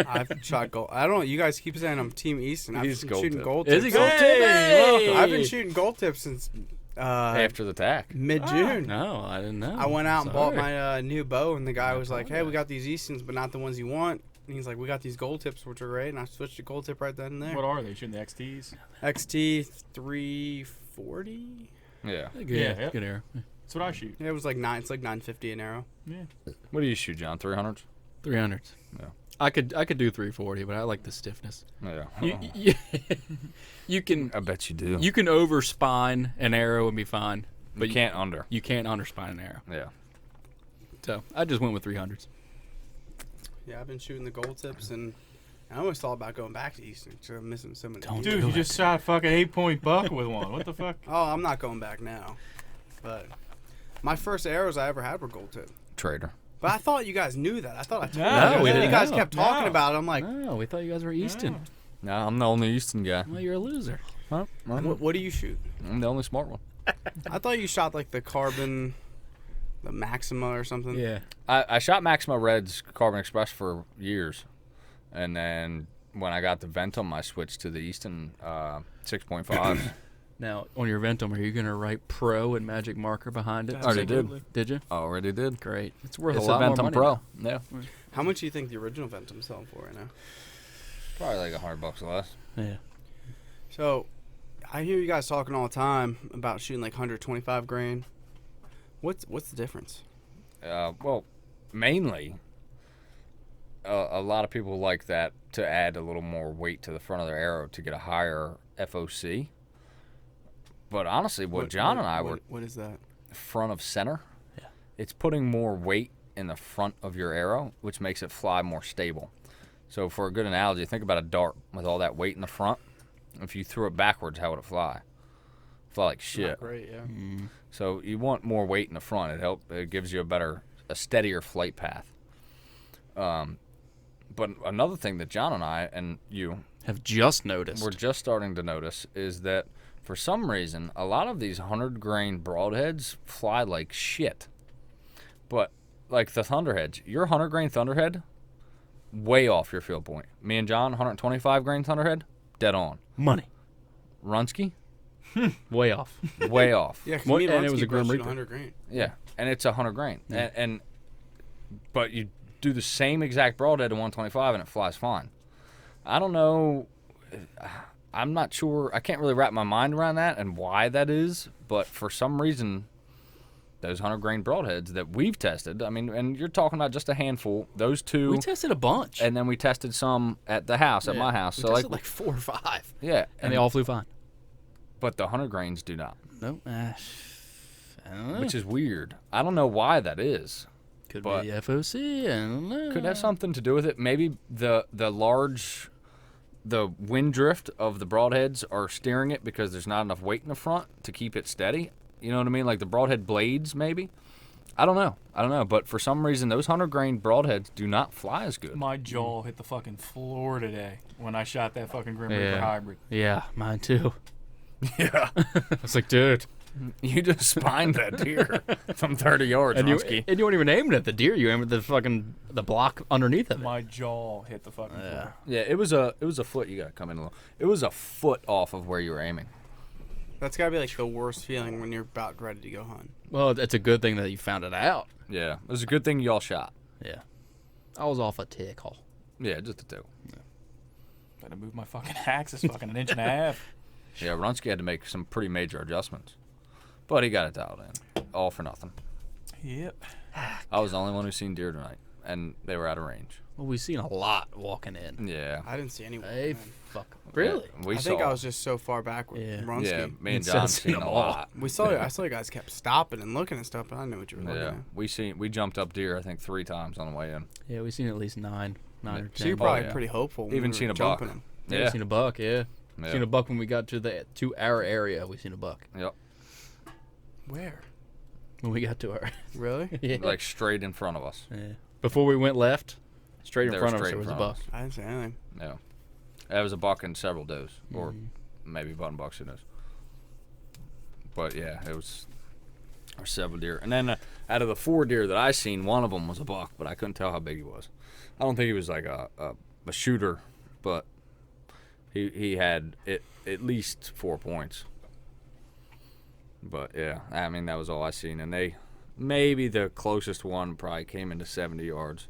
I've shot gold. I don't know. You guys keep saying I'm Team Easton. I've He's been gold shooting tip. gold Is tips. he gold tip? Hey! I've been shooting gold tips since After the attack. mid-June. No, I didn't know. I went out and bought Sorry. my new bow, and the guy was like, Oh, "Hey, we yeah. got these Eastons, but not the ones you want." And he's like, "We got these gold tips, which are great." And I switched to gold tip right then and there. What are they? Shooting the XTs? XT 340. Yeah. Good, Yeah. good arrow. That's what I shoot. Yeah, it was like nine. It's like 950 an arrow. Yeah. What do you shoot, John? 300s? 300s. Yeah. I could do 340, but I like the stiffness. Yeah. You can I bet you do. you can over spine an arrow and be fine, but you can't under. you can't under spine an arrow. Yeah. So I just went with 300s. Yeah, I've been shooting the gold tips, and I almost thought about going back to Eastern. So I'm missing some of the. Don't Dude, do you it. just shot a fucking 8-point buck with one. What the fuck? Oh, I'm not going back now. But my first arrows I ever had were gold tip. Trader. But I thought you guys knew that. I thought I told No, you. we guys that. didn't You guys know. kept talking No. about it. I'm like, No, we thought you guys were Easton. No, I'm the only Easton guy. Well, you're a loser. Huh? what do you shoot? I'm the only smart one. I thought you shot like the carbon, the Maxima or something. Yeah. I shot Maxima Red's Carbon Express for years. And then when I got the Ventum, I switched to the Easton 6.5. Now, on your Ventum, are you going to write Pro and magic marker behind it? Already did. Absolutely. Did you? Already did. Great. It's worth It's a lot a more Ventum money Pro. now. Yeah. How much do you think the original Ventum's selling for right now? Probably like $100 less. Yeah. So, I hear you guys talking all the time about shooting like 125 grain. What's the difference? Well, mainly, a lot of people like that to add a little more weight to the front of their arrow to get a higher FOC. But honestly, what John and I were What is that? front of center. Yeah. It's putting more weight in the front of your arrow, which makes it fly more stable. So for a good analogy, think about a dart with all that weight in the front. If you threw it backwards, how would it fly? Fly like shit. Not great, yeah. So you want more weight in the front. It gives you a steadier flight path. But another thing that John and I and you Have just noticed. we're just starting to notice is that for some reason, a lot of these 100 grain broadheads fly like shit. But like the Thunderheads, your 100 grain Thunderhead, way off your field point. Me and John, 125 grain Thunderhead, dead on. Money. Runsky, Way off. way off. Yeah, 'cause What- me and and it was Lunsky a Grim both shoot Reaper. 100 grain. Yeah, and it's 100 grain. Yeah. But you do the same exact broadhead to 125 and it flies fine. I don't know. I'm not sure. I can't really wrap my mind around that and why that is. But for some reason, those 100 grain broadheads that we've tested, I mean, and you're talking about just a handful, those two. We tested a bunch. And then we tested some at the house, at Yeah. my house. We So tested like 4 or 5. yeah. And they all flew fine. But the 100 grains do not, Nope. I don't know. which is weird. I don't know why that is. Could but- be FOC. I don't know. Could have something to do with it. Maybe the wind drift of the broadheads are steering it because there's not enough weight in the front to keep it steady. You know what I mean? Like the broadhead blades, maybe. I don't know. But for some reason, those 100 grain broadheads do not fly as good. My jaw hit the fucking floor today when I shot that fucking Grim Reaper Yeah. hybrid. Yeah, mine too. Yeah, I was like, dude. you just spined that deer from 30 yards, And you Runsky. weren't even aiming at the deer. You aimed at the block underneath of it. My jaw hit the fucking floor. Yeah, it was a foot. You got to come in a little. It was a foot off of where you were aiming. That's gotta be like the worst feeling when you're about ready to go hunt. Well, it's a good thing that you found it out. Yeah, it was a good thing y'all shot. Yeah. I was off a tickle. Yeah, just a two. Better move my fucking axis fucking an inch and a half. Yeah, Runsky had to make some pretty major adjustments, but he got it dialed in. All for nothing. Yep. I was the only one who's seen deer tonight, and they were out of range. Well, we've seen a lot walking in. Yeah. I didn't see anyone. Hey, man. fuck. Really? Yeah, we I saw. think I was just so far back with Yeah. Runsky. Yeah, me and Instead of John seeing seen a them all. lot. I saw you guys kept stopping and looking and stuff, but I didn't know what you were looking Yeah, at. we jumped up deer I think 3 times on the way in. Yeah, we've seen at least 9 or 10. So you're probably yeah. pretty hopeful. when Even we seen were a buck. jumping them. Yeah, Yeah. we've seen a buck, yeah. Yeah. Seen a buck when we got to our area. We seen a buck Yep. Where? when we got to our. Really? Yeah. Like straight in front of us. Yeah. Before we went left, straight in They were front of us, straight there in was a front of buck. us. I didn't see anything. Yeah. That was a buck and several does, or Mhm. maybe button bucks, who knows. But yeah, it was our several deer. And then out of the 4 deer that I seen, one of them was a buck, but I couldn't tell how big he was. I don't think he was like a shooter, but he had at least 4 points. But yeah, I mean, that was all I seen. And maybe the closest one probably came into 70 yards.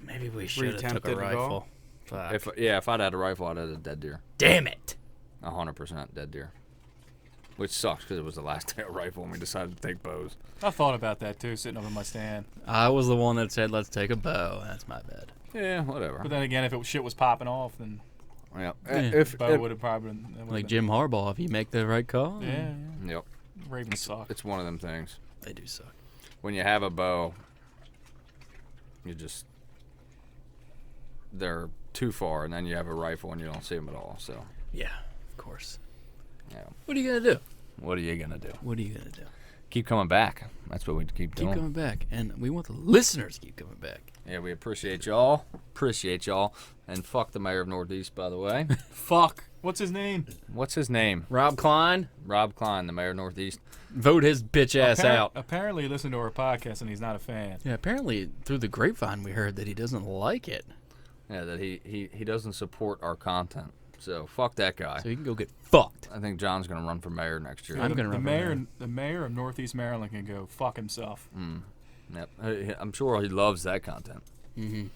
Maybe we should have took a rifle. Fuck. If I'd had a rifle, I'd have had a dead deer. Damn it. 100% dead deer. Which sucks because it was the last day of rifle and we decided to take bows. I thought about that too, sitting over my stand. I was the one that said, let's take a bow. That's my bad. Yeah, whatever. But then again, if shit was popping off, then Yeah. the bow would have probably been. Like Jim Harbaugh, if you make the right call. Yeah. Yep. Ravens suck. It's one of them things. They do suck. When you have a bow, they're too far, and then you have a rifle and you don't see them at all. So. Yeah, of course. Yeah. What are you going to do? What are you gonna do? What are you going to do? Keep coming back. That's what we keep doing. Keep coming back. And we want the listeners to keep coming back. Yeah, we appreciate y'all. And fuck the mayor of Northeast, by the way. Fuck. What's his name? What's his name? Rob Klein, Rob Klein, the mayor of Northeast. vote his bitch ass out. Apparently, he listened to our podcast and he's not a fan. Yeah, apparently through the grapevine we heard that he doesn't like it. Yeah, that he doesn't support our content. So fuck that guy. So he can go get fucked. I think John's gonna run for mayor next year. I'm gonna run for mayor. The mayor of Northeast Maryland can go fuck himself. Yep. I'm sure he loves that content. Mm-hmm.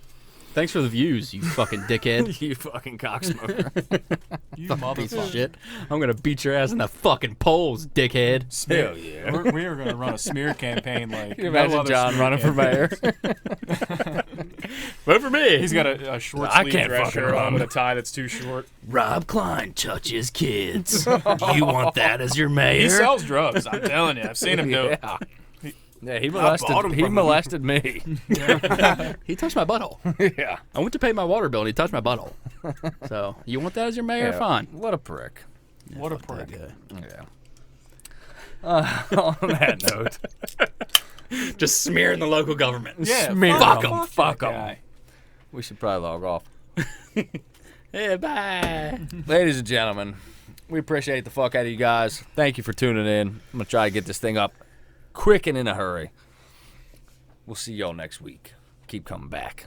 Thanks for the views, you fucking dickhead. You fucking cocksmoker. You Piece of motherfucker. shit. I'm gonna beat your ass in the fucking polls, dickhead. Smear. Hell yeah. We are going to run a smear campaign like. Can you no imagine other John smear running for campaign. mayor? Vote for me. He's got a short I sleeve can't dress fucking shirt run. on with a tie that's too short. Rob Klein touches kids. Do you want that as your mayor? He sells drugs. I'm telling you. I've seen him do it. Yeah, he bought him molested. He from him. molested me. He touched my butthole. Yeah. I went to pay my water bill and he touched my butthole. So you want that as your mayor? Yeah. Fine. What a prick. What a Fuck that prick. guy. Yeah. On that note, Just smearing the local government. Yeah, Smear fuck him. 'em. Fuck that 'em. guy. We should probably log off. Hey, bye. Ladies and gentlemen, we appreciate the fuck out of you guys. Thank you for tuning in. I'm going to try to get this thing up quick and in a hurry. We'll see y'all next week. Keep coming back.